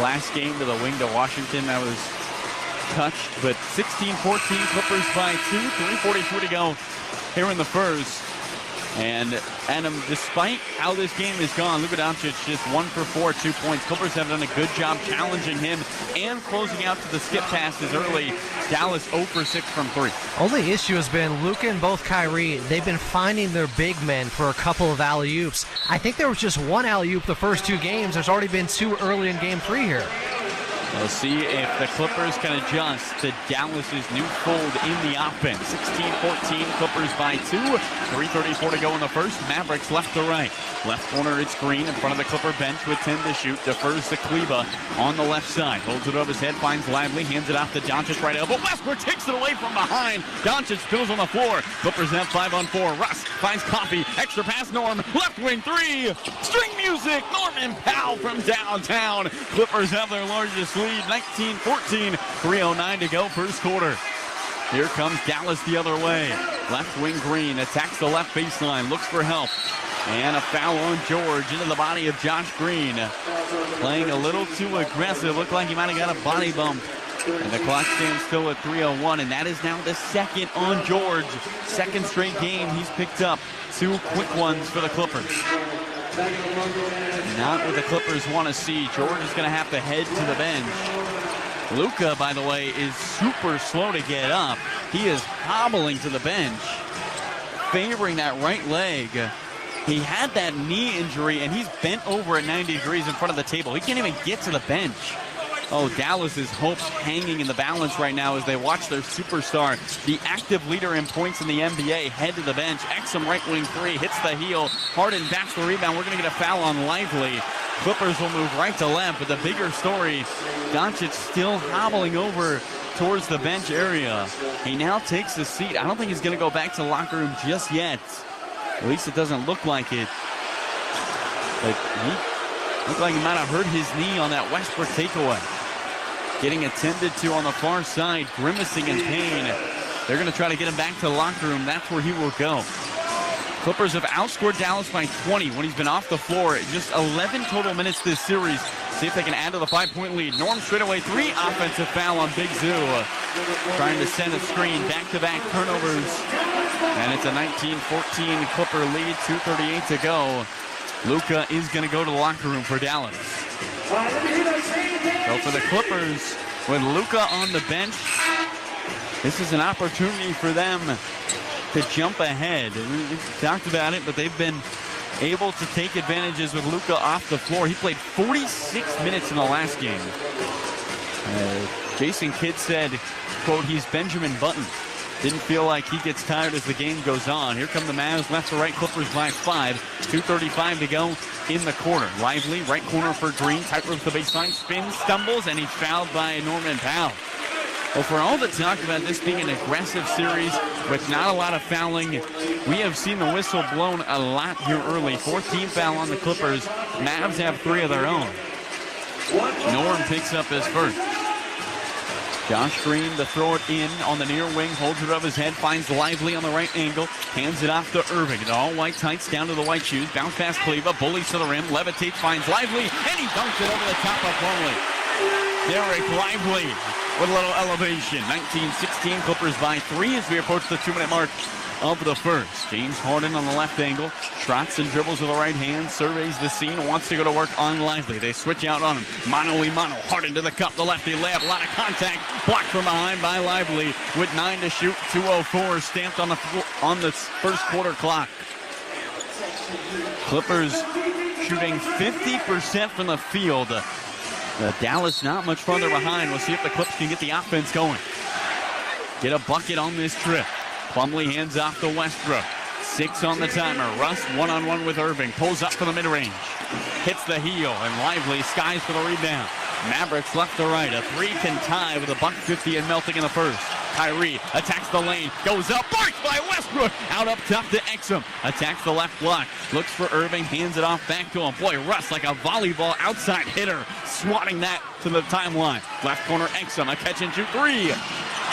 last game to the wing to Washington. That was touched, but 16-14, Clippers by 2, 3:42 to go here in the first. And Adam, despite how this game has gone, Luka Doncic just 1 for 4, 2 points. Clippers have done a good job challenging him and closing out to the skip passes early. Dallas 0 for 6 from 3. Only issue has been Luka and both Kyrie. They've been finding their big men for a couple of alley-oops. I think there was just one alley-oop the first 2 games. There's already been 2 early in game 3 here. We'll see if the Clippers can adjust to Dallas's new fold in the offense. 16-14, Clippers by 2. 3:34 to go in the first. Mavericks left to right. Left corner, it's Green in front of the Clipper bench with 10 to shoot. Defers to Kleba on the left side. Holds it over his head, finds Lively, hands it off to Doncic right elbow. Westbrook takes it away from behind. Doncic spills on the floor. Clippers have 5-on-4. Russ finds Coffey. Extra pass, Norm. Left wing 3. String music. Norman Powell from downtown. Clippers have their largest lead, 19-14. 3:09 to go, first quarter. Here comes Dallas the other way. Left wing Green attacks the left baseline, looks for help. And a foul on George into the body of Josh Green. Playing a little too aggressive. Looked like he might have got a body bump. And the clock stands still at 3:01, and that is now the second on George. Second straight game he's picked up 2 quick ones for the Clippers. Not what the Clippers want to see. George is going to have to head to the bench. Luka, by the way, is super slow to get up. He is hobbling to the bench, favoring that right leg. He had that knee injury, and he's bent over at 90 degrees in front of the table. He can't even get to the bench. Oh, Dallas's hopes hanging in the balance right now as they watch their superstar, the active leader in points in the NBA, head to the bench. Exum right wing 3, hits the heel. Harden backs the rebound. We're going to get a foul on Lively. Clippers will move right to left, but the bigger story, Doncic still hobbling over towards the bench area. He now takes a seat. I don't think he's going to go back to the locker room just yet. At least it doesn't look like it. But he looked like he might have hurt his knee on that Westbrook takeaway. Getting attended to on the far side, grimacing in pain. They're going to try to get him back to the locker room. That's where he will go. Clippers have outscored Dallas by 20 when he's been off the floor. Just 11 total minutes this series. See if they can add to the 5-point lead. Norm straightaway 3, offensive foul on Big Zoo. Trying to send a screen, back-to-back turnovers. And it's a 19-14 Clipper lead, 2:38 to go. Luka is going to go to the locker room for Dallas. So for the Clippers, with Luka on the bench, this is an opportunity for them to jump ahead. We've talked about it, but they've been able to take advantages with Luka off the floor. He played 46 minutes in the last game. Jason Kidd said, quote, he's Benjamin Button. Didn't feel like he gets tired as the game goes on. Here come the Mavs, left to right, Clippers by 5. 2:35 to go in the quarter. Lively, right corner for Green, tight ropes the baseline, spins, stumbles, and he's fouled by Norman Powell. Well, for all the talk about this being an aggressive series with not a lot of fouling, we have seen the whistle blown a lot here early. 14th foul on the Clippers. Mavs have 3 of their own. Norm picks up his first. Josh Green to throw it in on the near wing, holds it above his head, finds Lively on the right angle, hands it off to Irving. The all-white tights down to the white shoes, bounce past Kleba, bullies to the rim, levitates, finds Lively, and he dunks it over the top of Plumlee. Derek Lively with a little elevation. 19-16, Clippers by 3 as we approach the 2-minute mark of the first. James Harden on the left angle, trots and dribbles with the right hand, surveys the scene, wants to go to work on Lively. They switch out on him. Mano-a-mano, Harden to the cup, the lefty layup, a lot of contact, blocked from behind by Lively with 9 to shoot, 2:04 stamped on the first quarter clock. Clippers shooting 50% from the field. Dallas not much farther behind. We'll see if the Clips can get the offense going. Get a bucket on this trip. Plumlee hands off to Westbrook. 6 on the timer. Russ one-on-one with Irving. Pulls up for the mid-range. Hits the heel, and Lively skies for the rebound. Mavericks left to right. A 3 can tie with a $150 and melting in the first. Kyrie attacks the lane. Goes up. Marked by Westbrook. Out up top to Exum. Attacks the left block. Looks for Irving. Hands it off back to him. Boy, Russ like a volleyball outside hitter. Swatting that to the timeline. Left corner Exum. A catch and shoot 3.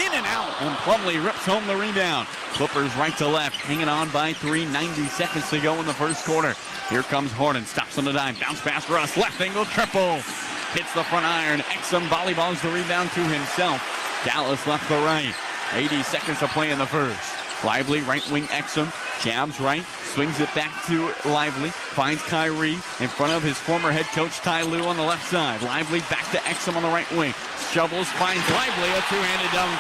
In and out, and Plumlee rips home the rebound. Clippers right to left, hanging on by 3, 90 seconds to go in the first quarter. Here comes Harden, stops on the dime, bounce pass Russ, left angle triple. hits the front iron. Exum volleyballs the rebound to himself. Dallas left the right. 80 seconds to play in the first. Lively, right wing Exum. Jabs right, swings it back to Lively. Finds Kyrie in front of his former head coach Ty Lue on the left side. Lively back to Exum on the right wing. Shovels, finds Lively, a two-handed dunk.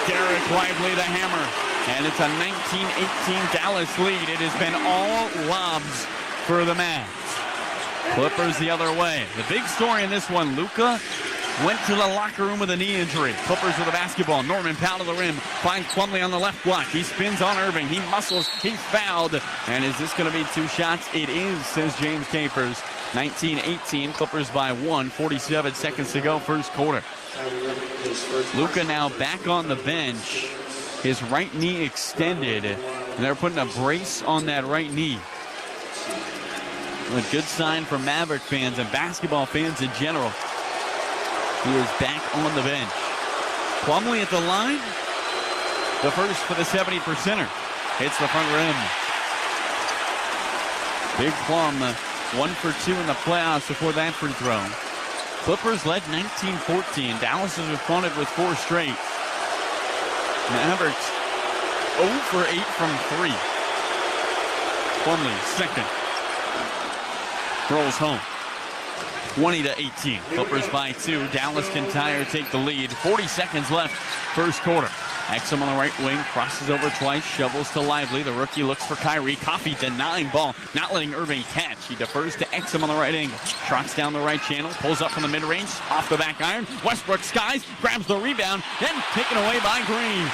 Derek Lively, the hammer. And it's a 19-18 Dallas lead. It has been all lobs for the Mavs. Clippers the other way. The big story in this one, Luka went to the locker room with a knee injury. Clippers with the basketball. Norman Powell to the rim. Finds Plumlee on the left block. He spins on Irving. He muscles. He's fouled. And is this going to be 2 shots? It is, says James Capers. 19-18. Clippers by 1. 47 seconds to go, first quarter. Luka now back on the bench. His right knee extended. And they're putting a brace on that right knee. A good sign for Maverick fans and basketball fans in general. He is back on the bench. Plumlee at the line. The first for the 70%er. Hits the front rim. Big Plum, 1 for 2 in the playoffs before that free throw. Clippers led 19-14. Dallas has responded with 4 straight. Mavericks 0 for 8 from 3. Plumlee, second. Rolls home. 20-18. Clippers by 2. Dallas can tie or take the lead. 40 seconds left, first quarter. Exum on the right wing, crosses over twice, shovels to Lively. The rookie looks for Kyrie. Coffey denying ball, not letting Irving catch. He defers to Exum on the right angle. Trots down the right channel, pulls up from the mid-range, off the back iron. Westbrook skies, grabs the rebound, then taken away by Green.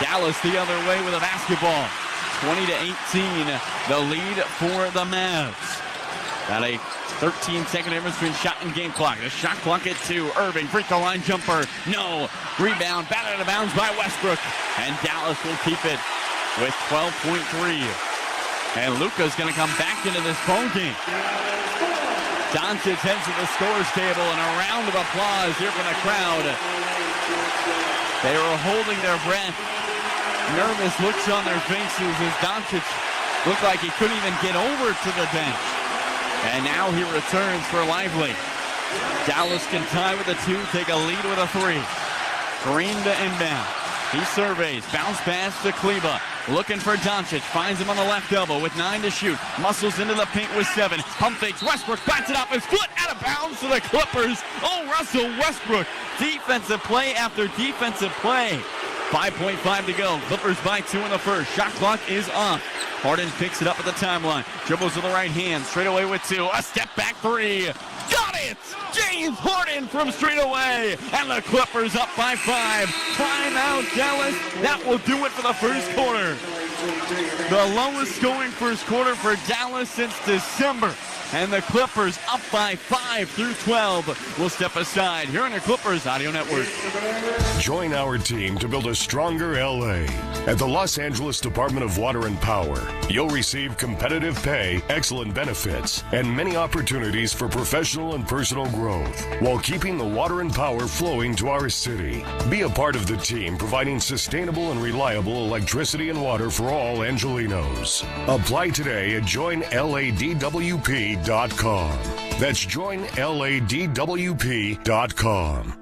Dallas the other way with a basketball. 20-18, the lead for the Mavs. Got a 13-second difference between shot and game clock. The shot clock at 2. Irving, free throw line jumper. No. Rebound, batted out of bounds by Westbrook. And Dallas will keep it with 12.3. And Luka's going to come back into this phone game. Doncic heads to the scores table, and a round of applause here from the crowd. They were holding their breath. Nervous looks on their faces as Doncic looked like he couldn't even get over to the bench. And now he returns for Lively. Dallas can tie with a 2, take a lead with a 3. Green to inbound. He surveys, bounce pass to Kleba. Looking for Doncic, finds him on the left elbow with 9 to shoot. Muscles into the paint with 7. Pump fakes, Westbrook bats it off his foot, out of bounds to the Clippers. Oh, Russell Westbrook. Defensive play after defensive play. 5.5 to go. Clippers by 2 in the first. Shot clock is off. Harden picks it up at the timeline. Dribbles with the right hand. Straight away with 2. A step back 3. Got it! James Harden from straight away. And the Clippers up by 5. Timeout, Dallas. That will do it for the first quarter. The lowest scoring first quarter for Dallas since December. And the Clippers up by 5 through 12. We'll step aside here on your Clippers Audio Network. Join our team to build a stronger LA. At the Los Angeles Department of Water and Power, you'll receive competitive pay, excellent benefits, and many opportunities for professional and personal growth, while keeping the water and power flowing to our city. Be a part of the team providing sustainable and reliable electricity and water for all Angelinos. Apply today at joinladwp.com. That's joinladwp.com.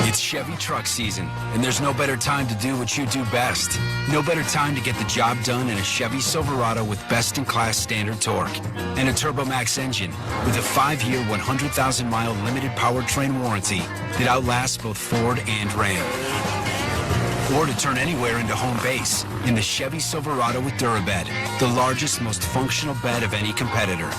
It's Chevy truck season, and there's no better time to do what you do best. No better time to get the job done in a Chevy Silverado with best-in-class standard torque and a TurboMax engine with a 5-year, 100,000-mile limited powertrain warranty that outlasts both Ford and Ram. Or to turn anywhere into home base in the Chevy Silverado with Durabed, the largest, most functional bed of any competitor.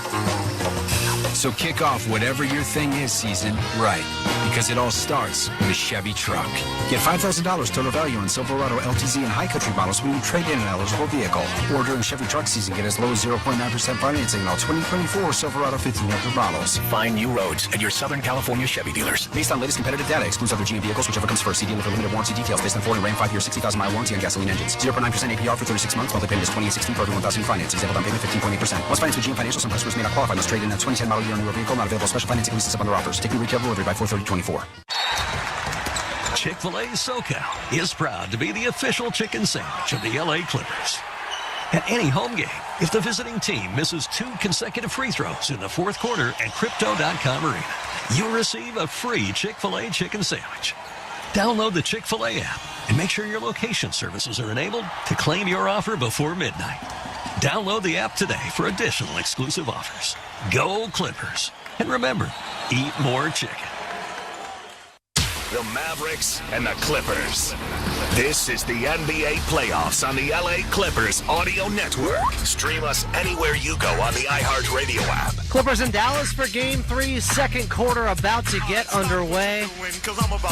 So kick off whatever your thing is season right, because it all starts with a Chevy truck. Get $5,000 total value on Silverado LTZ and High Country models when you trade in an eligible vehicle. Or during Chevy truck season, get as low as 0.9% financing on all 2024 Silverado 1500 models. Find new roads at your Southern California Chevy dealers. Based on latest competitive data, excludes other GM vehicles, whichever comes first. See dealer for limited warranty details. Based on Ford and Ram 5-year, 60,000-mile warranty on gasoline engines. 0.9% APR for 36 months. Monthly payment is $28.16 for every $1,000 finance. Example down payment 15.8%. Once financed with GM Financial, some customers may not qualify. Must trade in a 2010 model year or newer vehicle. Not available. Special financing leases up on their offers. Take new retail delivery by 4/30/24. Chick-fil-A SoCal is proud to be the official chicken sandwich of the LA Clippers. At any home game, if the visiting team misses 2 consecutive free throws in the fourth quarter at Crypto.com Arena, you'll receive a free Chick-fil-A chicken sandwich. Download the Chick-fil-A app and make sure your location services are enabled to claim your offer before midnight. Download the app today for additional exclusive offers. Go Clippers. And remember, eat more chicken. The Mavericks and the Clippers. This is the NBA playoffs on the LA Clippers audio network. Stream us anywhere you go on the iHeartRadio app. Clippers in Dallas for Game 3, second quarter about to get underway.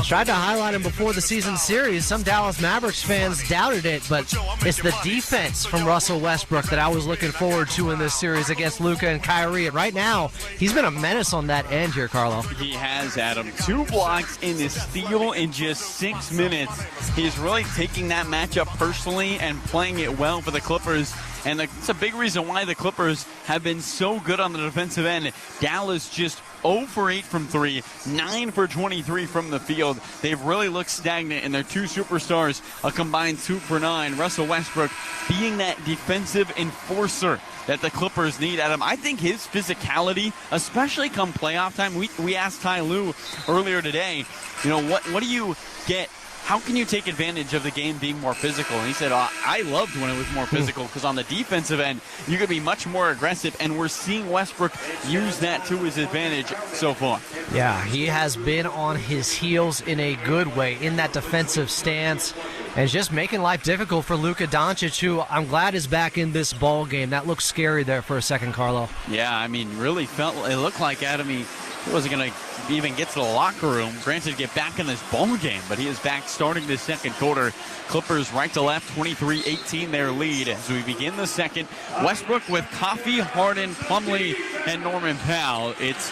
Tried to highlight him before the season series. Some Dallas Mavericks fans doubted it, but it's the defense from Russell Westbrook that I was looking forward to in this series against Luka and Kyrie. And right now, he's been a menace on that end here, Carlo. He has, Adam. 2 blocks in this steal in just 6 minutes. He's really taking that matchup personally and playing it well for the Clippers. And it's a big reason why the Clippers have been so good on the defensive end. Dallas just 0 for 8 from 3, 9 for 23 from the field. They've really looked stagnant, and their 2 superstars, a combined 2 for 9. Russell Westbrook being that defensive enforcer that the Clippers need, Adam. I think his physicality, especially come playoff time, we asked Ty Lue earlier today, what do you get? How can you take advantage of the game being more physical? And he said, I loved when it was more physical because on the defensive end, you could be much more aggressive, and we're seeing Westbrook use that to his advantage so far. Yeah, he has been on his heels in a good way in that defensive stance and just making life difficult for Luka Doncic, who I'm glad is back in this ball game. That looked scary there for a second, Carlo. Yeah, I mean, really it looked like Adam, he wasn't going to even get to the locker room. Granted, get back in this ball game, but he is back starting the second quarter. Clippers right to left, 23-18 their lead as we begin the second. Westbrook with Coffey, Harden, Plumlee, and Norman Powell. It's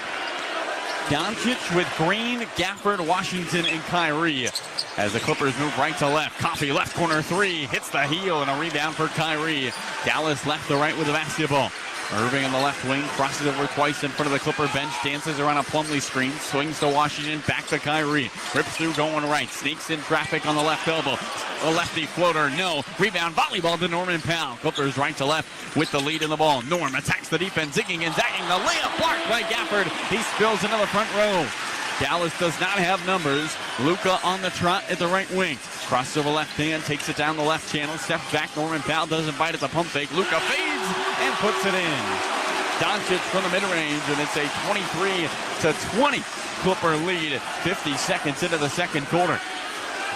Doncic with Green, Gafford, Washington, and Kyrie. As the Clippers move right to left, Coffey left corner 3, hits the heel, and a rebound for Kyrie. Dallas left to right with the basketball. Irving on the left wing, crosses over twice in front of the Clipper bench, dances around a Plumlee screen, swings to Washington, back to Kyrie. Rips through going right, sneaks in traffic on the left elbow. A lefty floater, no. Rebound, volleyball to Norman Powell. Clippers right to left with the lead in the ball. Norm attacks the defense, zigging and zagging. The layup blocked by Gafford. He spills into the front row. Dallas does not have numbers. Luka on the trot at the right wing. Crosses over left hand, takes it down the left channel, steps back. Norman Powell doesn't bite at the pump fake. Luka fades and puts it in. Doncic from the mid-range, and it's a 23-20 Clipper lead. 50 seconds into the second quarter.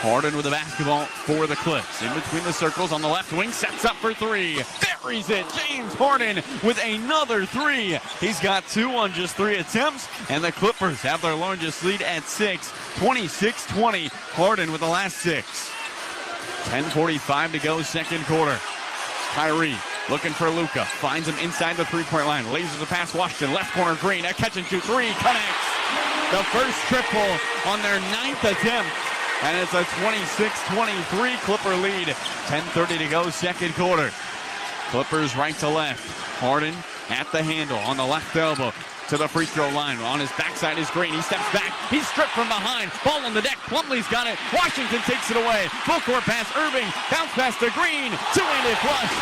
Harden with the basketball for the Clips. In between the circles on the left wing, sets up for 3. Buries it. James Harden with another 3. He's got 2 on just 3 attempts, and the Clippers have their largest lead at 6. 26-20. Harden with the last 6. 10:45 to go, second quarter. Kyrie looking for Luka. Finds him inside the three-point line. Lasers a pass. Washington, left corner, Green. A catch and shoot 3. Connects. The first triple on their 9th attempt. And it's a 26-23 Clipper lead. 10:30 to go, second quarter. Clippers right to left. Harden at the handle on the left elbow to the free throw line. On his backside is Green. He steps back. He's stripped from behind. Ball on the deck. Plumlee's got it. Washington takes it away. Full court pass. Irving. Bounce pass to Green. Two-handed flush.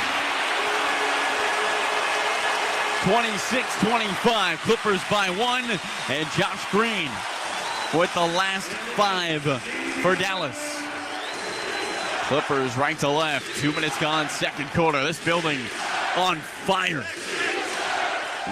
26-25. Clippers by 1. And Josh Green with the last 5 for Dallas. Clippers right to left. 2 minutes gone, second quarter. This building on fire.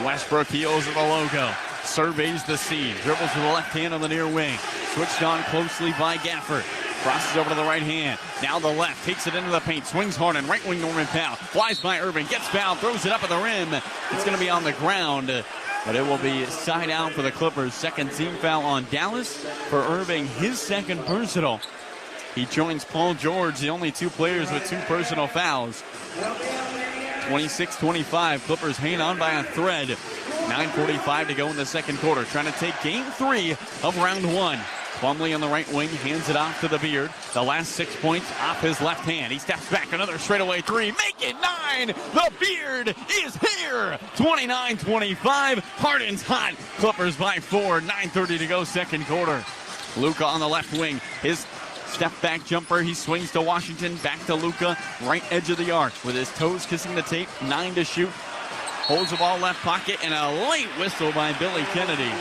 Westbrook heels of the logo. Surveys the scene. Dribbles to the left hand on the near wing. Switched on closely by Gafford. Crosses over to the right hand. Now the left. Takes it into the paint. Swings Harden. Right wing Norman Powell. Flies by Irving. Gets fouled. Throws it up at the rim. It's going to be on the ground. But it will be side out for the Clippers. Second team foul on Dallas for Irving. His second personal. He joins Paul George, the only 2 players with 2 personal fouls. 26-25. Clippers hang on by a thread. 9:45 to go in the second quarter. Trying to take game 3 of round 1. Plumlee on the right wing, hands it off to the Beard. The last 6 points off his left hand. He steps back, another straightaway 3. Make it 9. The Beard is here. 29-25. Harden's hot. Clippers by 4. 9:30 to go, second quarter. Luka on the left wing. His Step back jumper. He swings to Washington. Back to Luka. Right edge of the arc with his toes kissing the tape. 9 to shoot. Holds the ball left pocket, and a late whistle by Billy Kennedy.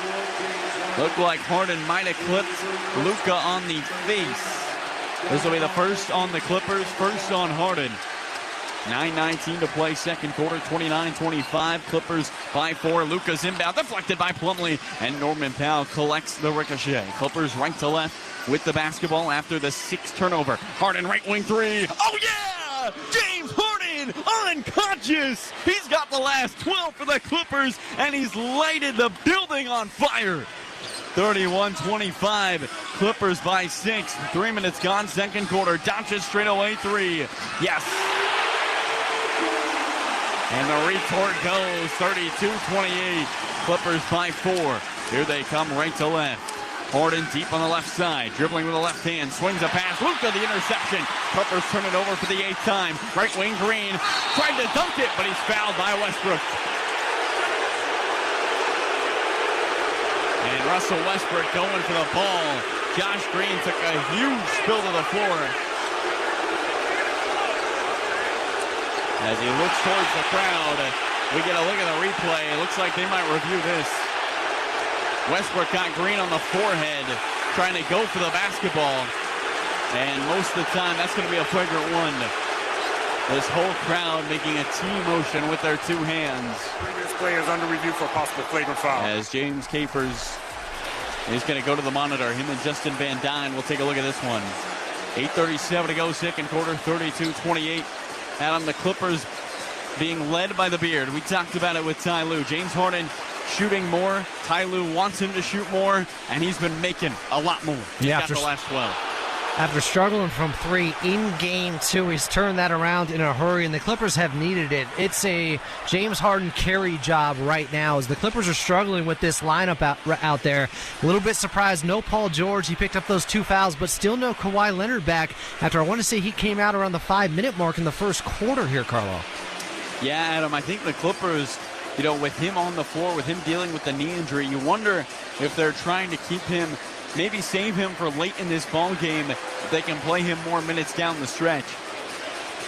Looked like Harden might have clipped Luka on the face. This will be the first on the Clippers, first on Harden. 9:19 to play, second quarter, 29-25. Clippers by 4. Luka's inbound, deflected by Plumlee, and Norman Powell collects the ricochet. Clippers right to left with the basketball after the 6th turnover. Harden right wing 3. Oh yeah! James Harden unconscious. He's got the last 12 for the Clippers, and he's lighted the building on fire. 31-25. Clippers by 6. 3 minutes gone, second quarter. Doncic straightaway 3. Yes. And the retort goes 32-28. Clippers by 4. Here they come right to left. Harden deep on the left side, dribbling with the left hand, swings a pass. Luka the interception. Clippers turn it over for the 8th time. Right wing Green tried to dunk it, but he's fouled by Westbrook. And Russell Westbrook going for the ball. Josh Green took a huge spill to the floor. As he looks towards the crowd, we get a look at the replay. It looks like they might review this. Westbrook got Green on the forehead, trying to go for the basketball. And most of the time, that's going to be a flagrant 1. This whole crowd making a T motion with their 2 hands. Previous play is under review for a possible flagrant foul. As James Capers is going to go to the monitor. Him and Justin Van Dyne will take a look at this one. 8:37 to go, second quarter, 32-28. Adam, the Clippers being led by the Beard. We talked about it with Ty Lue. James Harden shooting more. Ty Lue wants him to shoot more, and he's been making a lot more. He's got the last 12. After struggling from 3 in game 2, he's turned that around in a hurry, and the Clippers have needed it. It's a James Harden carry job right now as the Clippers are struggling with this lineup out there. A little bit surprised, no Paul George. He picked up those 2 fouls, but still no Kawhi Leonard back after I want to say he came out around the 5-minute mark in the first quarter here, Carlo. Yeah, Adam, I think the Clippers, with him on the floor, with him dealing with the knee injury, you wonder if they're trying to keep him, maybe save him for late in this ball game if they can play him more minutes down the stretch.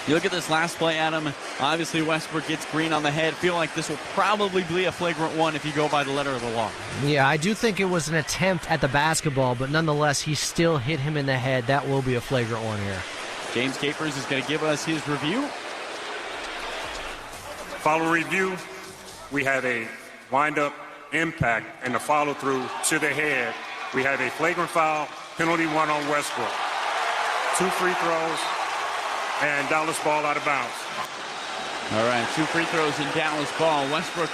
You look at this last play, Adam. Obviously, Westbrook gets Green on the head. Feel like this will probably be a flagrant 1 if you go by the letter of the law. Yeah, I do think it was an attempt at the basketball, but nonetheless, he still hit him in the head. That will be a flagrant 1 here. James Capers is going to give us his review. Following review, we had a wind-up impact and the follow-through to the head. We had a flagrant foul, penalty 1 on Westbrook. 2 free throws, and Dallas ball out of bounds. All right, 2 free throws in Dallas ball. Westbrook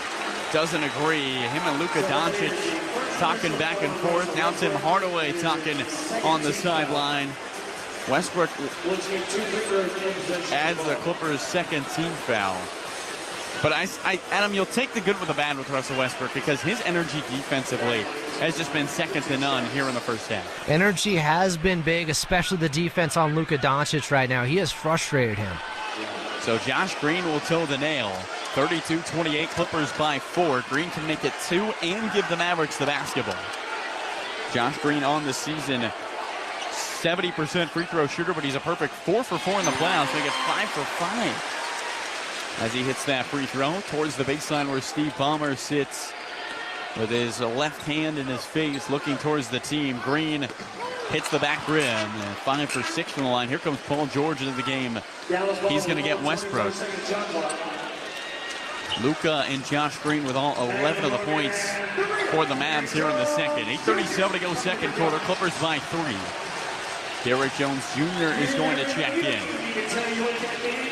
doesn't agree. Him and Luka Doncic talking back and forth. Now Tim Hardaway talking on the sideline. Westbrook adds the Clippers' second team foul. But Adam, you'll take the good with the bad with Russell Westbrook because his energy defensively has just been second to none here in the first half. Energy has been big, especially the defense on Luka Doncic right now. He has frustrated him. So Josh Green will toe the nail. 32-28, Clippers by 4. Green can make it 2 and give the Mavericks the basketball. Josh Green on the season, 70% free throw shooter, but he's a perfect 4 for 4 in the playoffs. Make it 5 for 5. As he hits that free throw towards the baseline where Steve Ballmer sits with his left hand in his face looking towards the team. Green hits the back rim. 5 for 6 from the line. Here comes Paul George into the game. He's going to get Westbrook. Luka and Josh Green with all 11 of the points for the Mavs here in the second. 8:37 to go second quarter. Clippers by 3. Derrick Jones Jr. is going to check in.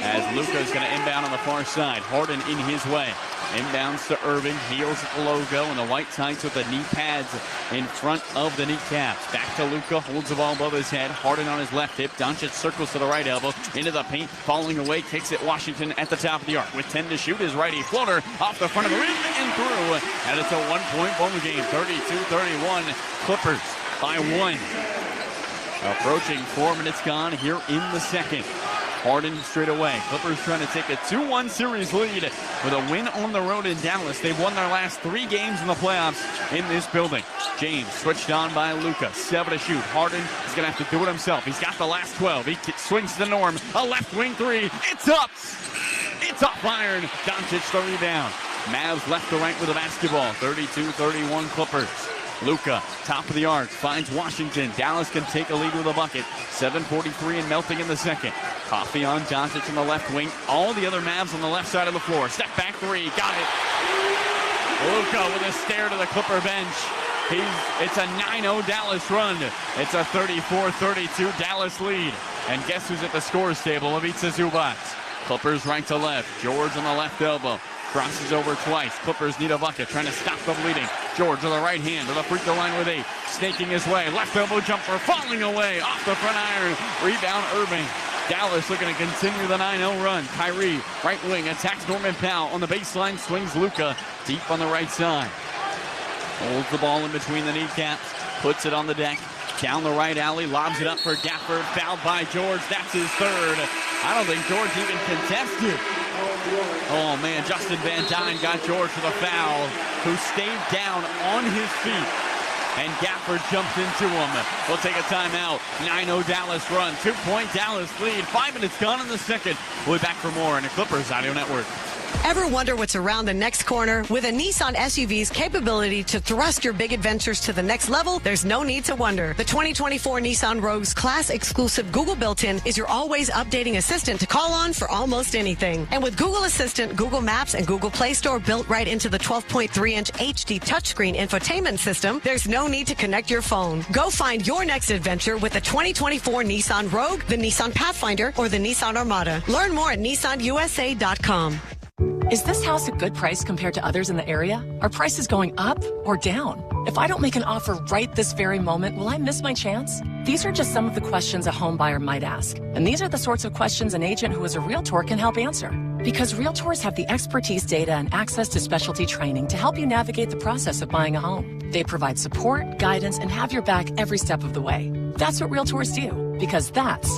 As Luka is going to inbound on the far side. Harden in his way. Inbounds to Irving. Heels at the logo and the white tights with the knee pads in front of the kneecaps. Back to Luka. Holds the ball above his head. Harden on his left hip. Doncic circles to the right elbow. Into the paint. Falling away. Kicks it Washington at the top of the arc. With 10 to shoot. His righty floater off the front of the rim and through. And it's a 1-point ball game. 32-31. Clippers by 1. Approaching 4 minutes gone here in the second. Harden straight away. Clippers trying to take a 2-1 series lead with a win on the road in Dallas. They've won their last 3 games in the playoffs in this building. James switched on by Luka. 7 to shoot. Harden is going to have to do it himself. He's got the last 12. He swings to the norm. A left wing 3. It's up. It's up iron. Doncic the rebound. Mavs left to right with the basketball. 32-31 Clippers. Luka, top of the arc, finds Washington. Dallas can take a lead with a bucket. 7:43 and melting in the second. Coffee on Doncic in the left wing. All the other Mavs on the left side of the floor. Step back 3. Got it. Luka with a stare to the Clipper bench. It's a 9-0 Dallas run. It's a 34-32 Dallas lead. And guess who's at the scores table? Ivica Zubac. Clippers right to left. George on the left elbow. Crosses over twice. Clippers need a bucket. Trying to stop the bleeding. George with the right hand to the free throw line with 8. Snaking his way. Left elbow jumper falling away. Off the front iron. Rebound Irving. Dallas looking to continue the 9-0 run. Kyrie, right wing, attacks Norman Powell. On the baseline, swings Luka. Deep on the right side. Holds the ball in between the kneecaps. Puts it on the deck. Down the right alley. Lobs it up for Gafford. Fouled by George. That's his 3rd. I don't think George even contested. Oh, man, Justin Van Dyne got George for the foul, who stayed down on his feet, and Gafford jumped into him. We'll take a timeout. 9-0 Dallas run. 2-point Dallas lead. 5 minutes gone in the second. We'll be back for more on the Clippers Audio Network. Ever wonder what's around the next corner? With a Nissan SUV's capability to thrust your big adventures to the next level, there's no need to wonder. The 2024 Nissan Rogue's class-exclusive Google built-in is your always updating assistant to call on for almost anything. And with Google Assistant, Google Maps, and Google Play Store built right into the 12.3-inch HD touchscreen infotainment system, there's no need to connect your phone. Go find your next adventure with the 2024 Nissan Rogue, the Nissan Pathfinder, or the Nissan Armada. Learn more at nissanusa.com. Is this house a good price compared to others in the area? Are prices going up or down? If I don't make an offer right this very moment, will I miss my chance? These are just some of the questions a home buyer might ask. And these are the sorts of questions an agent who is a realtor can help answer. Because realtors have the expertise, data, and access to specialty training to help you navigate the process of buying a home. They provide support, guidance, and have your back every step of the way. That's what realtors do, because that's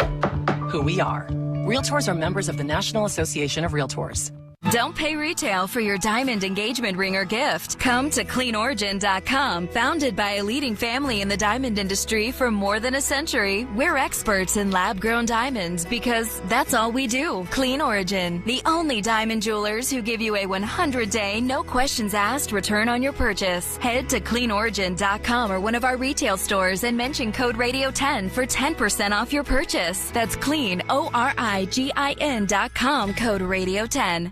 who we are. Realtors are members of the National Association of Realtors. Don't pay retail for your diamond engagement ring or gift. Come to CleanOrigin.com. Founded by a leading family in the diamond industry for more than a century, we're experts in lab-grown diamonds because that's all we do. Clean Origin, the only diamond jewelers who give you a 100-day, no questions asked return on your purchase. Head to CleanOrigin.com or one of our retail stores and mention code Radio10 for 10% off your purchase. That's CleanOrigin.com, code Radio10.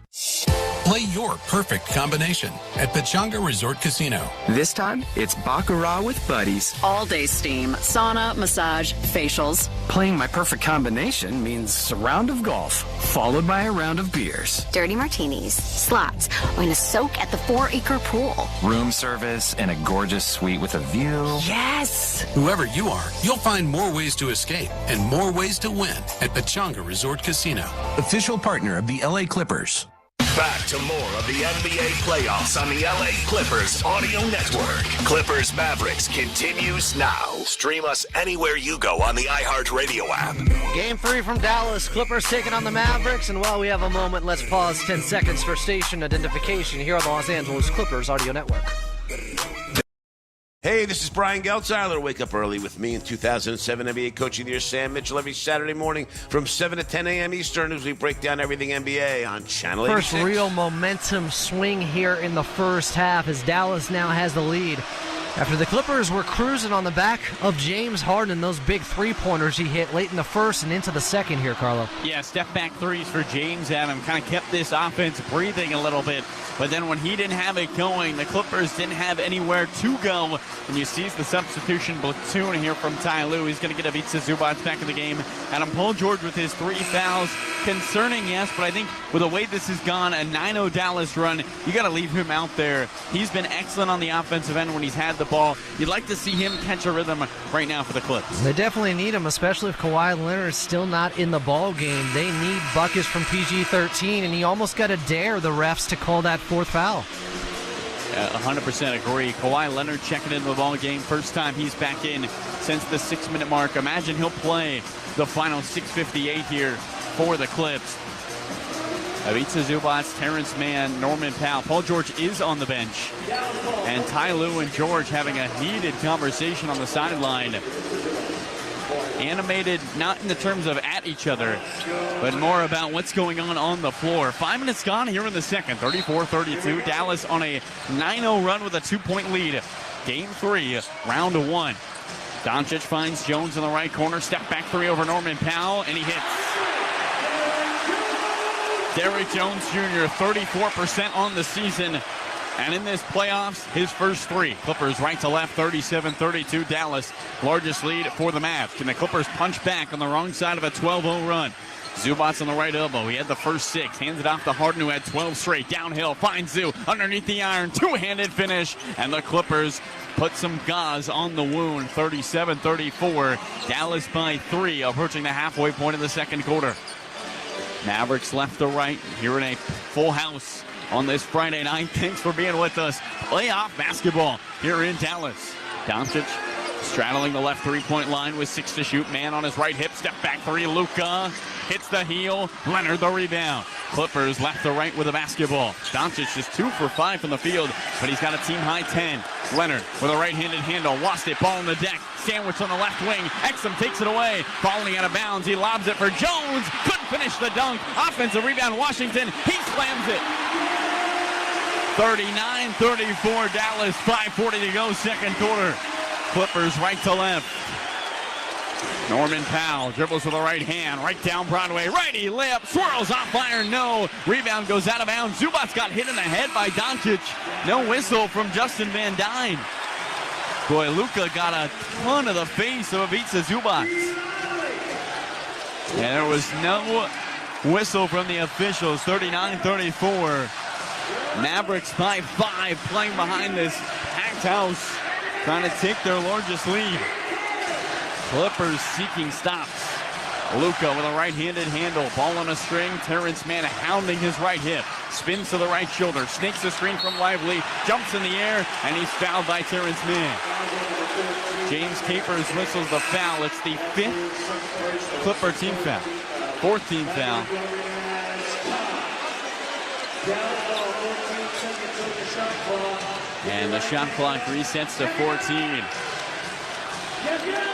Play your perfect combination at Pechanga Resort Casino. This time, it's Baccarat with buddies. All-day steam, sauna, massage, facials. Playing my perfect combination means a round of golf, followed by a round of beers. Dirty martinis, slots, or in a soak at the 4-acre pool. Room service and a gorgeous suite with a view. Yes! Whoever you are, you'll find more ways to escape and more ways to win at Pechanga Resort Casino. Official partner of the LA Clippers. Back to more of the NBA playoffs on the LA Clippers Audio Network. Clippers Mavericks continues now. Stream us anywhere you go on the iHeartRadio app. Game 3 from Dallas. Clippers taking on the Mavericks. And while we have a moment, let's pause 10 seconds for station identification here on the Los Angeles Clippers Audio Network. Hey, this is Brian Geltzeiler. Wake up early with me in 2007 NBA Coach of the Year Sam Mitchell every Saturday morning from 7 to 10 a.m. Eastern as we break down everything NBA on Channel 86. First real momentum swing here in the first half as Dallas now has the lead. After the Clippers were cruising on the back of James Harden, those big three-pointers he hit late in the first and into the second here, Carlo. Yeah, step-back threes for James Adam kind of kept this offense breathing a little bit. But then when he didn't have it going, the Clippers didn't have anywhere to go. And you see the substitution platoon here from Ty Lue. He's going to get Ivica Zubac back in the game. Adam Paul George with his 3 fouls. Concerning, yes, but I think with the way this has gone, a 9-0 Dallas run, you got to leave him out there. He's been excellent on the offensive end when he's had the ball. You'd like to see him catch a rhythm right now for the Clips. They definitely need him, especially if Kawhi Leonard is still not in the ball game. They need buckets from PG-13, and he almost got to dare the refs to call that 4th foul. 100% agree. Kawhi Leonard checking into the ball game. First time he's back in since the 6-minute mark. Imagine he'll play the final 6:58 here for the Clips. Ivica Zubac, Terrence Mann, Norman Powell. Paul George is on the bench. And Ty Lue and George having a heated conversation on the sideline. Animated, not in the terms of at each other, but more about what's going on the floor. 5 minutes gone here in the second. 34-32. Dallas on a 9-0 run with a 2-point lead. Game 3, round 1. Doncic finds Jones in the right corner. Step back three over Norman Powell, and he hits. Derrick Jones Jr., 34% on the season. And in this playoffs, his first three. Clippers right to left, 37-32. Dallas, largest lead for the Mavs. Can the Clippers punch back on the wrong side of a 12-0 run? Zubac on the right elbow. He had the first 6. Hands it off to Harden, who had 12 straight. Downhill, finds Zoo underneath the iron. Two-handed finish. And the Clippers put some gauze on the wound. 37-34. Dallas by 3, approaching the halfway point of the second quarter. Mavericks left to right here in a full house on this Friday night. Thanks for being with us. Playoff basketball here in Dallas. Doncic straddling the left three-point line with 6 to shoot. Man on his right hip. Step back three. Luka hits the heel. Leonard the rebound. Clippers left to right with the basketball. Doncic just 2 for 5 from the field, but he's got a team-high 10. Leonard with a right-handed handle. Lost it. Ball on the deck. Sandwich on the left wing. Exum takes it away. Falling out of bounds. He lobs it for Jones. Couldn't finish the dunk. Offensive rebound, Washington. He slams it. 39-34 Dallas. 5:40 to go, second quarter. Clippers right to left. Norman Powell dribbles with the right hand, right down Broadway. Righty layup, swirls off iron, no. Rebound goes out of bounds. Zubac got hit in the head by Doncic. No whistle from Justin Van Dyne. Boy, Luka got a ton of the face of Ivica Zubac. And there was no whistle from the officials. 39-34. Mavericks by 5, playing behind this packed house, trying to take their largest lead. Clippers seeking stops. Luka with a right-handed handle. Ball on a string. Terrence Mann hounding his right hip. Spins to the right shoulder. Snakes the screen from Lively. Jumps in the air, and he's fouled by Terrence Mann. James Capers whistles the foul. It's the 5th Clipper team foul. 4th team foul. And the shot clock resets to 14.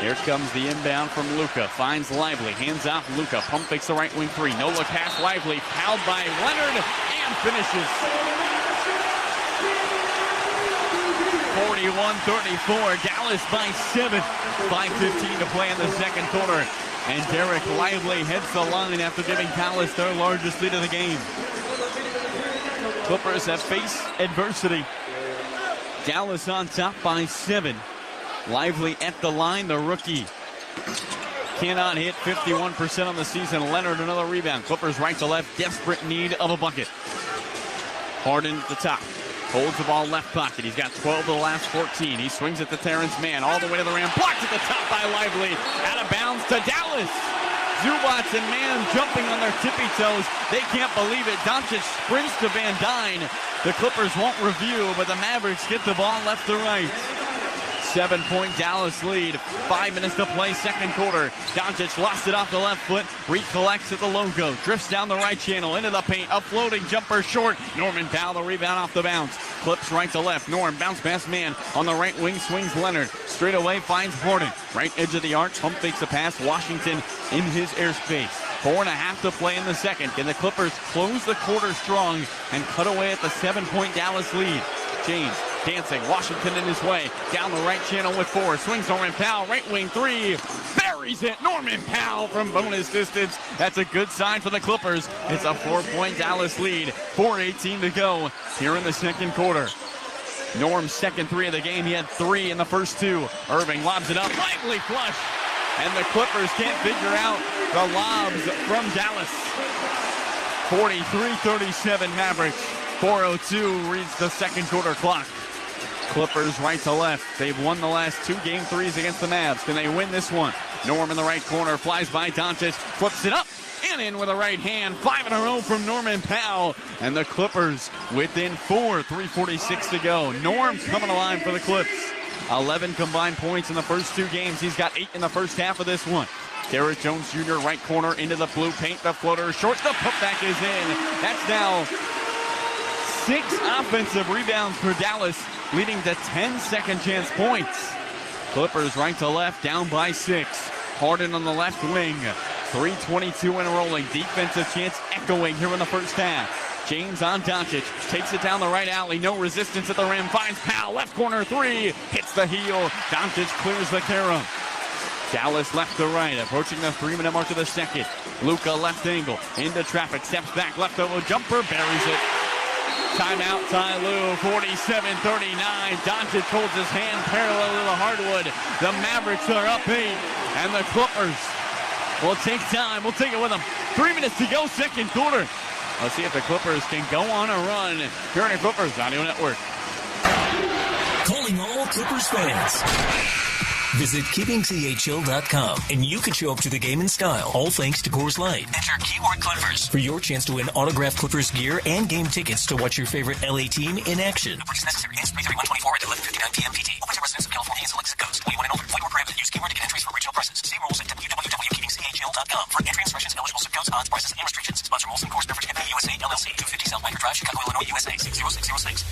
Here comes the inbound from Luka. Finds Lively. Hands off Luka. Pump fakes the right wing three. No look pass Lively. Fouled by Leonard and finishes. 41-34. Dallas by 7. 5:15 to play in the second quarter. And Derek Lively heads the line after giving Dallas their largest lead of the game. Clippers have faced adversity. Dallas on top by 7. Lively at the line, the rookie. Cannot hit, 51% on the season. Leonard another rebound. Clippers right to left, desperate need of a bucket. Harden at the top. Holds the ball left pocket. He's got 12 of the last 14. He swings it to Terrence Mann all the way to the rim. Blocked at the top by Lively. Out of bounds to Dallas. Zubac and Mann jumping on their tippy toes. They can't believe it. Doncic sprints to Van Dyne. The Clippers won't review, but the Mavericks get the ball left to right. 7-point Dallas lead. 5 minutes to play, second quarter. Doncic lost it off the left foot. Recollects at the logo. Drifts down the right channel into the paint. A floating jumper short. Norman Powell the rebound off the bounce. Clips right to left. Norm bounce pass Mann. On the right wing swings Leonard. Straight away finds Harden. Right edge of the arc. Pump fakes the pass. Washington in his airspace. 4.5 to play in the second. Can the Clippers close the quarter strong and cut away at the 7-point Dallas lead? James dancing. Washington in his way. Down the right channel with 4. Swings Norman Powell. Right wing 3. Buries it. Norman Powell from bonus distance. That's a good sign for the Clippers. It's a 4-point Dallas lead. 4:18 to go here in the second quarter. Norm's second 3 of the game. He had 3 in the first 2. Irving lobs it up. Lightly flush. And the Clippers can't figure out the lobs from Dallas. 43-37 Mavericks. 4:02 reads the second quarter clock. Clippers right to left. They've won the last 2 game 3s against the Mavs. Can they win this one? Norm in the right corner. Flies by Doncic. Flips it up. And in with a right hand. 5 in a row from Norman Powell. And the Clippers within 4. 3:46 to go. Norm coming alive for the Clips. 11 combined points in the first 2 games. He's got 8 in the first half of this one. Derek Jones Jr. right corner into the blue paint. The floater short. The putback is in. That's now 6 offensive rebounds for Dallas, leading to 10 second chance points. Clippers right to left, down by 6. Harden on the left wing. 3:22 and rolling. Defensive chance echoing here in the first half. James on Doncic. Takes it down the right alley. No resistance at the rim. Finds Powell. Left corner 3. Hits the heel. Doncic clears the carry. Dallas left to right. Approaching the 3-minute mark of the second. Luka left angle. Into traffic. Steps back. Left elbow jumper. Buries it. Timeout, Ty Lue, 47-39. Doncic holds his hand parallel to the hardwood. The Mavericks are up 8, and the Clippers will take time. We'll take it with them. 3 minutes to go, second quarter. Let's see if the Clippers can go on a run here on the Clippers Audio Network. Calling all Clippers fans. Visit keepingchachill.com and you can show up to the game in style, all thanks to Coors Light. Enter keyword Clippers for your chance to win autographed Clippers gear and game tickets to watch your favorite LA team in action. No purchase necessary. Answer 33124 at 11:59 p.m. PT. Open to residents of California and select zip codes. 21 and older. Void where prohibited. Use keyword to get entries for original prices. See rules at www.keepingchachill.com for entry instructions, eligible zip codes, odds, prices, and restrictions. Sponsor Molson Coors Beverage Company USA LLC. 250 South Micro Drive, Chicago, Illinois, USA 60606.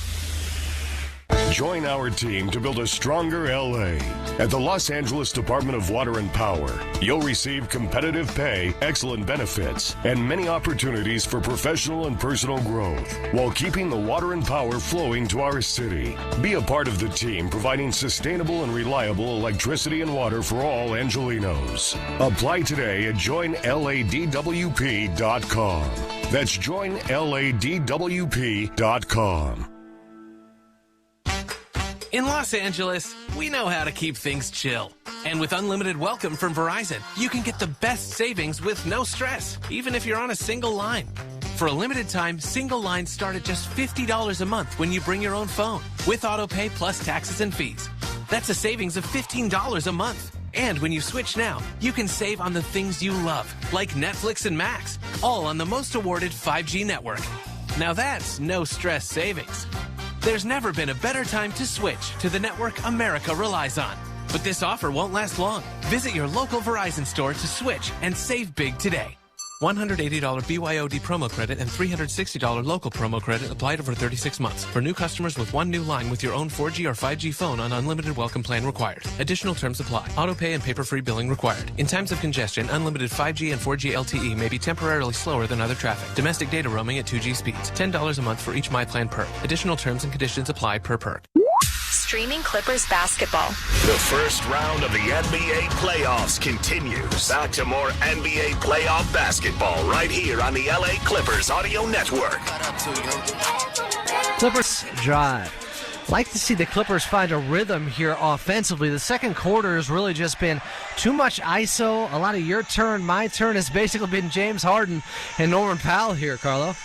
Join our team to build a stronger LA. At the Los Angeles Department of Water and Power, you'll receive competitive pay, excellent benefits, and many opportunities for professional and personal growth while keeping the water and power flowing to our city. Be a part of the team providing sustainable and reliable electricity and water for all Angelinos. Apply today at joinladwp.com. That's joinladwp.com. In Los Angeles, we know how to keep things chill. And with unlimited welcome from Verizon, you can get the best savings with no stress, even if you're on a single line. For a limited time, single lines start at just $50 a month when you bring your own phone, with auto pay plus taxes and fees. That's a savings of $15 a month. And when you switch now, you can save on the things you love, like Netflix and Max, all on the most awarded 5G network. Now that's no stress savings. There's never been a better time to switch to the network America relies on. But this offer won't last long. Visit your local Verizon store to switch and save big today. $180 BYOD promo credit and $360 local promo credit applied over 36 months. For new customers with one new line with your own 4G or 5G phone on unlimited welcome plan required. Additional terms apply. Auto pay and paper-free billing required. In times of congestion, unlimited 5G and 4G LTE may be temporarily slower than other traffic. Domestic data roaming at 2G speeds. $10 a month for each My Plan perk. Additional terms and conditions apply per perk. Streaming Clippers basketball. The first round of the NBA playoffs continues. Back to more NBA playoff basketball right here on the LA Clippers Audio Network. Clippers drive. Like to see the Clippers find a rhythm here offensively. The second quarter has really just been too much ISO. A lot of your turn, my turn has basically been James Harden and Norman Powell here, Carlo.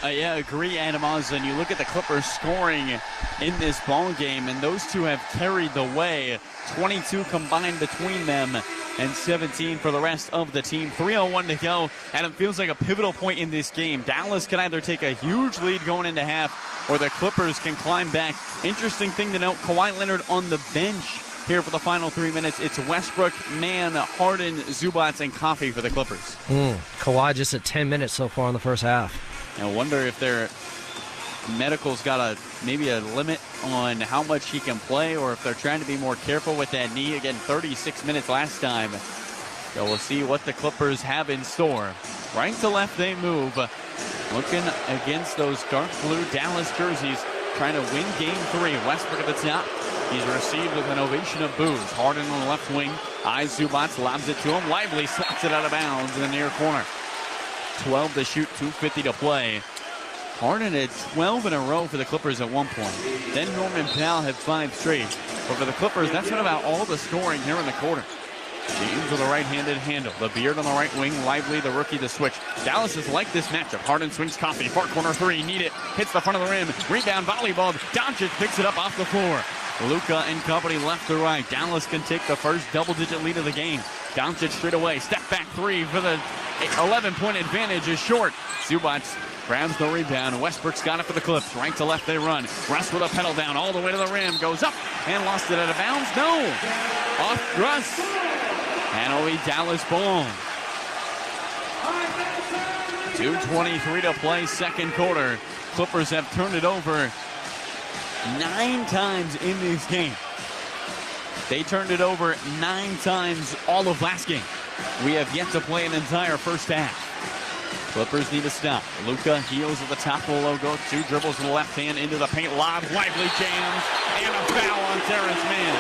Yeah, agree, Adamaz. And you look at the Clippers scoring in this ball game, and those two have carried the way. 22 combined between them and 17 for the rest of the team. 3:01 to go, and it feels like a pivotal point in this game. Dallas can either take a huge lead going into half, or the Clippers can climb back. Interesting thing to note, Kawhi Leonard on the bench here for the final 3 minutes. It's Westbrook, Mann, Harden, Zubac, and Coffey for the Clippers. Kawhi just at 10 minutes so far in the first half. I wonder if their medical's got maybe a limit on how much he can play, or if they're trying to be more careful with that knee. Again, 36 minutes last time. So we'll see what the Clippers have in store. Right to left they move. Looking against those dark blue Dallas jerseys, trying to win game 3. Westbrook at the top. He's received with an ovation of boos. Harden on the left wing. Eyes Zubac, lobs it to him. Lively slaps it out of bounds in the near corner. 12 to shoot, 2:50 to play. Harden had 12 in a row for the Clippers at one point. Then Norman Powell had 5 straight. But for the Clippers, that's not about all the scoring here in the quarter. James with a right-handed handle. The Beard on the right wing. Lively, the rookie, to switch. Dallas has liked this matchup. Harden swings Coffey. Far corner 3. Need it. Hits the front of the rim. Rebound, volleyball. Doncic picks it up off the floor. Luka and company left to right. Dallas can take the first double-digit lead of the game. Doncic straight away. Step back 3 for the 11-point advantage is short. Zubac grabs the rebound. Westbrook's got it for the Clips. Right to left they run. Russ with a pedal down all the way to the rim. Goes up and lost it out of bounds. No! Off Russ. And it'll be Dallas ball. 2:23 to play, second quarter. Clippers have turned it over 9 times in this game. They turned it over 9 times all of last game. We have yet to play an entire first half. Clippers need to stop. Luka heels at the top of the logo. 2 dribbles with the left hand into the paint. Lob, lively jams, and a foul on Terrence Mann.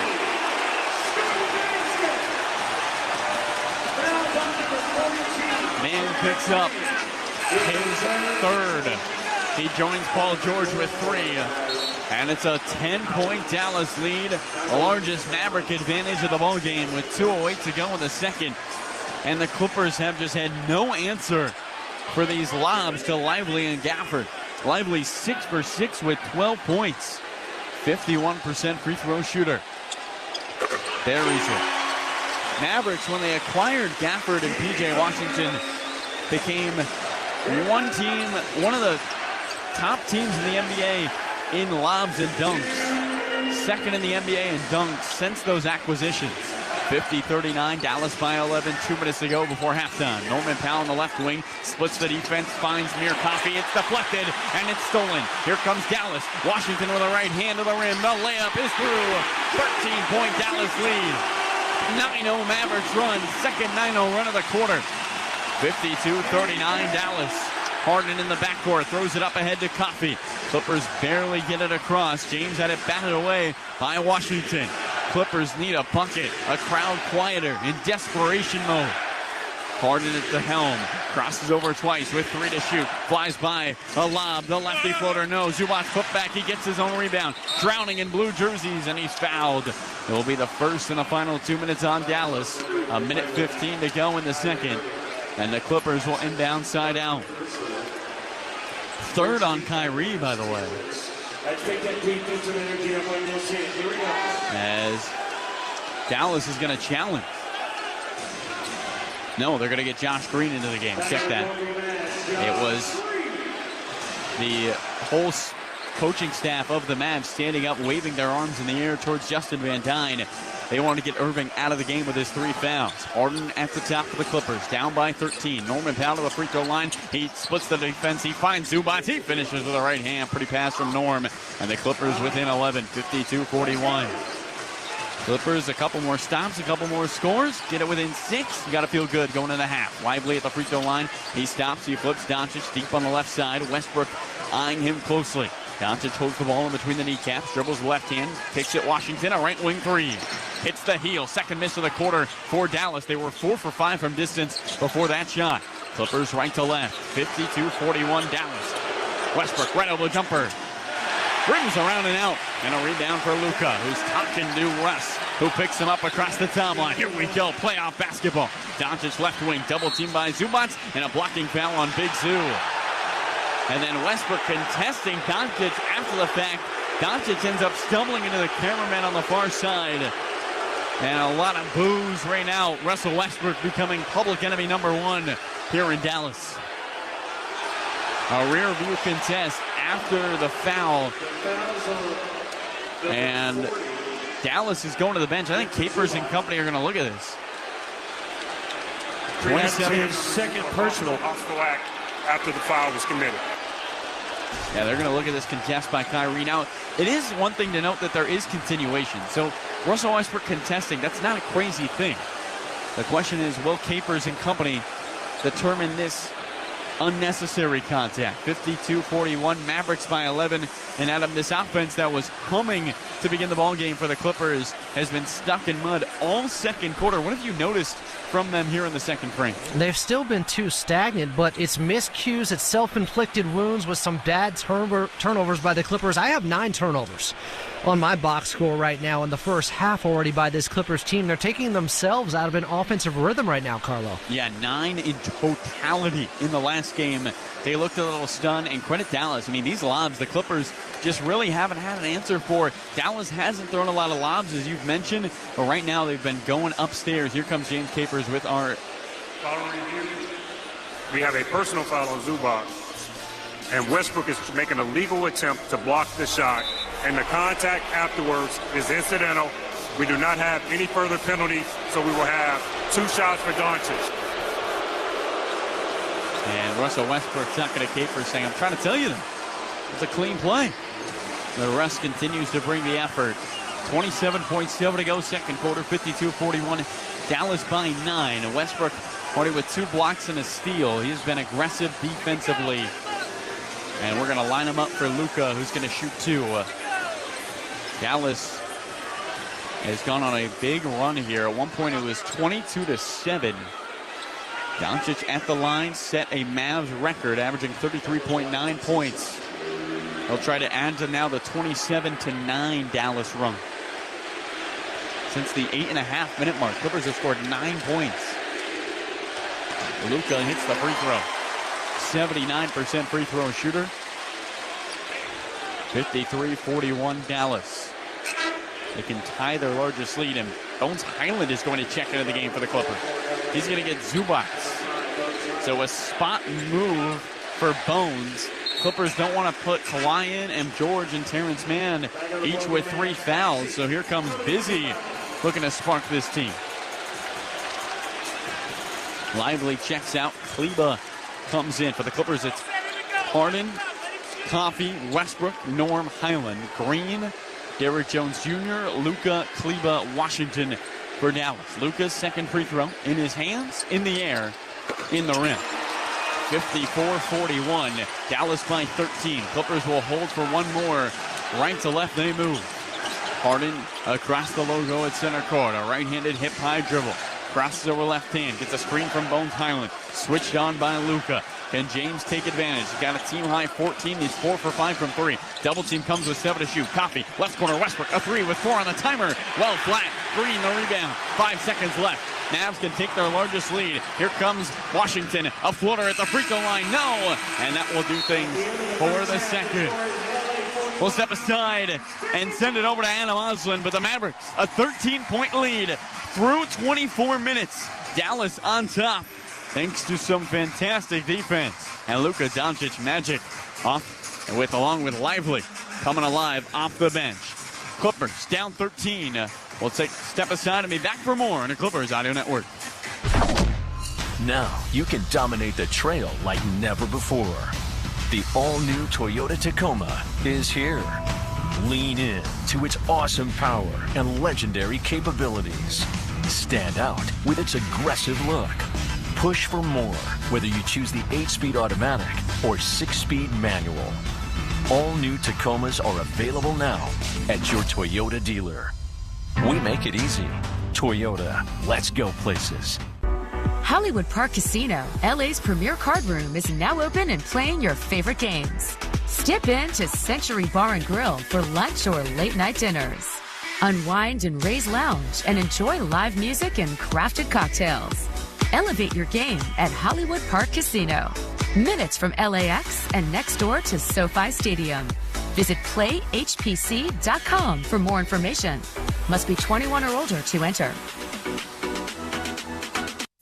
Mann picks up his third. He joins Paul George with 3. And it's a 10-point Dallas lead. The largest Maverick advantage of the ball game with 2:08 to go in the second. And the Clippers have just had no answer for these lobs to Lively and Gafford. Lively 6 for 6 with 12 points. 51% free throw shooter. There he's it. Mavericks, when they acquired Gafford and P.J. Washington, became one of the top teams in the NBA in lobs and dunks. Second in the NBA in dunks since those acquisitions. 50-39, Dallas by 11, 2 minutes to go before halftime. Norman Powell on the left wing, splits the defense, finds Mir Coffey. It's deflected, and it's stolen. Here comes Dallas. Washington with a right hand to the rim. The layup is through. 13-point Dallas lead. 9-0 Mavericks run. Second 9-0 run of the quarter. 52-39 Dallas. Harden in the backcourt, throws it up ahead to Coffey. Clippers barely get it across. James had it batted away by Washington. Clippers need a bucket. A crowd quieter in desperation mode. Harden at the helm. Crosses over twice with 3 to shoot. Flies by. A lob. The lefty floater. No. Zubac put back. He gets his own rebound. Drowning in blue jerseys, and he's fouled. It will be the first in the final 2 minutes on Dallas. 1:15 to go in the second. And the Clippers will inbound side out. Third on Kyrie, by the way. As Dallas is going to challenge. No, they're going to get Josh Green into the game. Check that. It was the whole coaching staff of the Mavs standing up, waving their arms in the air towards Justin Van Dyne. They wanted to get Irving out of the game with his 3 fouls. Harden at the top for the Clippers, down by 13. Norman Powell to the free throw line. He splits the defense. He finds Zubac. He finishes with a right hand. Pretty pass from Norm. And the Clippers within 11, 52-41. Clippers, a couple more stops, a couple more scores. Get it within 6. You got to feel good going into half. Lively at the free throw line. He stops. He flips Doncic deep on the left side. Westbrook eyeing him closely. Doncic holds the ball in between the kneecaps, dribbles left hand, kicks it Washington, a right wing 3. Hits the heel, second miss of the quarter for Dallas. They were 4 for 5 from distance before that shot. Clippers right to left, 52-41 Dallas. Westbrook, right elbow jumper. Rims around and out, and a rebound for Luka, who's talking to Russ, who picks him up across the timeline. Here we go, playoff basketball. Doncic left wing, double team by Zubac, and a blocking foul on Big Zoo. And then Westbrook contesting Doncic after the fact. Doncic ends up stumbling into the cameraman on the far side. And a lot of boos right now. Russell Westbrook becoming public enemy number 1 here in Dallas. A rear view contest after the foul. And Dallas is going to the bench. I think Capers and company are going to look at this. 27 second personal off the whack after the foul was committed. Yeah, they're going to look at this contest by Kyrie. Now, it is one thing to note that there is continuation. So, Russell Westbrook contesting, that's not a crazy thing. The question is, will Capers and company determine this unnecessary contact? 52-41, Mavericks by 11. And Adam, this offense that was humming to begin the ball game for the Clippers has been stuck in mud all second quarter. What have you noticed from them here in the second frame? They've still been too stagnant, but it's miscues, it's self-inflicted wounds with some bad turnovers by the Clippers. I have 9 turnovers on my box score right now in the first half already by this Clippers team. They're taking themselves out of an offensive rhythm right now, Carlo. Yeah, 9 in totality in the last game. They looked a little stunned, and credit Dallas. I mean, these lobs, the Clippers just really haven't had an answer for. Dallas hasn't thrown a lot of lobs, as you've mentioned, but right now they've been going upstairs. Here comes James Capers with our foul review. We have a personal foul on Zubac, and Westbrook is making a legal attempt to block the shot, and the contact afterwards is incidental. We do not have any further penalties so we will have 2 shots for Doncic. And Russell Westbrook's not going to caper, saying, I'm trying to tell you that. It's a clean play. The Russ continues to bring the effort. 27.7 to go, second quarter, 52-41. Dallas by 9. Westbrook already with 2 blocks and a steal. He's been aggressive defensively. And we're going to line him up for Luka, who's going to shoot 2. Dallas has gone on a big run here. At one point, it was 22-7. Doncic at the line set a Mavs record, averaging 33.9 points. He'll try to add to now the 27-9 Dallas run. Since the 8.5-minute mark, Clippers have scored 9 points. Luka hits the free throw. 79% free throw shooter. 53-41 Dallas. They can tie their largest lead, and Bones Highland is going to check into the game for the Clippers. He's going to get Zubac. So a spot move for Bones. Clippers don't want to put Kawhi in, and George and Terrence Mann each with 3 fouls. So here comes Busy looking to spark this team. Lively checks out. Kleba comes in. For the Clippers, it's Harden, Coffey, Westbrook, Norm, Highland, Green, Derrick Jones Jr., Luka, Kleba, Washington for Dallas. Luka's second free throw in his hands, in the air, in the rim. 54-41. Dallas by 13. Clippers will hold for one more. Right to left, they move. Harden across the logo at center court. A right-handed hip-high dribble. Crosses over left hand. Gets a screen from Bones Highland. Switched on by Luka. Can James take advantage? He's got a team-high 14. He's 4 for 5 from 3. Double team comes with 7 to shoot. Coffey, left corner, Westbrook, a 3 with 4 on the timer. Well flat. Green, the rebound. 5 seconds left. Mavs can take their largest lead. Here comes Washington. A floater at the free throw line. No! And that will do things for the second. We'll step aside and send it over to Anna Moslin. But the Mavericks, a 13-point lead through 24 minutes. Dallas on top, thanks to some fantastic defense. And Luka Doncic magic off along with Lively coming alive off the bench. Clippers down 13. We'll step aside and be back for more on the Clippers Audio Network. Now you can dominate the trail like never before. The all-new Toyota Tacoma is here. Lean in to its awesome power and legendary capabilities. Stand out with its aggressive look. Push for more, whether you choose the 8-speed automatic or 6-speed manual. All new Tacomas are available now at your Toyota dealer. We make it easy. Toyota, let's go places. Hollywood Park Casino, LA's premier card room, is now open and playing your favorite games. Step in to Century Bar and Grill for lunch or late night dinners. Unwind in Ray's Lounge and enjoy live music and crafted cocktails. Elevate your game at Hollywood Park Casino. Minutes from LAX and next door to SoFi Stadium. Visit playhpc.com for more information. Must be 21 or older to enter.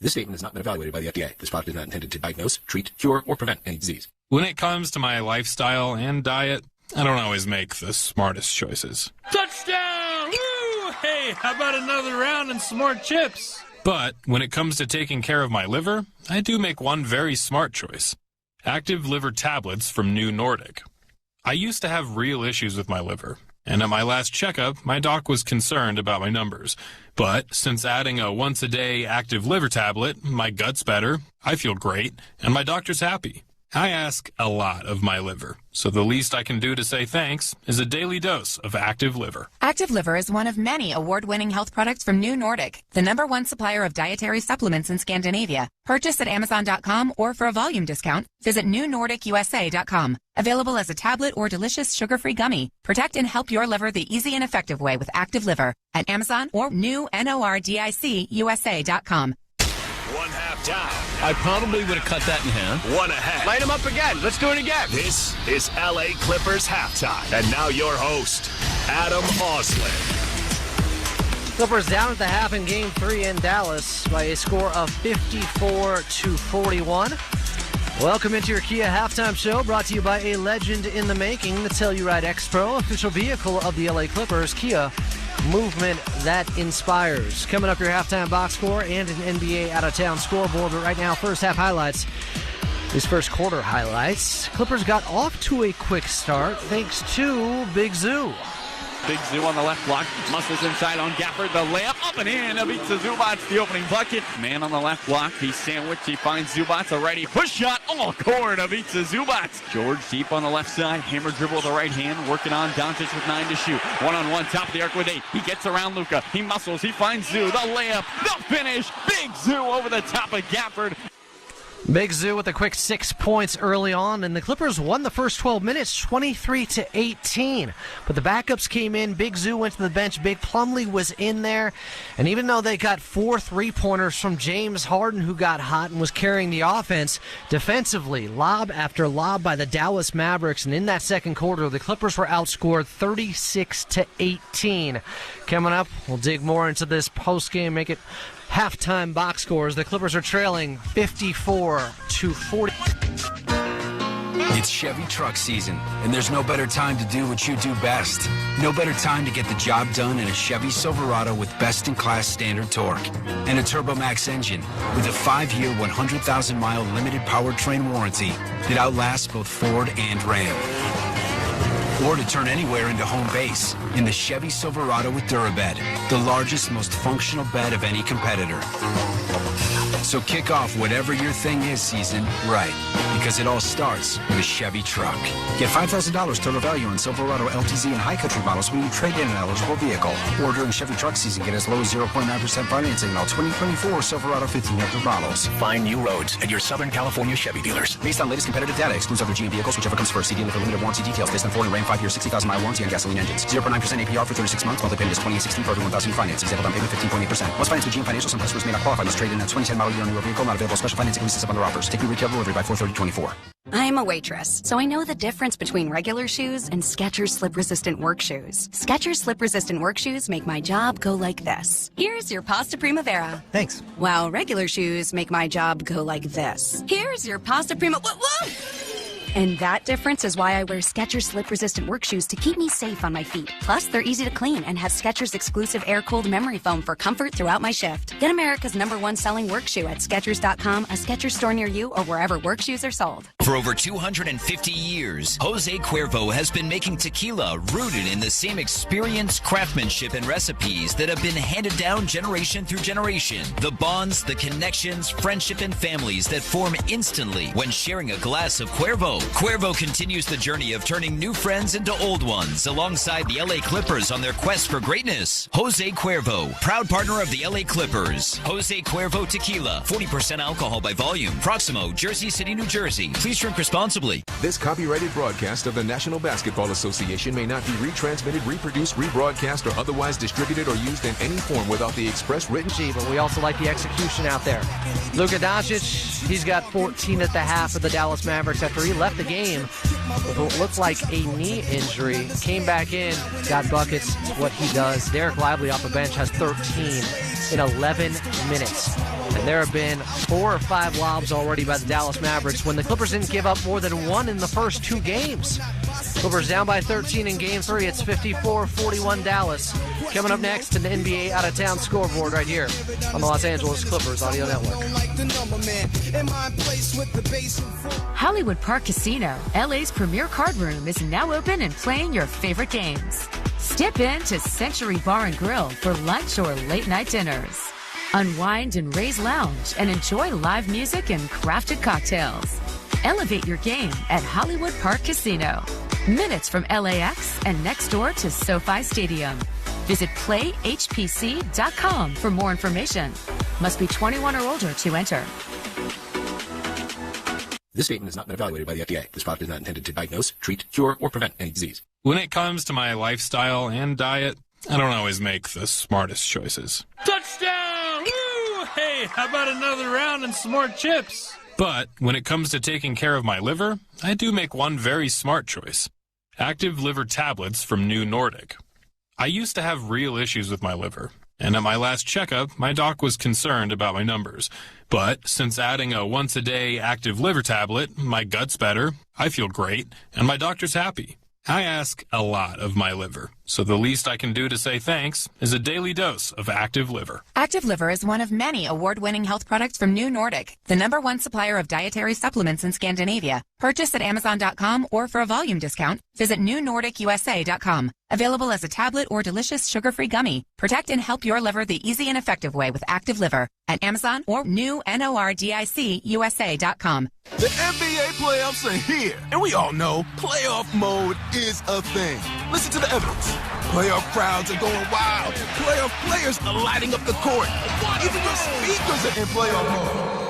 This statement has not been evaluated by the FDA. This product is not intended to diagnose, treat, cure, or prevent any disease. When it comes to my lifestyle and diet, I don't always make the smartest choices. Touchdown! Woo! Hey, how about another round and some more chips? But when it comes to taking care of my liver, I do make one very smart choice. Active liver tablets from New Nordic. I used to have real issues with my liver, and at my last checkup, my doc was concerned about my numbers. But since adding a once-a-day active liver tablet, my gut's better, I feel great, and my doctor's happy. I ask a lot of my liver, so the least I can do to say thanks is a daily dose of Active Liver. Active Liver is one of many award-winning health products from New Nordic, the #1 supplier of dietary supplements in Scandinavia. Purchase at Amazon.com or for a volume discount, visit NewNordicUSA.com. Available as a tablet or delicious sugar-free gummy. Protect and help your liver the easy and effective way with Active Liver at Amazon or NewNordicUSA.com. 1 half down. I probably would have cut that in half. 1 ahead. Light him up again. Let's do it again. This is LA Clippers halftime. And now your host, Adam Moslin. Clippers down at the half in Game 3 in Dallas by a score of 54-41. Welcome into your Kia halftime show, brought to you by a legend in the making, the Telluride X Pro, official vehicle of the LA Clippers. Kia, movement that inspires. Coming up, your halftime box score and an NBA out-of-town scoreboard. But right now, first half highlights. These first quarter highlights. Clippers got off to a quick start thanks to Big Zoo. Big Zoo on the left block. Muscles inside on Gafford. The layup up and in. Ivica Zubac's the opening bucket. Man on the left block. He's sandwiched. He finds Zubac. A righty push shot. All court. Ivica Zubac. George deep on the left side. Hammer dribble with the right hand. Working on Doncic with 9 to shoot. One-on-one. Top of the arc with 8. He gets around Luka. He muscles. He finds Zoo. The layup. The finish. Big Zoo over the top of Gafford. Big Zoo with a quick 6 points early on, and the Clippers won the first 12 minutes 23-18. But the backups came in. Big Zoo went to the bench. Big Plumlee was in there. And even though they got 4 3-pointers from James Harden, who got hot and was carrying the offense, defensively, lob after lob by the Dallas Mavericks. And in that second quarter, the Clippers were outscored 36-18. Coming up, we'll dig more into this postgame, make it halftime box scores. The Clippers are trailing 54-40. It's Chevy truck season, and there's no better time to do what you do best. No better time to get the job done in a Chevy Silverado with best-in-class standard torque and a TurboMax engine with a 5-year, 100,000-mile limited powertrain warranty that outlasts both Ford and Ram. Or to turn anywhere into home base in the Chevy Silverado with Durabed, the largest, most functional bed of any competitor. So kick off whatever your thing is season right, because it all starts with a Chevy truck. Get $5,000 total value on Silverado LTZ and High Country models when you trade in an eligible vehicle. Or during Chevy truck season, get as low as 0.9% financing on all 2024 Silverado 1500 models. Find new roads at your Southern California Chevy dealers. Based on latest competitive data, excludes other GM vehicles, whichever comes first. See dealer for limited warranty details. Based on Ford and Ram 5-year, 60,000-mile warranty on gasoline engines. 0.9% APR for 36 months. Monthly payment is $28.16 for every $1,000 finance. Example down payment 15.8%. Once financed with GM Financial, some customers may not qualify. Must trade in a 2010 model year or newer vehicle. Not available. Special financing leases up under offers. Take new retail delivery by 4/30/24. I'm a waitress, so I know the difference between regular shoes and Skechers slip-resistant work shoes. Skechers slip-resistant work shoes make my job go like this. Here's your pasta primavera. Thanks. While regular shoes make my job go like this. Here's your pasta prima... Whoa! And that difference is why I wear Skechers slip-resistant work shoes to keep me safe on my feet. Plus, they're easy to clean and have Skechers exclusive air-cooled memory foam for comfort throughout my shift. Get America's #1 selling work shoe at Skechers.com, a Skechers store near you, or wherever work shoes are sold. For over 250 years, Jose Cuervo has been making tequila rooted in the same experience, craftsmanship, and recipes that have been handed down generation through generation. The bonds, the connections, friendship, and families that form instantly when sharing a glass of Cuervo. Cuervo continues the journey of turning new friends into old ones alongside the LA Clippers on their quest for greatness. Jose Cuervo, proud partner of the LA Clippers. Jose Cuervo Tequila, 40% alcohol by volume. Proximo, Jersey City, New Jersey. Please drink responsibly. This copyrighted broadcast of the National Basketball Association may not be retransmitted, reproduced, rebroadcast, or otherwise distributed or used in any form without the express written... But we also like the execution out there. Luka Doncic, he's got 14 at the half of the Dallas Mavericks after he left the game with what looked like a knee injury. Came back in, got buckets, what he does. Derek Lively off the bench has 13 in 11 minutes. And there have been 4 or 5 lobs already by the Dallas Mavericks when the Clippers didn't give up more than 1 in the first 2 games. Clippers down by 13 in Game 3. It's 54-41 Dallas. Coming up next, an NBA out-of-town scoreboard right here on the Los Angeles Clippers Audio Network. Hollywood Park Casino, LA's premier card room, is now open and playing your favorite games. Step in to Century Bar and Grill for lunch or late-night dinners. Unwind and Ray's Lounge and enjoy live music and crafted cocktails. Elevate your game at Hollywood Park Casino. Minutes from LAX and next door to SoFi Stadium. Visit playhpc.com for more information. Must be 21 or older to enter. This statement has not been evaluated by the FDA. This product is not intended to diagnose, treat, cure, or prevent any disease. When it comes to my lifestyle and diet, I don't always make the smartest choices. Touchdown! Woo! Hey, how about another round and some more chips? But when it comes to taking care of my liver, I do make one very smart choice. Active liver tablets from New Nordic. I used to have real issues with my liver, and at my last checkup, my doc was concerned about my numbers. But since adding a once-a-day active liver tablet, my gut's better, I feel great, and my doctor's happy. I ask a lot of my liver, so the least I can do to say thanks is a daily dose of Active Liver. Active Liver is one of many award-winning health products from New Nordic, the #1 supplier of dietary supplements in Scandinavia. Purchase at Amazon.com or for a volume discount, visit newnordicusa.com. Available as a tablet or delicious sugar-free gummy. Protect and help your liver the easy and effective way with Active Liver at Amazon or newnordicusa.com. The NBA playoffs are here, and we all know playoff mode is a thing. Listen to the evidence. Playoff crowds are going wild. Playoff players are lighting up the court. Even your speakers are in playoff mode.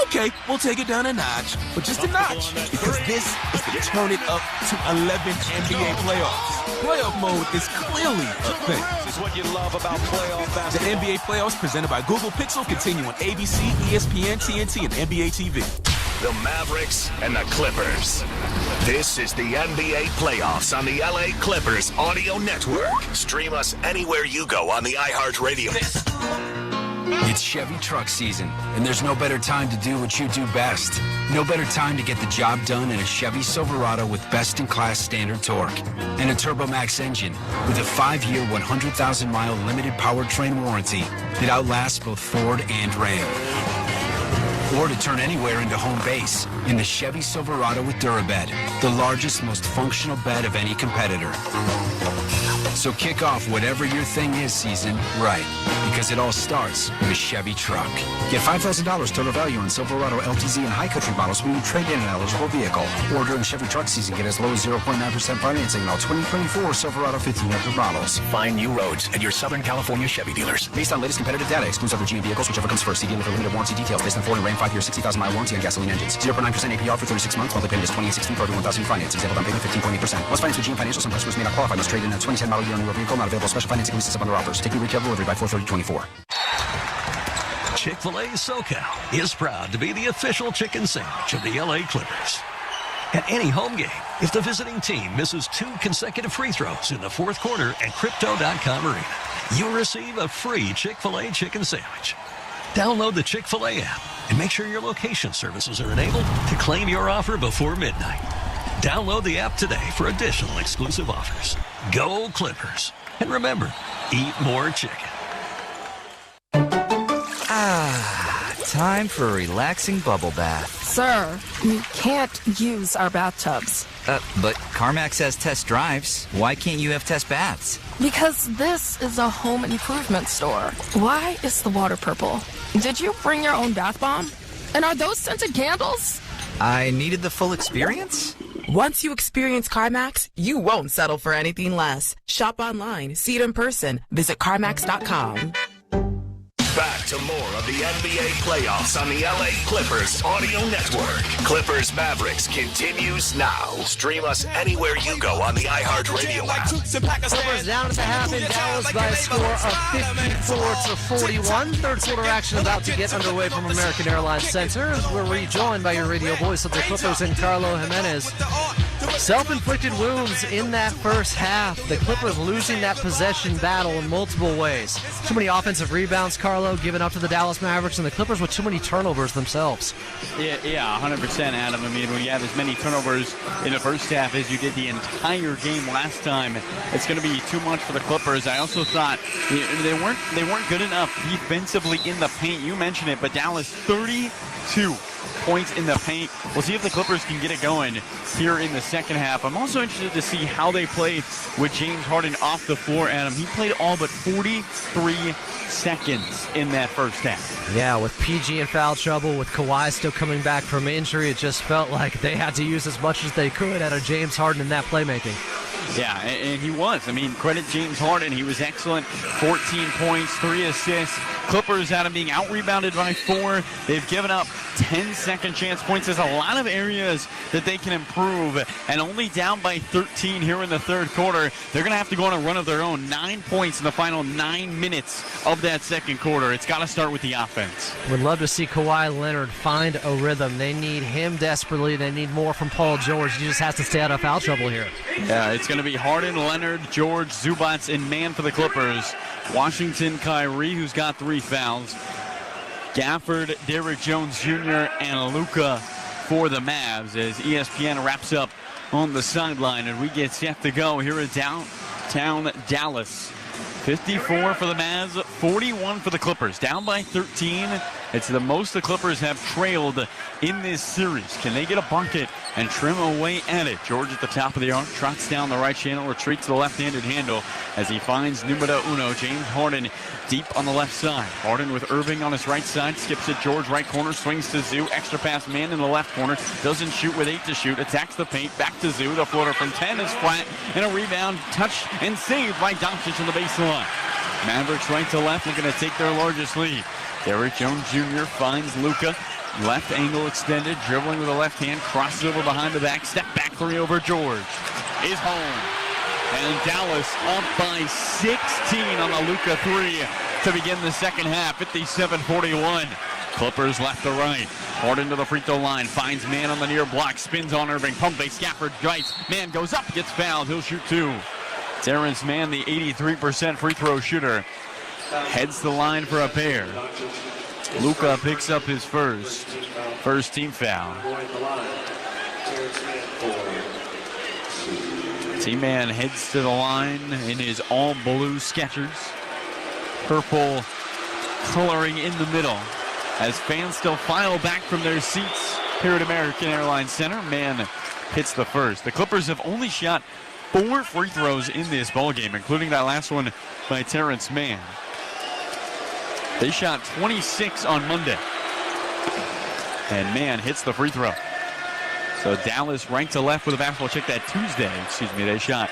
Okay, we'll take it down a notch, but just a notch, because this is the turn it up to 11 NBA playoffs. Playoff mode is clearly a thing. This is what you love about playoff The basketball. NBA playoffs presented by Google Pixel continue on ABC, ESPN, TNT, and NBA TV. The Mavericks and the Clippers. This is the NBA playoffs on the LA Clippers Audio Network. Stream us anywhere you go on the iHeartRadio. It's Chevy truck season, and there's no better time to do what you do best. No better time to get the job done in a Chevy Silverado with best-in-class standard torque and a TurboMax engine with a 5-year, 100,000-mile limited powertrain warranty that outlasts both Ford and Ram. Or to turn anywhere into home base in the Chevy Silverado with Durabed, the largest, most functional bed of any competitor. So kick off whatever your thing is season right, because it all starts with a Chevy truck. Get $5,000 total value on Silverado LTZ and High Country models when you trade in an eligible vehicle. Or during Chevy truck season, get as low as 0.9% financing on all 2024 Silverado 1500 models. Find new roads at your Southern California Chevy dealers. Based on latest competitive data, excludes other GM vehicles, whichever comes first. See dealer for limited warranty details. Based on Ford and Ram 5-year, 60,000-mile warranty on gasoline engines. 0.9% APR for 36 months. Monthly payment is $28.16 for every $1,000 finance. Example down payment 15.8%. Once financed with GM Financial, some customers may not qualify. Must trade in a 2010 model year or newer vehicle. Not available. Special financing leases up under offers. Take new retail delivery by 4/30/24. Chick-fil-A SoCal is proud to be the official chicken sandwich of the LA Clippers. At any home game, if the visiting team misses 2 consecutive free throws in the fourth quarter at Crypto.com Arena, you'll receive a free Chick-fil-A chicken sandwich. Download the Chick-fil-A app and make sure your location services are enabled to claim your offer before midnight. Download the app today for additional exclusive offers. Go Clippers. And remember, eat more chicken. Time for a relaxing bubble bath. Sir, you can't use our bathtubs. But CarMax has test drives. Why can't you have test baths? Because this is a home improvement store. Why is the water purple? Did you bring your own bath bomb? And are those scented candles? I needed the full experience? Once you experience CarMax, you won't settle for anything less. Shop online, see it in person. Visit CarMax.com. Back to more of the NBA playoffs on the LA Clippers Audio Network. Clippers Mavericks continues now. Stream us anywhere you go on the iHeartRadio app. Clippers down at the half in Dallas by a score of 54-41. Third quarter action about to get underway from American Airlines Center as we're rejoined by your radio voice of the Clippers and Carlo Jimenez. Self-inflicted wounds in that first half. The Clippers losing that possession battle in multiple ways. Too many offensive rebounds, Carlo, given up to the Dallas Mavericks, and the Clippers with too many turnovers themselves. Yeah, 100%, Adam. I mean, when you have as many turnovers in the first half as you did the entire game last time, it's going to be too much for the Clippers. I also thought they weren't good enough defensively in the paint. You mentioned it, but Dallas 32 points in the paint. We'll see if the Clippers can get it going here in the second half. I'm also interested to see how they play with James Harden off the floor, Adam. He played all but 43 seconds in that first half. Yeah, with PG in foul trouble, with Kawhi still coming back from injury, it just felt like they had to use as much as they could out of James Harden in that playmaking. Yeah, and he was. I mean, credit James Harden. He was excellent. 14 points, 3 assists. Clippers out of being out-rebounded by 4. They've given up 10 second chance points. There's a lot of areas that they can improve, and only down by 13 here in the third quarter. They're going to have to go on a run of their own. 9 points in the final 9 minutes of that second quarter. It's got to start with the offense. Would love to see Kawhi Leonard find a rhythm. They need him desperately. They need more from Paul George. He just has to stay out of foul trouble here. Yeah, it's going to be Harden, Leonard, George, Zubats, and Man for the Clippers. Washington, Kyrie, who's got 3 fouls. Gafford, Derrick Jones Jr., and Luka for the Mavs as ESPN wraps up on the sideline, and we get set to go here in downtown Dallas. 54 for the Mavs, 41 for the Clippers. Down by 13. It's the most the Clippers have trailed in this series. Can they get a bucket and trim away at it? George at the top of the arc, trots down the right channel, retreats to the left-handed handle as he finds numero uno, James Harden, deep on the left side. Harden with Irving on his right side, skips it George right corner, swings to Zoo, extra pass man in the left corner, doesn't shoot with 8 to shoot, attacks the paint, back to Zoo, the floater from 10 is flat, and a rebound, touched and saved by Doncic on the baseline. Mavericks right to left, looking to take their largest lead. Derrick Jones Jr. finds Luka. Left angle extended, dribbling with the left hand, crosses over behind the back, step back three over George. Is home. And Dallas up by 16 on the Luka three to begin the second half, 57-41. Clippers left to right. Harden to the free throw line, finds man on the near block, spins on Irving, pump fake, Stafford strikes. Man goes up, gets fouled, he'll shoot 2. Terrence Mann, the 83% free throw shooter, heads the line for a pair. Luka picks up his first team foul. T-Man heads to the line in his all-blue Skechers. Purple coloring in the middle as fans still file back from their seats here at American Airlines Center. Man hits the first. The Clippers have only shot 4 free throws in this ballgame, including that last one by Terrence Mann. They shot 26 on Monday. And Mann hits the free throw. So Dallas right to left with a basketball. Check that Tuesday, they shot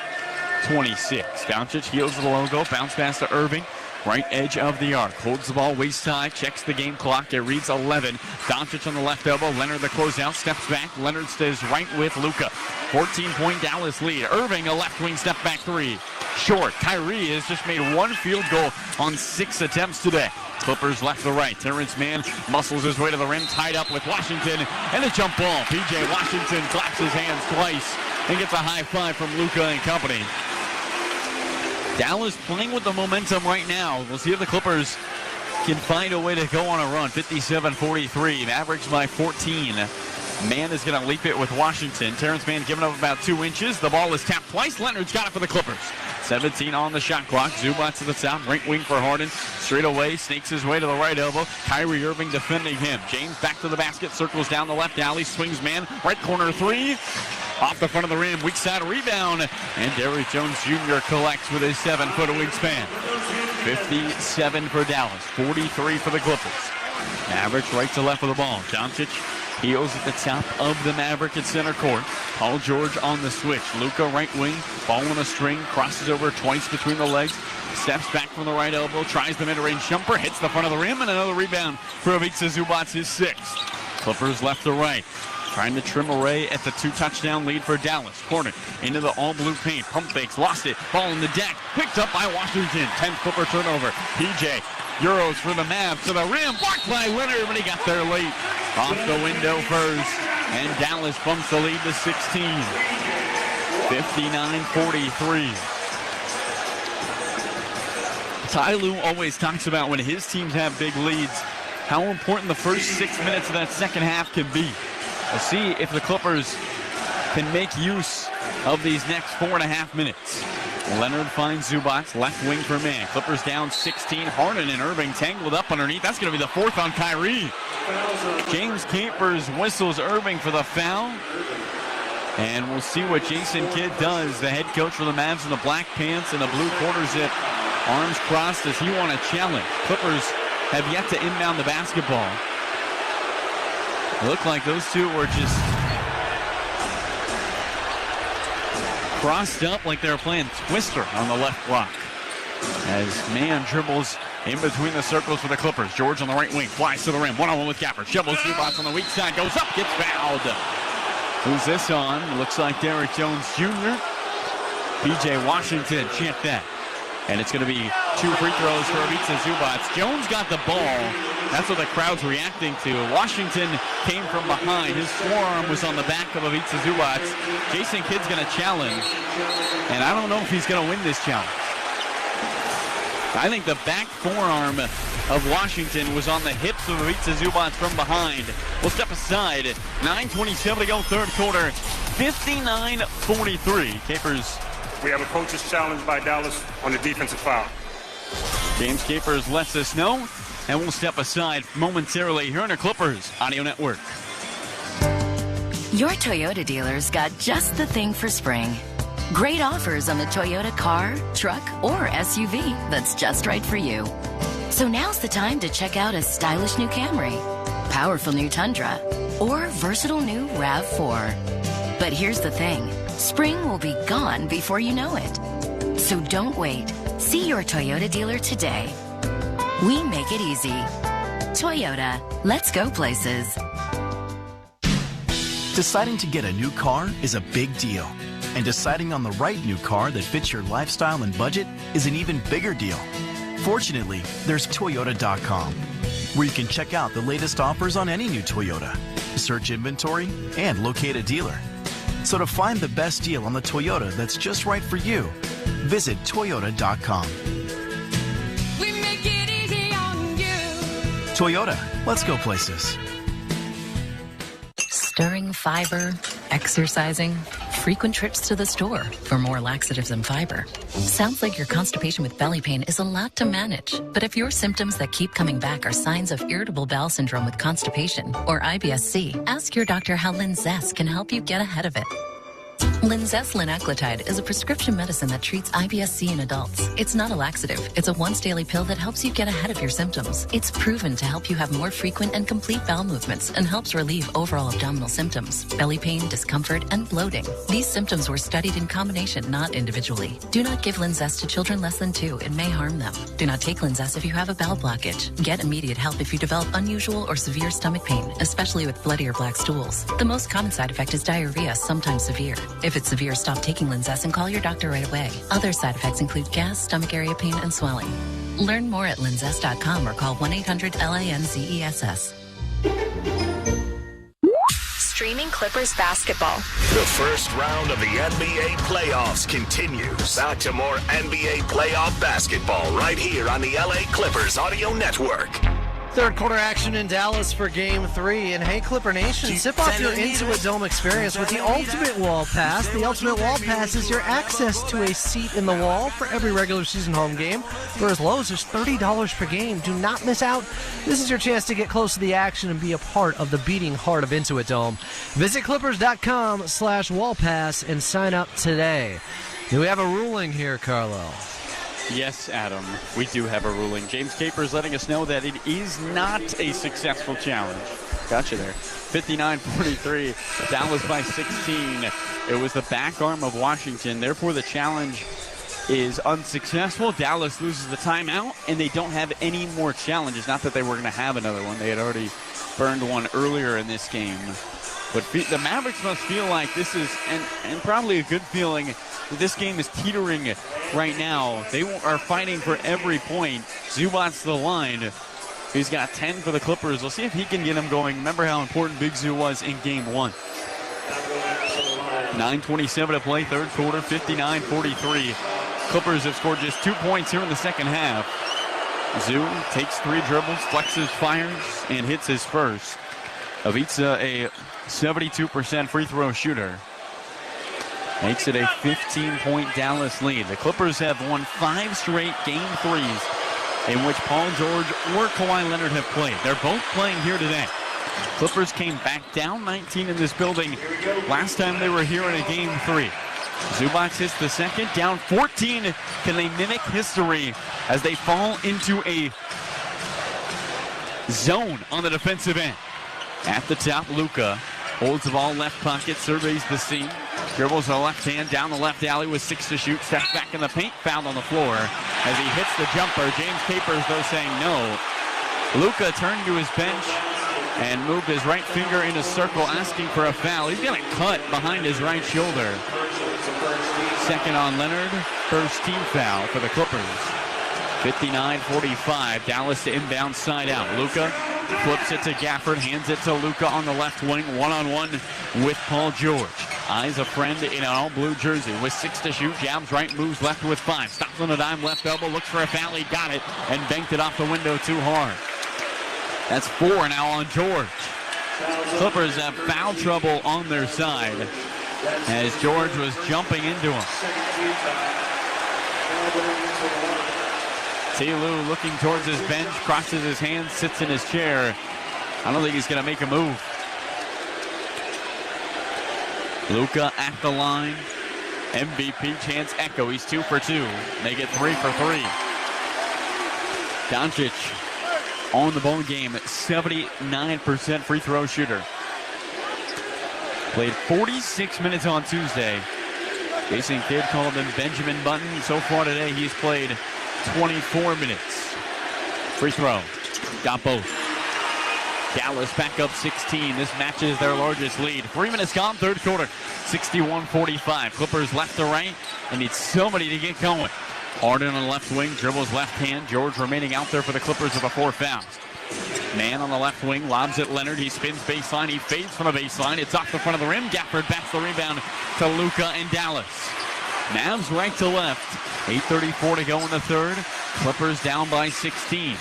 26. Doncic heels the logo, bounce pass to Irving. Right edge of the arc, holds the ball waist high, checks the game clock, it reads 11. Doncic on the left elbow, Leonard the closeout, steps back, Leonard stays right with Luka. 14-point Dallas lead. Irving, a left wing step back three. Short. Kyrie has just made 1 field goal on 6 attempts today. Clippers left to right. Terrence Mann muscles his way to the rim, tied up with Washington, and a jump ball. P.J. Washington claps his hands twice and gets a high five from Luka and company. Dallas playing with the momentum right now. We'll see if the Clippers can find a way to go on a run. 57-43. Mavericks by 14. Mann is going to leap it with Washington. Terrence Mann giving up about 2 inches. The ball is tapped twice. Leonard's got it for the Clippers. 17 on the shot clock. Zubac to the top. Right wing for Harden. Straight away. Sneaks his way to the right elbow. Kyrie Irving defending him. James back to the basket. Circles down the left alley. Swings man. Right corner three. Off the front of the rim. Weak side rebound. And Derrick Jones Jr. collects with his 7-foot wingspan. 57 for Dallas. 43 for the Clippers. Mavericks right to left with the ball. Doncic heels at the top of the Maverick at center court. Paul George on the switch. Luka right wing, ball on a string, crosses over twice between the legs, steps back from the right elbow, tries the mid-range jumper, hits the front of the rim, and another rebound for Ivica Zubac, his 6th. Clippers left to right. Trying to trim away at the 2-touchdown lead for Dallas. Harden into the all-blue paint. Pump fakes, lost it. Ball in the deck. Picked up by Washington. 10th Clipper turnover. PJ Euros for the Mavs to the rim. Blocked by Leonard, but he got there late. Off the window first. And Dallas bumps the lead to 16. 59-43. Ty Lue always talks about when his teams have big leads, how important the first 6 minutes of that second half can be. We'll see if the Clippers can make use of these next 4.5 minutes. Leonard finds Zubac, left wing for Mann. Clippers down 16. Harden and Irving tangled up underneath. That's going to be the 4th on Kyrie. James Capers whistles Irving for the foul. And we'll see what Jason Kidd does, the head coach for the Mavs in the black pants and the blue quarter zip. Arms crossed. Does he want a challenge? Clippers have yet to inbound the basketball. It looked like those two were just crossed up like they were playing Twister on the left block. As Mann dribbles in between the circles for the Clippers. George on the right wing, flies to the rim. One-on-one with Capper. Shovels Zubac on the weak side, goes up, gets fouled. Who's this on? Looks like Derrick Jones Jr. P.J. Washington, check that. And it's going to be 2 free throws for Ivica Zubac. Jones got the ball. That's what the crowd's reacting to. Washington came from behind. His forearm was on the back of Ivica Zubac. Jason Kidd's going to challenge. And I don't know if he's going to win this challenge. I think the back forearm of Washington was on the hips of Ivica Zubac from behind. We'll step aside. 9:27 to go, third quarter. 59-43. Capers. We have a coach's challenge by Dallas on the defensive foul. James Capers lets us know, and we'll step aside momentarily here on our Clippers Audio Network. Your Toyota dealer's got just the thing for spring. Great offers on the Toyota car, truck, or SUV that's just right for you. So now's the time to check out a stylish new Camry, powerful new Tundra, or versatile new RAV4. But here's the thing, spring will be gone before you know it. So don't wait. See your Toyota dealer today. We make it easy. Toyota, let's go places. Deciding to get a new car is a big deal. And deciding on the right new car that fits your lifestyle and budget is an even bigger deal. Fortunately, there's Toyota.com, where you can check out the latest offers on any new Toyota, search inventory, and locate a dealer. So to find the best deal on the Toyota that's just right for you, visit Toyota.com. We make it easy on you. Toyota, let's go places. Stirring fiber, exercising, frequent trips to the store for more laxatives and fiber. Sounds like your constipation with belly pain is a lot to manage. But if your symptoms that keep coming back are signs of irritable bowel syndrome with constipation or IBS-C, ask your doctor how Linzess can help you get ahead of it. Linzess linaclotide is a prescription medicine that treats IBS-C in adults. It's not a laxative. It's a once-daily pill that helps you get ahead of your symptoms. It's proven to help you have more frequent and complete bowel movements and helps relieve overall abdominal symptoms, belly pain, discomfort, and bloating. These symptoms were studied in combination, not individually. Do not give Linzess to children less than 2. It may harm them. Do not take Linzess if you have a bowel blockage. Get immediate help if you develop unusual or severe stomach pain, especially with bloody or black stools. The most common side effect is diarrhea, sometimes severe. If it's severe, stop taking Linzess and call your doctor right away. Other side effects include gas, stomach area pain, and swelling. Learn more at linzess.com or call 1-800-LANZESS. Streaming Clippers basketball. The first round of the NBA playoffs continues. Back to more NBA playoff basketball right here on the LA Clippers Audio Network. Third quarter action in Dallas for Game 3. And hey, Clipper Nation, sip off your Intuit Dome experience with the Ultimate Wall Pass. The Ultimate Wall Pass is your access to a seat in the wall for every regular season home game for as low as just $30 per game. Do not miss out. This is your chance to get close to the action and be a part of the beating heart of Intuit Dome. Visit clippers.com/wall pass and sign up today. Do we have a ruling here, Carlo? Yes, Adam, we do have a ruling. James Capers letting us know that it is not a successful challenge. Gotcha there. 59-43, Dallas by 16. It was the back arm of Washington. Therefore, the challenge is unsuccessful. Dallas loses the timeout, and they don't have any more challenges. Not that they were going to have another one. They had already burned one earlier in this game. But the Mavericks must feel like this is, and probably a good feeling, this game is teetering right now. They are fighting for every point. Zubac's the line. He's got 10 for the Clippers. We'll see if he can get them going. Remember how important Big Zoo was in Game 1. 9:27 to play, third quarter, 59-43. Clippers have scored just 2 points here in the second half. Zoo takes 3 dribbles, flexes, fires, and hits his first. Ivica, a 72% free throw shooter, makes it a 15-point Dallas lead. The Clippers have won 5 straight Game 3s in which Paul George or Kawhi Leonard have played. They're both playing here today. Clippers came back down 19 in this building last time they were here in a Game 3. Zubac hits the second, down 14. Can they mimic history as they fall into a zone on the defensive end? At the top, Luka holds the ball left pocket, surveys the seam, dribbles the left hand down the left alley with 6 to shoot, steps back in the paint, fouled on the floor as he hits the jumper. James Capers, though, saying no. Luka turned to his bench and moved his right finger in a circle, asking for a foul. He's got a cut behind his right shoulder. Second on Leonard, first team foul for the Clippers. 59-45, Dallas to inbound side out. Luka flips it to Gafford, hands it to Luka on the left wing, one-on-one with Paul George. Eyes a friend in an all-blue jersey with 6 to shoot, jabs right, moves left with 5. Stops on a dime, left elbow, looks for a foul, he got it, and banked it off the window too hard. That's 4 now on George. Clippers have foul trouble on their side. as George was jumping into him. T-Lou looking towards his bench, crosses his hands, sits in his chair. I don't think he's going to make a move. Luka at the line. MVP chance echo. He's 2 for 2. Make it 3 for 3. Doncic on the ball game at 79% free throw shooter. Played 46 minutes on Tuesday. Facing kid called him Benjamin Button. So far today, he's played 24 minutes. Free throw. Got both. Dallas back up 16. This matches their largest lead. 3 minutes gone, third quarter. 61-45. Clippers left to right. They need somebody to get going. Harden on the left wing, dribbles left hand. George remaining out there for the Clippers with the 4 fouls. Man on the left wing, lobs at Leonard. He spins baseline. He fades from the baseline. It's off the front of the rim. Gafford backs the rebound to Luka and Dallas. Mavs right to left. 8:34 to go in the third. Clippers down by 16.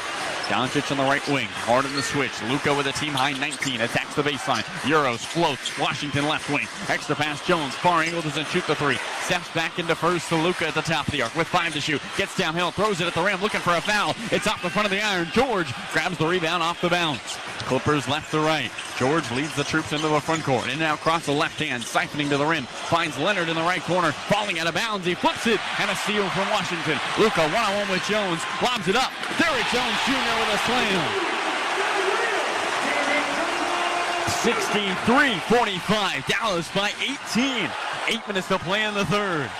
Doncic on the right wing. Harden the switch. Luka with a team-high 19. Attacks the baseline. Euros floats. Washington left wing. Extra pass. Jones. Far angle. Doesn't shoot the 3. Steps back into first to Luka at the top of the arc with 5 to shoot. Gets downhill. Throws it at the rim. Looking for a foul. It's off the front of the iron. George grabs the rebound off the bounce. Clippers left to right. George leads the troops into the front court. In and out across the left hand. Siphoning to the rim. Finds Leonard in the right corner. Falling out of bounds. He flips it. And a steal from Washington. Luka one-on-one with Jones. Lobs it up. Derrick Jones Jr. with a slam. 63-45. Dallas by 18. 8 minutes to play in the third.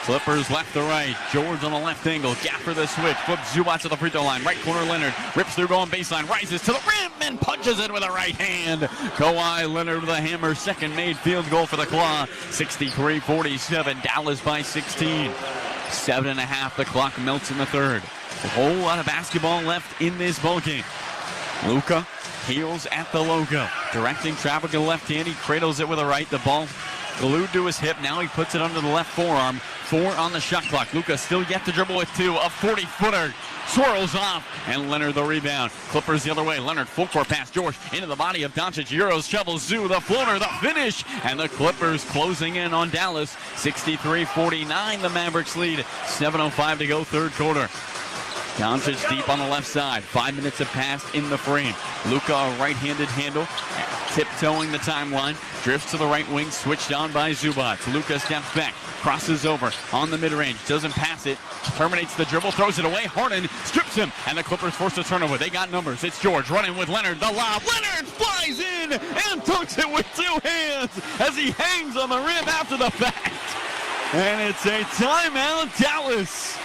Clippers left to right. George on the left angle. Gafford the switch. Flips Zubac to the free throw line. Right corner Leonard. Rips through going baseline. Rises to the rim and punches it with a right hand. Kawhi Leonard with a hammer. Second made field goal for the Claw. 63-47. Dallas by 16. 7.5. The clock melts in the third. A whole lot of basketball left in this ballgame. Luka heels at the logo. Directing traffic to the left hand. He cradles it with a right. The ball glued to his hip. Now he puts it under the left forearm. 4 on the shot clock. Luka still yet to dribble with 2. A 40-footer swirls off. And Leonard the rebound. Clippers the other way. Leonard full court pass. George into the body of Doncic. Euros shovels Zoo. The floater. The finish. And the Clippers closing in on Dallas. 63-49. The Mavericks lead. 7:05 to go third quarter. Doncic deep on the left side. 5 minutes have passed in the frame. Luka, a right-handed handle, tiptoeing the timeline. Drifts to the right wing, switched on by Zubac. Luka steps back, crosses over on the mid-range, doesn't pass it, terminates the dribble, throws it away. Harden strips him, and the Clippers force a turnover. They got numbers. It's George running with Leonard. The lob. Leonard flies in and dunks it with 2 hands as he hangs on the rim after the fact. And it's a timeout, Dallas.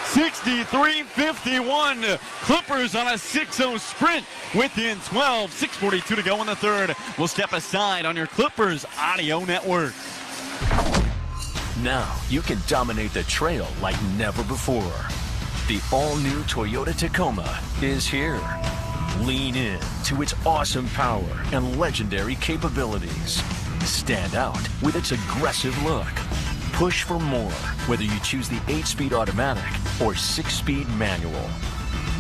63-51. Clippers on a 6-0 sprint within 12. 6:42 to go in the third. We'll step aside on your Clippers audio network. Now you can dominate the trail like never before. The all-new Toyota Tacoma is here. Lean in to its awesome power and legendary capabilities. Stand out with its aggressive look. Push for more, whether you choose the 8-speed automatic or 6-speed manual.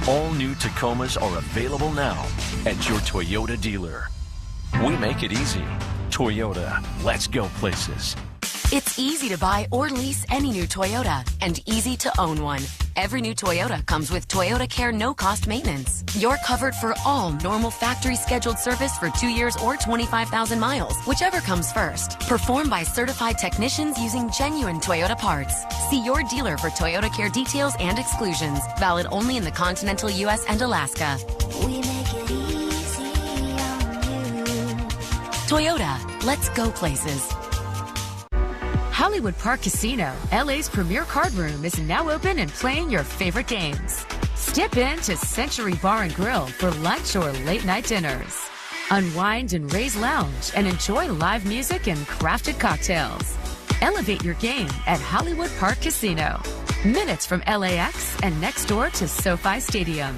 All new Tacomas are available now at your Toyota dealer. We make it easy. Toyota, let's go places. It's easy to buy or lease any new Toyota and easy to own one. Every new Toyota comes with Toyota Care no-cost maintenance. You're covered for all normal factory scheduled service for 2 years or 25,000 miles, whichever comes first. Performed by certified technicians using genuine Toyota parts. See your dealer for Toyota Care details and exclusions. Valid only in the continental U.S. and Alaska. We make it easy on you. Toyota, let's go places. Hollywood Park Casino, LA's premier card room, is now open and playing your favorite games. Step in to Century Bar and Grill for lunch or late night dinners. Unwind in Ray's Lounge and enjoy live music and crafted cocktails. Elevate your game at Hollywood Park Casino. Minutes from LAX and next door to SoFi Stadium.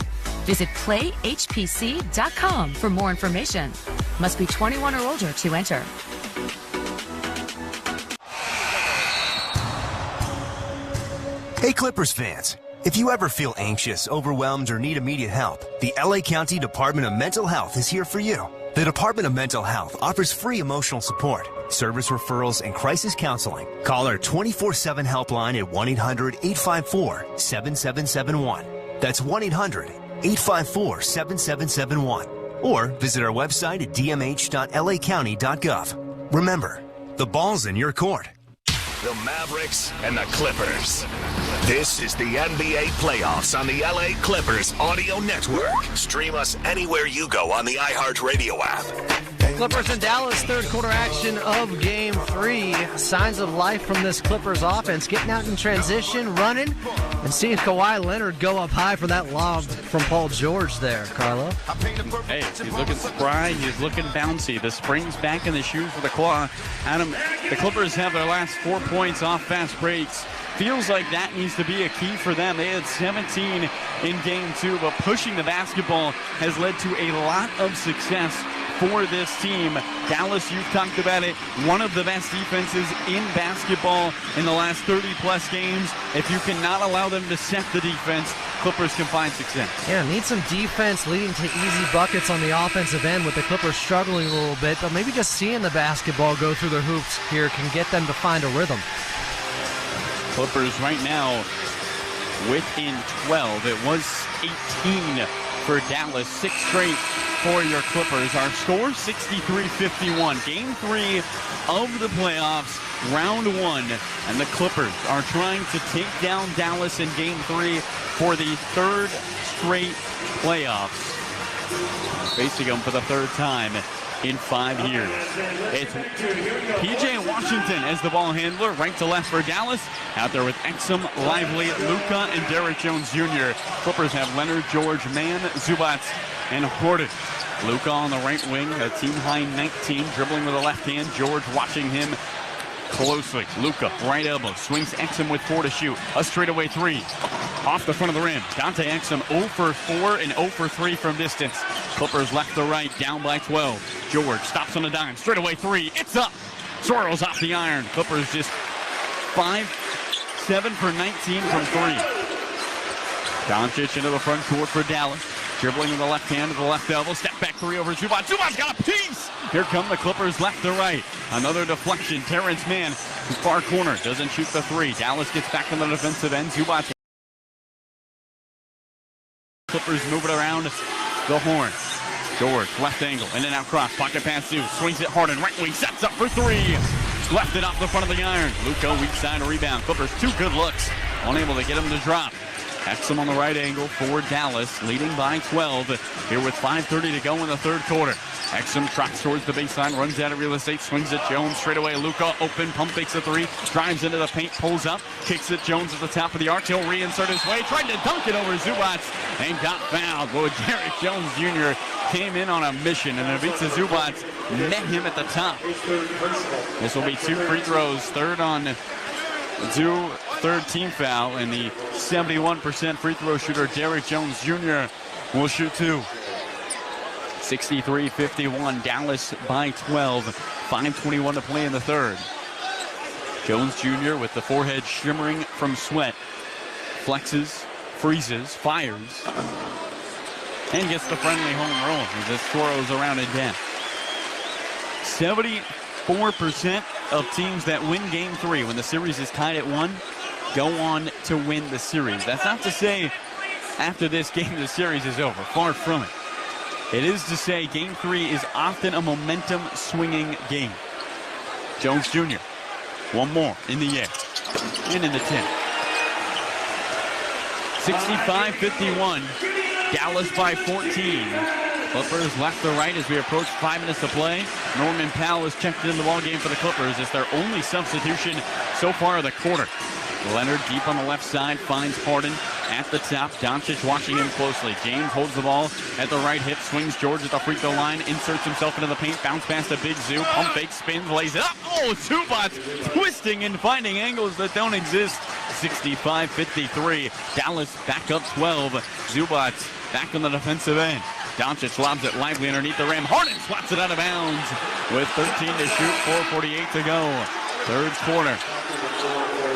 Visit playhpc.com for more information. Must be 21 or older to enter. Hey Clippers fans, if you ever feel anxious, overwhelmed, or need immediate help, the LA County Department of Mental Health is here for you. The Department of Mental Health offers free emotional support, service referrals, and crisis counseling. Call our 24/7 helpline at 1-800-854-7771. That's 1-800-854-7771. Or visit our website at dmh.lacounty.gov. Remember, the ball's in your court. The Mavericks and the Clippers. This is the NBA playoffs on the LA Clippers Audio Network. Stream us anywhere you go on the iHeartRadio app. Clippers in Dallas, third quarter action of Game 3. Signs of life from this Clippers offense. Getting out in transition, running, and seeing Kawhi Leonard go up high for that lob from Paul George there, Carlo. Hey, he's looking spry. He's looking bouncy. The spring's back in the shoes for the claw. Adam, the Clippers have their last 4 points off fast breaks. Feels like that needs to be a key for them. They had 17 in Game 2, but pushing the basketball has led to a lot of success for this team. Dallas, you've talked about it, one of the best defenses in basketball in the last 30-plus games. If you cannot allow them to set the defense, Clippers can find success. Yeah, need some defense leading to easy buckets on the offensive end with the Clippers struggling a little bit, but maybe just seeing the basketball go through their hoops here can get them to find a rhythm. Clippers right now within 12. It was 18 for Dallas. 6 straight for your Clippers. Our score, 63-51. Game 3 of the playoffs, round 1. And the Clippers are trying to take down Dallas in Game 3 for the 3rd straight playoffs. Facing them for the 3rd time in 5 years. It's P.J. Washington as the ball handler, right to left for Dallas. Out there with Exum, Lively, Luka, and Derrick Jones Jr. Clippers have Leonard, George, Mann, Zubac, and Horton. Luka on the right wing, a team-high 19, dribbling with the left hand. George watching him closely. Luka, right elbow, swings Exum with 4 to shoot. A straightaway 3. Off the front of the rim. Dante Exum 0 for 4 and 0 for 3 from distance. Clippers left to right, down by 12. George stops on a dime. Straightaway 3. It's up. Swirls off the iron. Clippers just 7 for 19 from 3. Doncic into the front court for Dallas. Dribbling with the left hand to the left elbow. Step back 3 over Zubac. Zubac's got a piece. Here come the Clippers left to right. Another deflection. Terrence Mann, far corner, doesn't shoot the 3. Dallas gets back on the defensive end. Zubac. Clippers move it around the horn. George, left angle, in and out cross, pocket pass Zeus, swings it hard and right wing, sets up for 3. Left it off the front of the iron. Luka weak side rebound. Clippers 2 good looks, unable to get him to drop. Exum on the right angle for Dallas, leading by 12 here with 5:30 to go in the 3rd quarter. Exum trots towards the baseline, runs out of real estate, swings at Jones, straight away Luka, open, pump fakes a 3, drives into the paint, pulls up, kicks at Jones at the top of the arc, he'll reinsert his way, tried to dunk it over Zubac, and got fouled. Well, Derrick Jones Jr. came in on a mission, and Ivica Zubac met him at the top. This will be 2 free throws, 3rd on Zoo, 3rd team foul, and the 71% free throw shooter Derrick Jones Jr. will shoot 2. 63-51, Dallas by 12, 5:21 to play in the 3rd. Jones Jr. with the forehead shimmering from sweat, flexes, freezes, fires, and gets the friendly home roll as this twirls around and down. 74% of teams that win Game 3 when the series is tied at 1 go on to win the series. That's not to say after this game the series is over. Far from it. It is to say Game 3 is often a momentum-swinging game. Jones Jr. One more in the air and in the 10. 65-51. Dallas by 14. Clippers left to right as we approach 5 minutes to play. Norman Powell is checked in the ballgame for the Clippers. It's their only substitution so far of the quarter. Leonard deep on the left side finds Harden at the top. Doncic watching him closely. James holds the ball at the right hip, swings George at the free throw line, inserts himself into the paint, bounce past a big Zoo, pump fake, spins, lays it up. Oh, Zubac twisting and finding angles that don't exist. 65-53. Dallas back up 12. Zubac back on the defensive end. Doncic lobs it lively underneath the rim. Harden swats it out of bounds with 13 to shoot, 4:48 to go. 3rd quarter.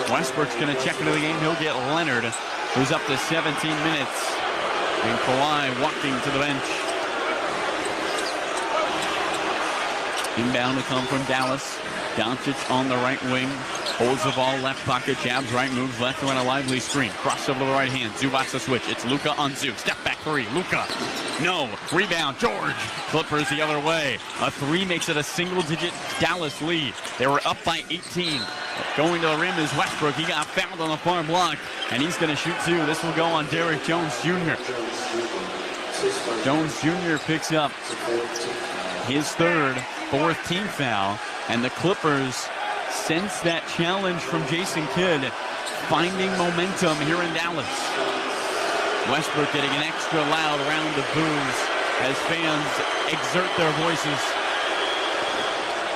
Westbrook's going to check into the game. He'll get Leonard, who's up to 17 minutes. And Kawhi walking to the bench. Inbound to come from Dallas. Doncic on the right wing. Holds the ball left pocket. Jabs right, moves left to run a lively screen. Cross over to the right hand. Zubac the switch. It's Luka on Zoo. Step back three. Luka. No. Rebound. George. Clippers the other way. A three makes it a single-digit Dallas lead. They were up by 18. Going to the rim is Westbrook. He got fouled on the far block, and he's going to shoot two. This will go on Derrick Jones Jr. Jones Jr. picks up his fourth team foul, and the Clippers sense that challenge from Jason Kidd, finding momentum here in Dallas. Westbrook getting an extra loud round of boos as fans exert their voices.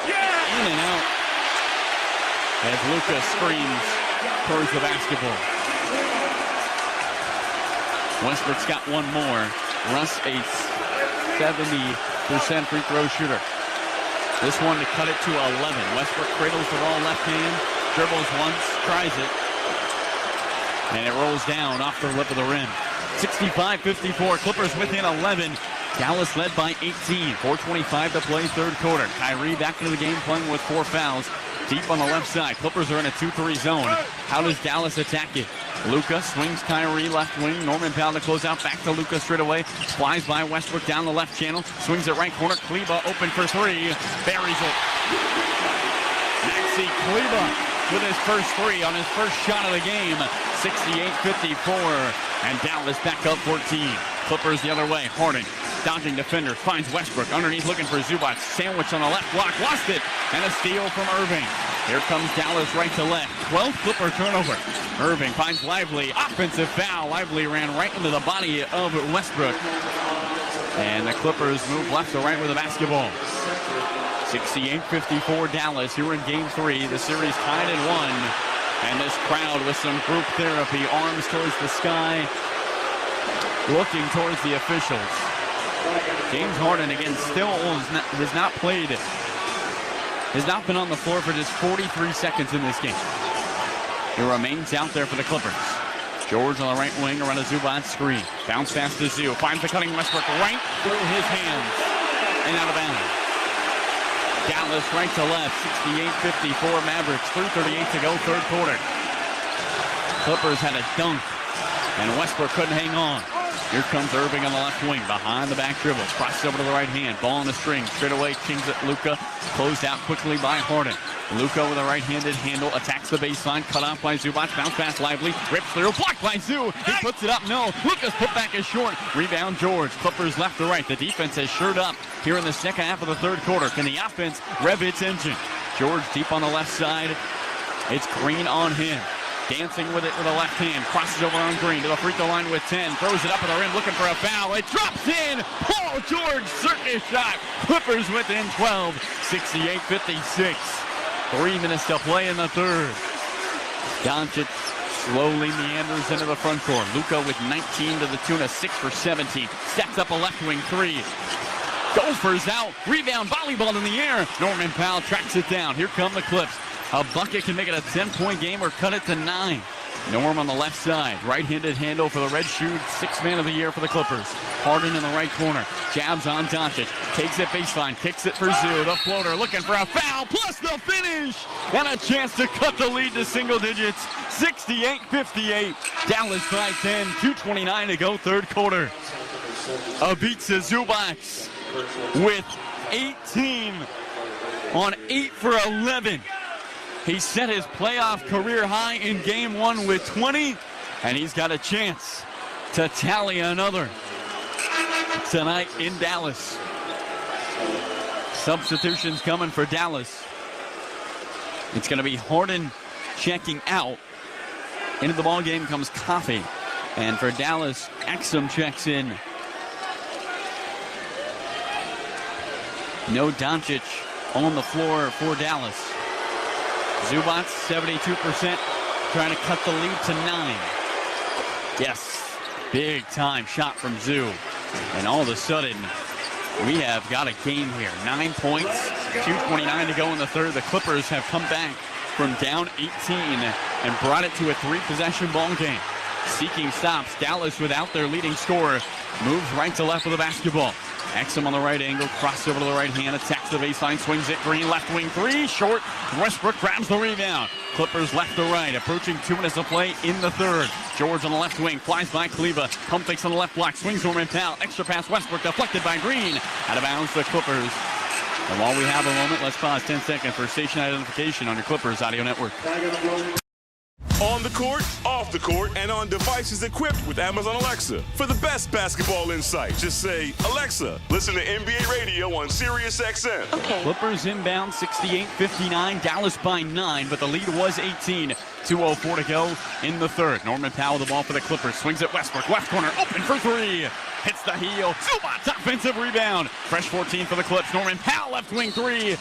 In and out as Luka screams towards the basketball. Westbrook's got one more. Russ, a 70% free throw shooter. This one to cut it to 11. Westbrook cradles the ball left hand, dribbles once, tries it, and it rolls down off the lip of the rim. 65-54, Clippers within 11. Dallas led by 18. 4:25 to play, third quarter. Kyrie back into the game, playing with 4 fouls. Deep on the left side. Clippers are in a 2-3 zone. How does Dallas attack it? Luka swings Kyrie left wing. Norman Powell to close out. Back to Luka straight away. Flies by Westbrook down the left channel. Swings it right corner. Kleba open for three. Buries it. Maxi Kleba with his first three on his first shot of the game. 68-54. And Dallas back up 14. Clippers the other way. Harden. Dodging defender. Finds Westbrook. Underneath looking for Zubac. Sandwich on the left block. Lost it. And a steal from Irving. Here comes Dallas right to left. 12th Clipper turnover. Irving finds Lively. Offensive foul. Lively ran right into the body of Westbrook. And the Clippers move left to right with the basketball. 68-54 Dallas here in game 3. The series tied at 1. And this crowd with some group therapy. Arms towards the sky. Looking towards the officials. James Harden again still has not played. Has not been on the floor for just 43 seconds in this game. He remains out there for the Clippers. George on the right wing around a Zubac screen. Bounce pass to Zoo. Finds the cutting Westbrook right through his hands. And out of bounds. Dallas right to left. 68-54 Mavericks. 3:38 to go, third quarter. Clippers had a dunk. And Westbrook couldn't hang on. Here comes Irving on the left wing, behind the back dribble. Crosses over to the right hand, ball on the string. Straight away, kings at Luka. Closed out quickly by Harden. Luka with a right-handed handle, attacks the baseline, cut off by Zubac. Bounce pass Lively, rips through, blocked by Zoo. He puts it up, no. Luka's put back is short. Rebound George. Clippers left to right. The defense has shored up here in the second half of the third quarter. Can the offense rev its engine? George deep on the left side. It's Green on him. Dancing with it with the left hand. Crosses over on Green to the free throw line with 10. Throws it up at the rim looking for a foul. It drops in. Paul George circus shot. Clippers within 12. 68-56. 3 minutes to play in the third. Doncic slowly meanders into the front court. Luka with 19 to the tune of 6 for 17. Stacks up a left wing three. Gophers out. Rebound volleyball in the air. Norman Powell tracks it down. Here come the Clips. A bucket can make it a 10-point game or cut it to 9. Norm on the left side. Right-handed handle for the Red Shoe. 6th man of the year for the Clippers. Harden in the right corner. Jabs on Doncic. Takes it baseline. Kicks it for Zoo. The floater looking for a foul. Plus the finish. And a chance to cut the lead to single digits. 68-58. Dallas by 10. 2:29 to go, third quarter. Ivica Zubac with 18 on 8 for 11. He set his playoff career high in game 1 with 20, and he's got a chance to tally another tonight in Dallas. Substitutions coming for Dallas. It's going to be Harden checking out. Into the ball game comes Coffey, and for Dallas, Exum checks in. No Doncic on the floor for Dallas. Zubac, 72%, trying to cut the lead to 9. Yes, big time shot from Zoo. And all of a sudden, we have got a game here. 9 points, 2:29 to go in the third. The Clippers have come back from down 18 and brought it to a 3-possession ball game. Seeking stops, Dallas without their leading scorer moves right to left with the basketball. Exum on the right angle, crossover to the right hand, attacks the baseline, swings it, Green, left wing three, short. Westbrook grabs the rebound. Clippers left to right, approaching 2 minutes of play in the third. George on the left wing, flies by Kleba, pump fakes on the left block, swings Norman Powell, extra pass Westbrook, deflected by Green. Out of bounds the Clippers. And while we have a moment, let's pause 10 seconds for station identification on your Clippers audio network. On the court, off the court, and on devices equipped with Amazon Alexa. For the best basketball insight, just say, Alexa, listen to NBA radio on Sirius XM. Okay. Clippers inbound 68-59, Dallas by 9, but the lead was 18. 2:04 to go in the third. Norman Powell, the ball for the Clippers, swings at Westbrook, left corner, open for three. Hits the heel. Zubac's offensive rebound. Fresh 14 for the Clips. Norman Powell, left wing three.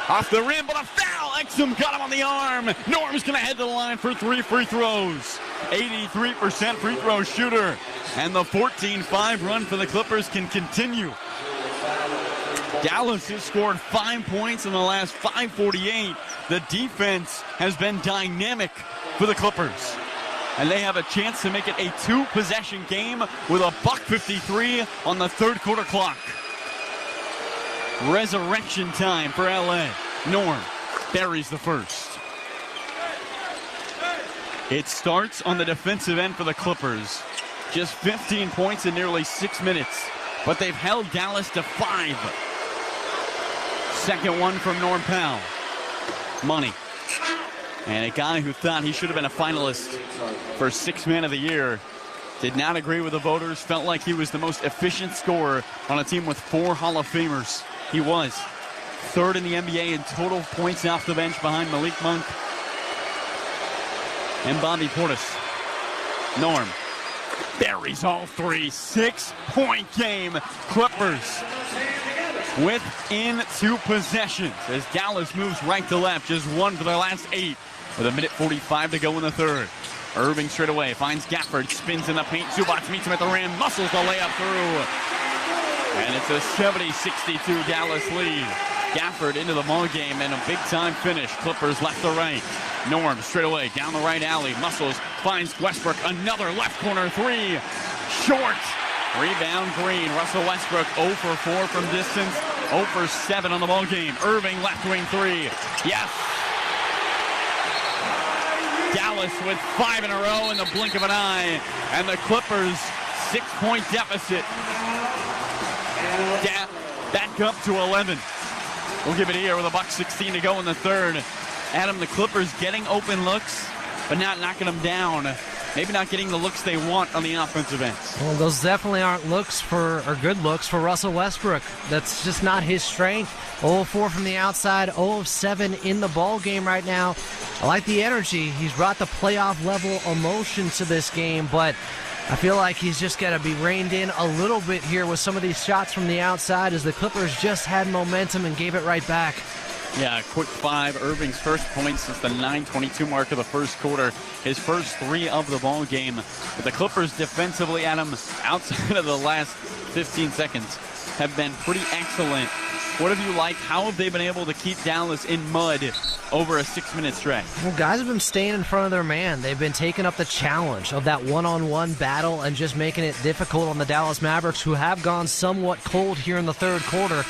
Off the rim, but a foul. Exum got him on the arm. Norm's going to head to the line for 3 free throws. 83% free throw shooter. And the 14-5 run for the Clippers can continue. Dallas has scored 5 points in the last 5:48. The defense has been dynamic for the Clippers. And they have a chance to make it a 2-possession game with a $1:53 on the third quarter clock. Resurrection time for LA. Norm buries the first. It starts on the defensive end for the Clippers. Just 15 points in nearly 6 minutes. But they've held Dallas to 5. Second one from Norm Powell. Money. And a guy who thought he should have been a finalist for 6th Man of the Year did not agree with the voters, felt like he was the most efficient scorer on a team with 4 Hall of Famers. He was. 3rd in the NBA in total points off the bench behind Malik Monk and Bobby Portis. Norm buries all 3. 6-point game. Clippers within 2 possessions as Dallas moves right to left, just 1 for their last 8 with 1:45 to go in the third. Irving straight away finds Gafford, spins in the paint. Zubac meets him at the rim, muscles the layup through. And it's a 70-62 Dallas lead. Gafford into the ball game and a big-time finish. Clippers left to right. Norm straight away down the right alley. Muscles finds Westbrook. Another left corner 3. Short. Rebound Green. Russell Westbrook 0 for 4 from distance. 0 for 7 on the ball game. Irving left wing 3. Yes. Dallas with 5 in a row in the blink of an eye. And the Clippers 6-point deficit. Back up to 11. We'll give it here with $1:16 to go in the third. Adam, the Clippers getting open looks, but not knocking them down. Maybe not getting the looks they want on the offensive end. Well, those definitely aren't good looks for Russell Westbrook. That's just not his strength. 0-4 from the outside, 0-7 in the ball game right now. I like the energy. He's brought the playoff level emotion to this game, but I feel like he's just got to be reined in a little bit here with some of these shots from the outside as the Clippers just had momentum and gave it right back. Yeah, quick 5. Irving's first point since the 9:22 mark of the first quarter. His first 3 of the ball game. But the Clippers defensively, Adam, outside of the last 15 seconds, have been pretty excellent. What have you liked? How have they been able to keep Dallas in mud over a 6-minute stretch? Well, guys have been staying in front of their man. They've been taking up the challenge of that one-on-one battle and just making it difficult on the Dallas Mavericks, who have gone somewhat cold here in the third quarter.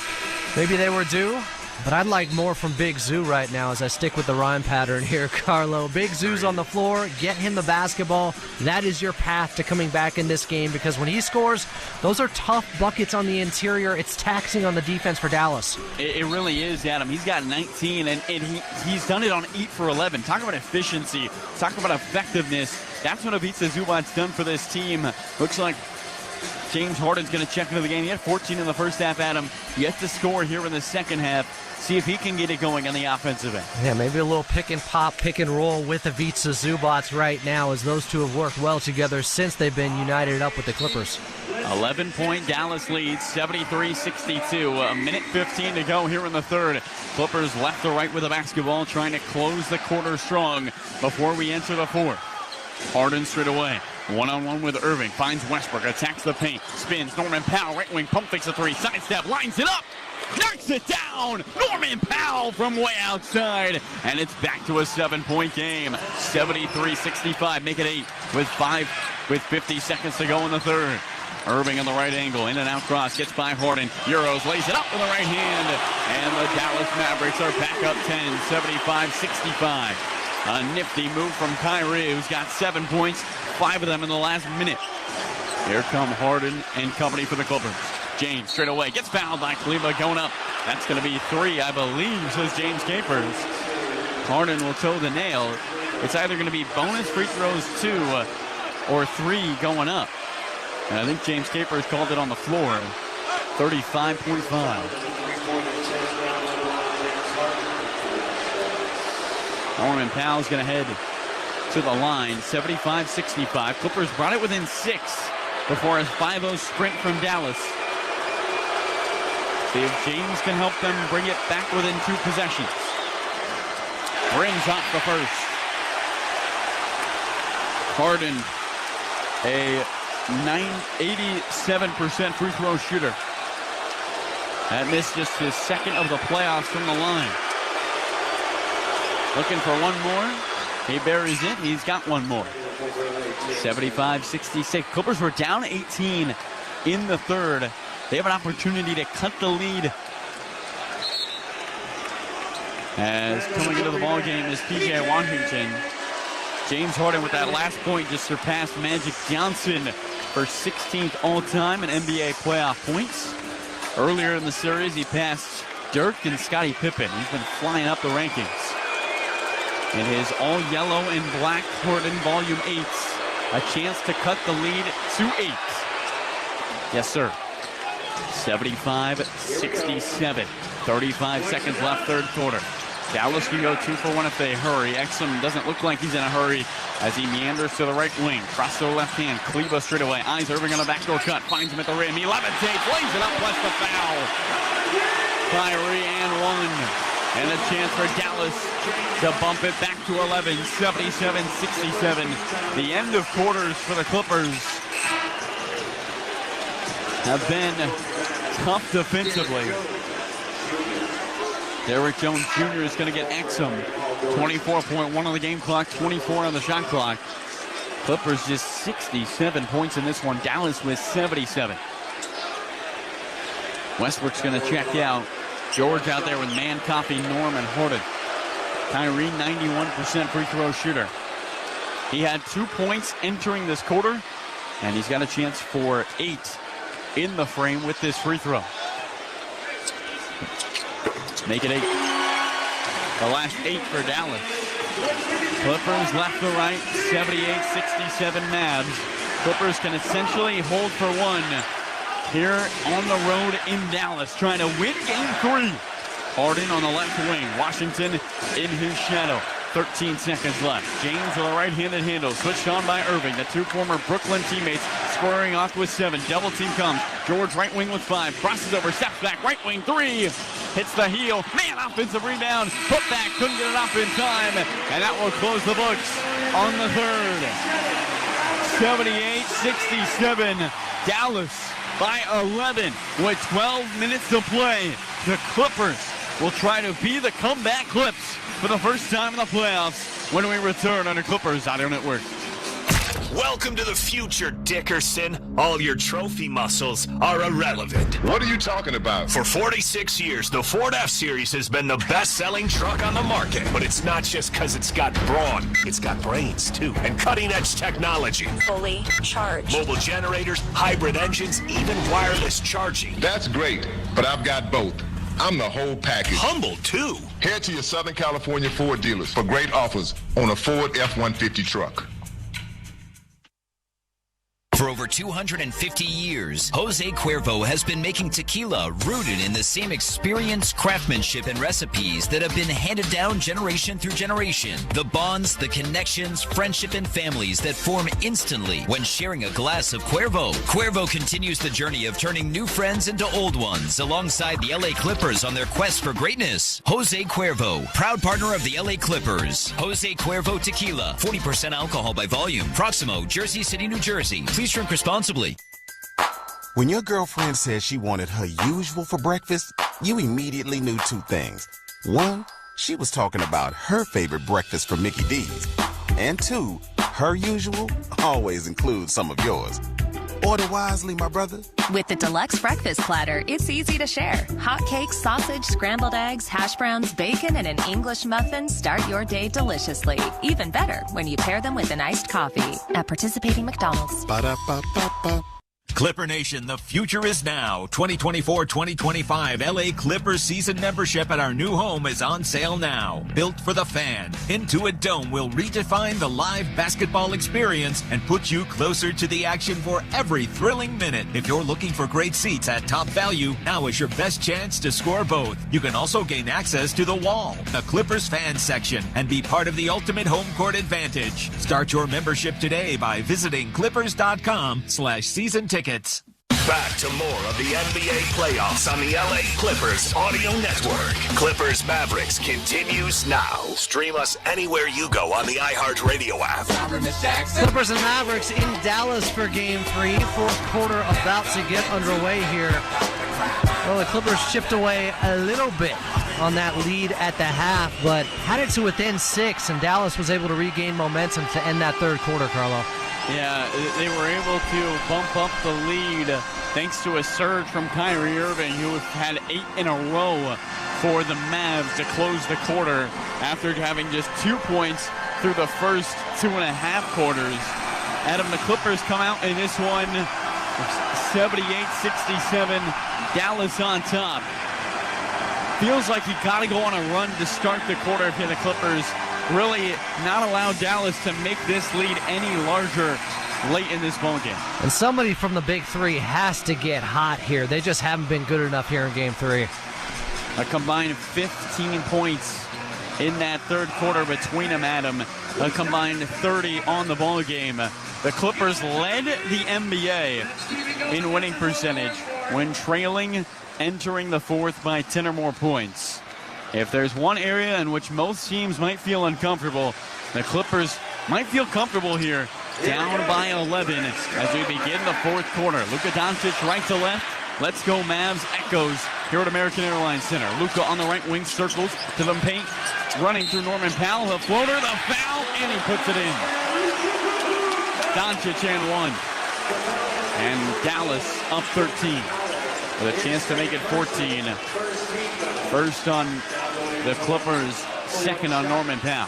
Maybe they were due, but I'd like more from Big Zoo right now as I stick with the rhyme pattern here, Carlo. Big Zoo's on the floor. Get him the basketball. That is your path to coming back in this game, because when he scores, those are tough buckets on the interior. It's taxing on the defense for Dallas. It really is, Adam. He's got 19, and he's done it on 8 for 11. Talk about efficiency. Talk about effectiveness. That's what Ivica Zubac's done for this team. Looks like James Harden's going to check into the game. He had 14 in the first half, Adam. Yet to score here in the second half. See if he can get it going on the offensive end. Yeah, maybe a little pick and pop, pick and roll with Ivica Zubac right now, as those two have worked well together since they've been united up with the Clippers. 11-point Dallas lead, 73-62. 1:15 to go here in the third. Clippers left to right with the basketball, trying to close the quarter strong before we enter the fourth. Harden straight away. One-on-one with Irving. Finds Westbrook. Attacks the paint. Spins. Norman Powell. Right wing. Pump fakes a 3. Sidestep. Lines it up. Knocks it down. Norman Powell from way outside. And it's back to a 7-point game. 73-65. Make it 8 with 50 seconds to go in the third. Irving on the right angle, in and out cross, gets by Harden. Euros lays it up with the right hand, and the Dallas Mavericks are back up 10, 75-65. A nifty move from Kyrie, who's got 7 points, 5 of them in the last minute. Here come Harden and company for the Clippers. James straight away gets fouled by Cleveland going up. That's going to be 3, I believe, says James Capers. Harden will toe the nail. It's either going to be bonus free throws 2 or 3 going up. And I think James Capers called it on the floor. 35.5. Norman Powell's going to head to the line. 75-65. Clippers brought it within 6 before a 5-0 sprint from Dallas. See if James can help them bring it back within 2 possessions. Brings up the first. Harden, a 87% free throw shooter. That missed just his 2nd of the playoffs from the line. Looking for one more. He buries it. He's got one more. 75-66. Clippers were down 18 in the 3rd. They have an opportunity to cut the lead. As coming into the ball game is P.J. Washington. James Harden with that last point just surpassed Magic Johnson for 16th all-time in NBA playoff points. Earlier in the series, he passed Dirk and Scottie Pippen. He's been flying up the rankings. In his all-yellow and black Harden Volume 8s, a chance to cut the lead to 8. Yes, sir. 75-67. 35 seconds left, 3rd quarter. Dallas can go 2 for 1 if they hurry. Exum doesn't look like he's in a hurry as he meanders to the right wing. Cross to the left hand. Kleba straight away. Eyes Irving on the backdoor cut. Finds him at the rim. He levitates. Lays it up. Plus the foul. Kyrie and 1. And a chance for Dallas to bump it back to 11. 77-67. The end of quarters for the Clippers have been tough defensively. Derrick Jones Jr. is going to get Exum. 24.1 on the game clock, 24 on the shot clock. Clippers just 67 points in this one. Dallas with 77. Westbrook's going to check out. George out there with Mann, Coffey, Norm, and Harden. Kyrie, 91% free throw shooter. He had 2 points entering this quarter, and he's got a chance for 8 in the frame with this free throw. Make it 8. The last 8 for Dallas. Clippers left to right, 78-67 Mavs. Clippers can essentially hold for 1 here on the road in Dallas, trying to win game 3. Harden on the left wing. Washington in his shadow. 13 seconds left. James with a right-handed handle. Switched on by Irving. The 2 former Brooklyn teammates squaring off with 7. Double team comes. George right wing with 5. Crosses over. Steps back. Right wing 3. Hits the heel. Man, offensive rebound. Put back. Couldn't get it up in time. And that will close the books on the 3rd. 78-67. Dallas by 11 with 12 minutes to play. The Clippers will try to be the comeback Clips for the first time in the playoffs when we return on the Clippers Audio Network. Welcome to the future, Dickerson. All your trophy muscles are irrelevant. What are you talking about? For 46 years, the Ford F-Series has been the best-selling truck on the market. But it's not just because it's got brawn. It's got brains, too, and cutting-edge technology. Fully charged. Mobile generators, hybrid engines, even wireless charging. That's great, but I've got both. I'm the whole package. Humble, too. Head to your Southern California Ford dealers for great offers on a Ford F-150 truck. For over 250 years, Jose Cuervo has been making tequila rooted in the same experience, craftsmanship, and recipes that have been handed down generation through generation. The bonds, the connections, friendship, and families that form instantly when sharing a glass of Cuervo. Cuervo continues the journey of turning new friends into old ones alongside the LA Clippers on their quest for greatness. Jose Cuervo, proud partner of the LA Clippers. Jose Cuervo Tequila, 40% alcohol by volume. Proximo, Jersey City, New Jersey. Please drink responsibly. When your girlfriend said she wanted her usual for breakfast, you immediately knew 2 things. 1, she was talking about her favorite breakfast from Mickey D's. And 2, her usual always includes some of yours. Order wisely, my brother. With the deluxe breakfast platter, it's easy to share. Hot cakes, sausage, scrambled eggs, hash browns, bacon, and an English muffin start your day deliciously. Even better when you pair them with an iced coffee. At participating McDonald's. Ba-da-ba-ba-ba. Clipper Nation, the future is now. 2024-2025 LA Clippers season membership at our new home is on sale now. Built for the fan, Intuit Dome will redefine the live basketball experience and put you closer to the action for every thrilling minute. If you're looking for great seats at top value, now is your best chance to score both. You can also gain access to the wall, the Clippers fan section, and be part of the ultimate home court advantage. Start your membership today by visiting clippers.com/season tickets. Back to more of the NBA playoffs on the LA Clippers Audio Network. Clippers Mavericks continues now. Stream us anywhere you go on the iHeartRadio app. Clippers and Mavericks in Dallas for Game 3. Fourth quarter about to get underway here. Well, the Clippers chipped away a little bit on that lead at the half, but had it to within 6, and Dallas was able to regain momentum to end that third quarter, Carlo. Yeah, they were able to bump up the lead thanks to a surge from Kyrie Irving, who had 8 in a row for the Mavs to close the quarter after having just 2 points through the first 2.5 quarters. Adam, the Clippers come out in this one 78-67, Dallas on top. Feels like you got to go on a run to start the quarter if you're the Clippers. Really not allow Dallas to make this lead any larger late in this ball game. And somebody from the Big Three has to get hot here. They just haven't been good enough here in Game 3. A combined 15 points in that third quarter between them, Adam. A combined 30 on the ball game. The Clippers led the NBA in winning percentage when trailing entering the fourth by 10 or more points. If there's one area in which most teams might feel uncomfortable, the Clippers might feel comfortable here, down by 11 as we begin the fourth quarter. Luka Doncic right to left. Let's go Mavs echoes here at American Airlines Center. Luka on the right wing circles to the paint, running through Norman Powell. The floater, the foul, and he puts it in. Doncic and 1. And Dallas up 13 with a chance to make it 14. First on the Clippers, second on Norman Powell.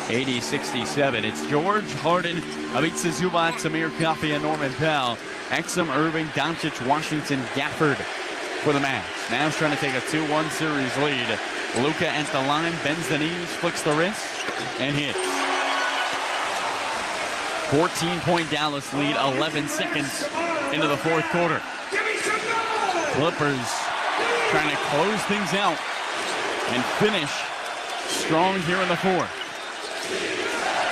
80-67. It's George, Harden, Ivica Zubac, Samir Kafi, and Norman Powell. Exum, Irving, Doncic, Washington, Gafford for the Mavs. Mavs trying to take a 2-1 series lead. Luka at the line, bends the knees, flicks the wrist, and hits. 14-point Dallas lead, 11 seconds into the fourth quarter. Clippers trying to close things out and finish strong here in the fourth.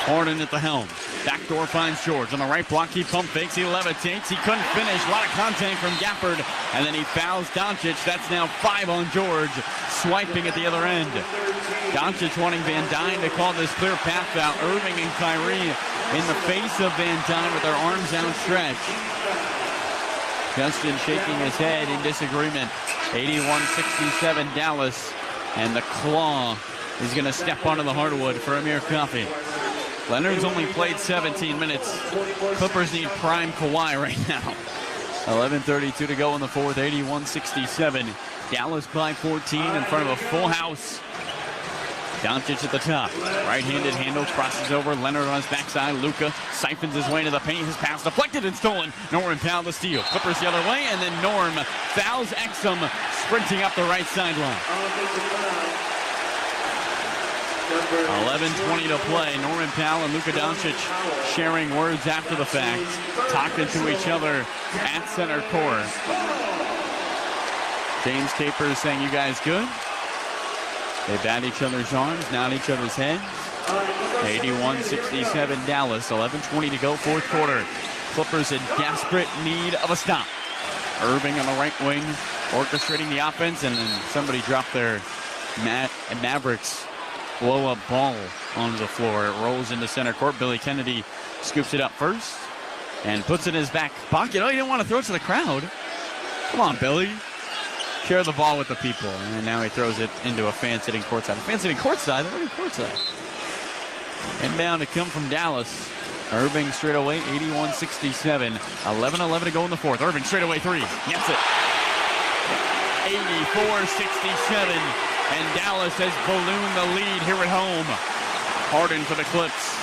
Harden at the helm. Backdoor finds George on the right block. He pump fakes. He levitates. He couldn't finish. A lot of contact from Gafford. And then he fouls Doncic. That's now 5 on George. Swiping at the other end. Doncic wanting Van Dyne to call this clear path foul. Irving and Kyrie in the face of Van Dyne with their arms outstretched. Justin shaking his head in disagreement. 81-67 Dallas. And the claw is going to step onto the hardwood for Amir Kafi. Leonard's only played 17 minutes. Clippers need prime Kawhi right now. 11:32 to go in the fourth, 81-67. Dallas by 14 in front of a full house. Doncic at the top. Right-handed handle, crosses over. Leonard on his backside. Luka siphons his way into the paint. His pass deflected and stolen. Norman Powell the steal. Clippers the other way, and then Norm fouls Exum, sprinting up the right sideline. 11:20 to play. Norman Powell and Luka Doncic sharing words after the fact, talking to each other at center court. James Capers saying, "You guys good?" They bat each other's arms, nod each other's heads. 81-67 Dallas. 11:20 to go, fourth quarter. Clippers in desperate need of a stop. Irving on the right wing, orchestrating the offense, and then somebody dropped their Mavericks blow-up ball onto the floor. It rolls into center court. Billy Kennedy scoops it up first and puts it in his back pocket. Oh, he didn't want to throw it to the crowd. Come on, Billy. Share the ball with the people. And now he throws it into a fan sitting courtside. A fan sitting courtside? They're already courtside. Inbound to come from Dallas. Irving straight away, 81-67. 11-11 to go in the fourth. Irving straight away three. Gets it. 84-67. And Dallas has ballooned the lead here at home. Harden for the Clips.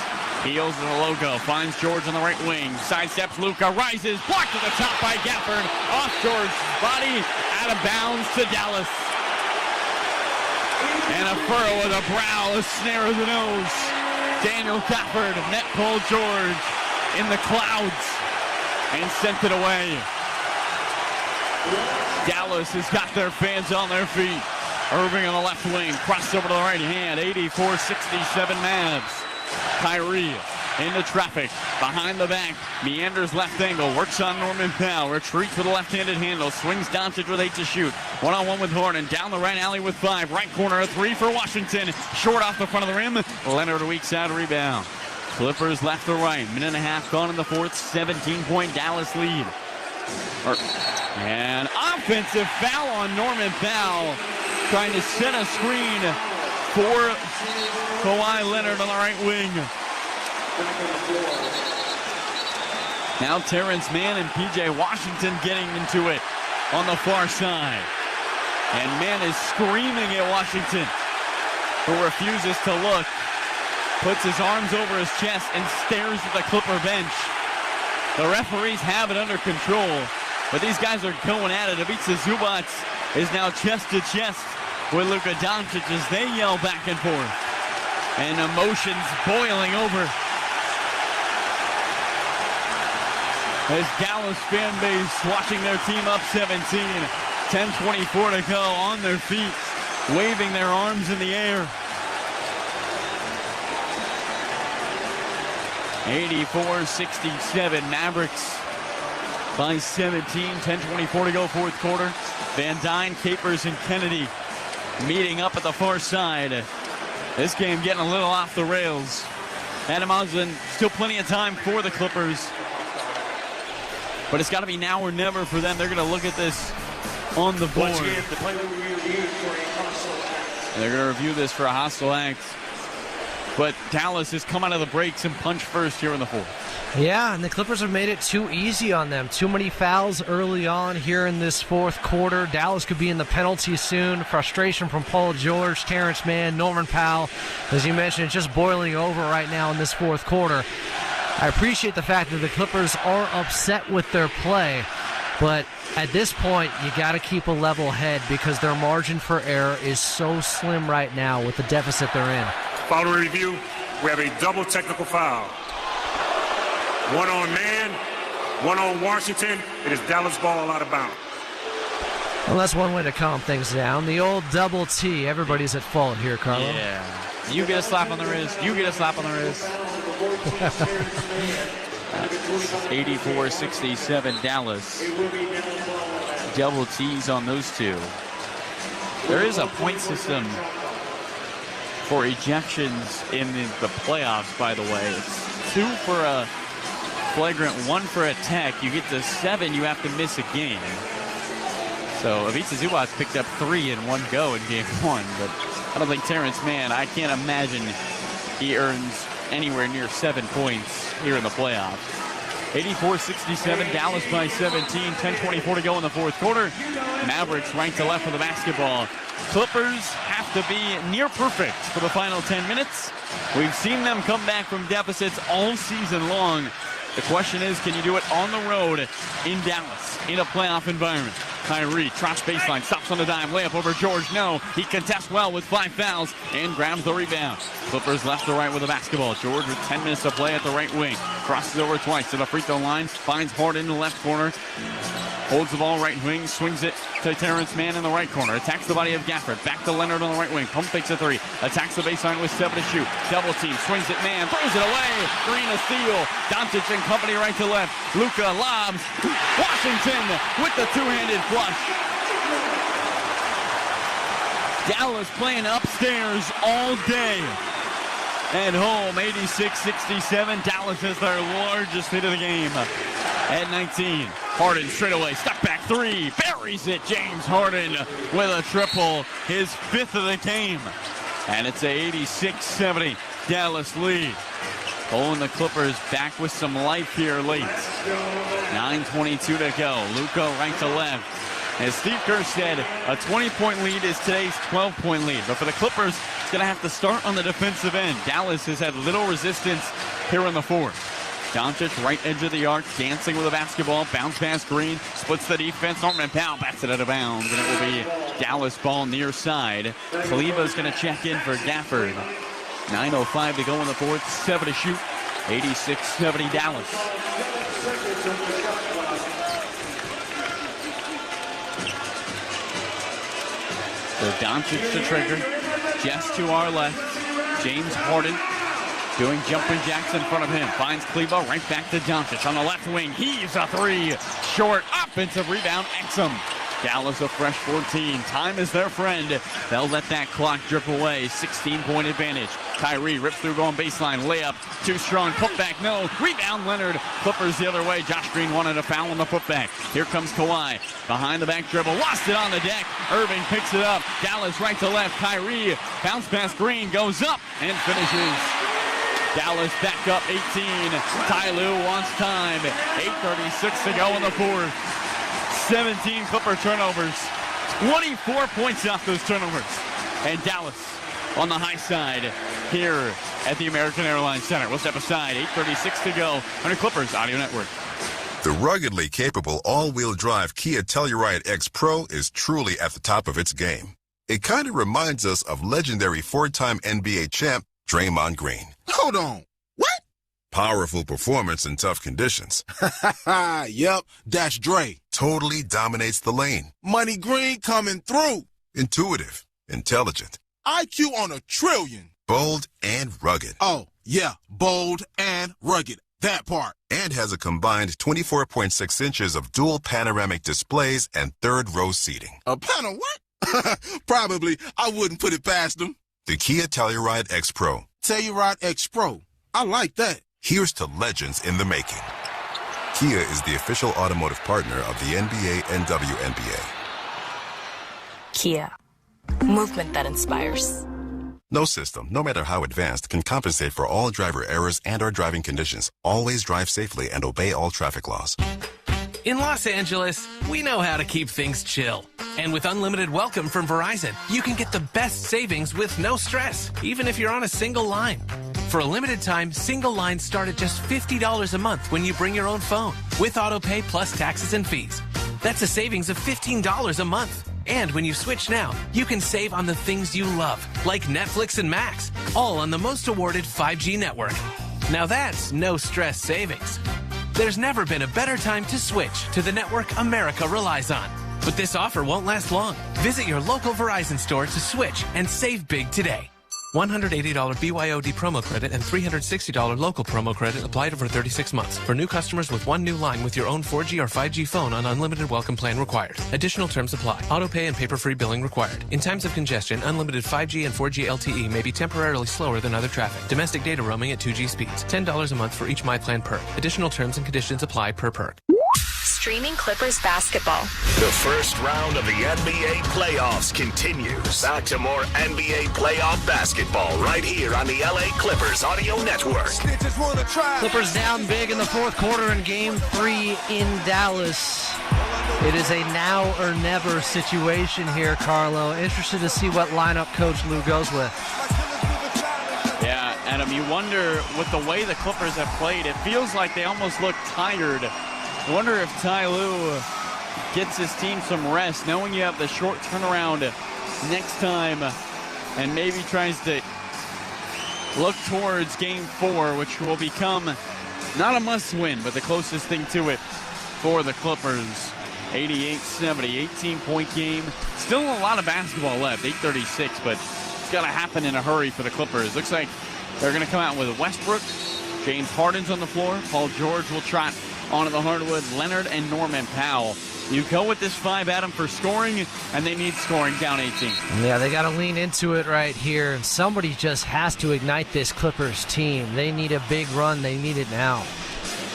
Heels to the logo. Finds George on the right wing. Sidesteps Luka. Rises. Blocked to the top by Gafford. Off George's body. Out of bounds to Dallas. And a furrow of the brow. A snare of the nose. Daniel Gafford. Net pulled George in the clouds. And sent it away. Dallas has got their fans on their feet. Irving on the left wing. Crossed over to the right hand. 84-67 Mavs. Kyrie into traffic, behind the back, meanders left angle, works on Norman Powell, retreats with a left-handed handle, swings Doncic with 8 to shoot. One-on-one with Harden, down the right alley with 5, right corner, a 3 for Washington, short off the front of the rim. Leonard a weak side rebound. Clippers left to right, minute and a half gone in the fourth, 17-point Dallas lead. And offensive foul on Norman Powell, trying to set a screen for Kawhi Leonard on the right wing. Now Terrence Mann and P.J. Washington getting into it on the far side. And Mann is screaming at Washington, who refuses to look. Puts his arms over his chest and stares at the Clipper bench. The referees have it under control, but these guys are going at it. Ivica Zubac is now chest to chest with Luka Doncic as they yell back and forth. And emotions boiling over as Dallas fan base watching their team up 17. 10:24 to go, on their feet, waving their arms in the air. 84-67, Mavericks by 17. 10:24 to go, fourth quarter. Van Dyne, Capers, and Kennedy meeting up at the far side. This game getting a little off the rails. Adam Osmond, still plenty of time for the Clippers. But it's got to be now or never for them. They're going to look at this on the board. And they're going to review this for a hostile act. But Dallas has come out of the breaks and punched first here in the fourth. Yeah, and the Clippers have made it too easy on them. Too many fouls early on here in this fourth quarter. Dallas could be in the penalty soon. Frustration from Paul George, Terrence Mann, Norman Powell. As you mentioned, it's just boiling over right now in this fourth quarter. I appreciate the fact that the Clippers are upset with their play, but at this point, you got to keep a level head because their margin for error is so slim right now with the deficit they're in. Following review, we have a double technical foul. One on Mann, one on Washington. It is Dallas ball out of bounds. Well, that's one way to calm things down. The old double T. Everybody's at fault here, Carlo. Yeah. You get a slap on the wrist. You get a slap on the wrist. 84-67 Dallas. Double T's on those two. There is a point system for ejections in the playoffs, by the way. It's 2 for a flagrant, 1 for a tech. You get to 7, you have to miss a game. So Ivica Zubac picked up 3 in one go in game 1, but I don't think Terrence Mann, I can't imagine he earns anywhere near 7 points here in the playoffs. 84-67, Dallas by 17, 10:24 to go in the fourth quarter. Mavericks right to left with the basketball. Clippers have to be near perfect for the final 10 minutes. We've seen them come back from deficits all season long. The question is, can you do it on the road in Dallas in a playoff environment? Kyrie, trots baseline, stops on the dime, layup over George. No, he contests well with 5 fouls and grabs the rebound. Clippers left to right with the basketball. George with 10 minutes to play at the right wing. Crosses over twice to the free throw line, finds Harden in the left corner. Holds the ball right wing, swings it to Terrence Mann in the right corner. Attacks the body of Gafford. Back to Leonard on the right wing. Pump fakes a 3. Attacks the baseline with 7 to shoot. Double team, swings it, Mann, throws it away. Green a steal. Doncic and company right to left. Luka lobs. Washington with the two-handed flush. Dallas playing upstairs all day. At home, 86-67. Dallas has their largest hit of the game at 19. Harden straight away, step back 3, buries it. James Harden with a triple, his 5th of the game. And it's a 86-70 Dallas lead. pulling the Clippers back with some life here late. 9:22 to go. Luka right to left. As Steve Kerr said, a 20-point lead is today's 12-point lead. But for the Clippers, it's going to have to start on the defensive end. Dallas has had little resistance here in the fourth. Doncic, right edge of the arc, dancing with the basketball. Bounce pass Green, splits the defense. Norman Powell bats it out of bounds, and it will be Dallas ball near side. Kleba's going to check in for Gafford. 9:05 to go in the fourth, 7 to shoot. 86-70 Dallas. So Doncic to trigger. Jess to our left. James Harden doing jumping jacks in front of him. Finds Kleba right back to Doncic on the left wing. Heaves a three. Short. Offensive rebound. Exum. Dallas a fresh 14. Time is their friend. They'll let that clock drip away. 16-point advantage. Kyrie rips through going baseline. Layup. Too strong. Putback. No. Rebound Leonard. Clippers the other way. Josh Green wanted a foul on the putback. Here comes Kawhi. Behind the back dribble. Lost it on the deck. Irving picks it up. Dallas right to left. Kyrie. Bounce pass Green. Goes up and finishes. Dallas back up 18. Ty Lue wants time. 8:36 to go in the fourth. 17 Clipper turnovers. 24 points off those turnovers. And Dallas on the high side here at the American Airlines Center. We'll step aside. 8:36 to go on the Clippers Audio Network. The ruggedly capable all-wheel drive Kia Telluride X Pro is truly at the top of its game. It kind of reminds us of legendary four-time NBA champ Draymond Green. Hold on. What? Powerful performance in tough conditions. Yep, that's Dre. Totally dominates the lane. Money Green coming through. Intuitive, intelligent, IQ on a trillion. bold, and rugged. Oh, yeah, bold and rugged. That part. And has a combined 24.6 inches of dual panoramic displays and third-row seating. A panel what? Probably. I wouldn't put it past them. The Kia Telluride X Pro. Telluride X Pro. I like that. Here's to legends in the making. Kia is the official automotive partner of the NBA and WNBA. Kia. Movement that inspires. No system, no matter how advanced, can compensate for all driver errors and/or driving conditions. Always drive safely and obey all traffic laws. In Los Angeles, we know how to keep things chill. And with unlimited welcome from Verizon, you can get the best savings with no stress, even if you're on a single line. For a limited time, single lines start at just $50 a month when you bring your own phone, with auto pay plus taxes and fees. That's a savings of $15 a month. And when you switch now, you can save on the things you love, like Netflix and Max, all on the most awarded 5G network. Now that's no stress savings. There's never been a better time to switch to the network America relies on. But this offer won't last long. Visit your local Verizon store to switch and save big today. $180 BYOD promo credit and $360 local promo credit applied over 36 months. For new customers with one new line with your own 4G or 5G phone on unlimited welcome plan required. Additional terms apply. Auto pay and paper-free billing required. In times of congestion, unlimited 5G and 4G LTE may be temporarily slower than other traffic. Domestic data roaming at 2G speeds. $10 a month for each MyPlan perk. Additional terms and conditions apply per perk. Streaming Clippers basketball. The first round of the NBA playoffs continues. Back to more NBA playoff basketball right here on the LA Clippers Audio Network. Clippers down big in the fourth quarter in Game 3 in Dallas. It is a now or never situation here, Carlo. Interested to see what lineup Coach Lue goes with. Yeah, Adam, you wonder with the way the Clippers have played, it feels like they almost look tired. I wonder if Ty Lue gets his team some rest, knowing you have the short turnaround next time, and maybe tries to look towards Game 4, which will become not a must-win, but the closest thing to it for the Clippers. 88-70, 18-point game. Still a lot of basketball left, 8:36, but it's got to happen in a hurry for the Clippers. Looks like they're going to come out with Westbrook. James Harden's on the floor. Paul George will trot onto the hardwood. Leonard and Norman Powell. You go with this 5, Adam, for scoring, and they need scoring down 18. Yeah, they got to lean into it right here, and somebody just has to ignite this Clippers team. They need a big run. They need it now.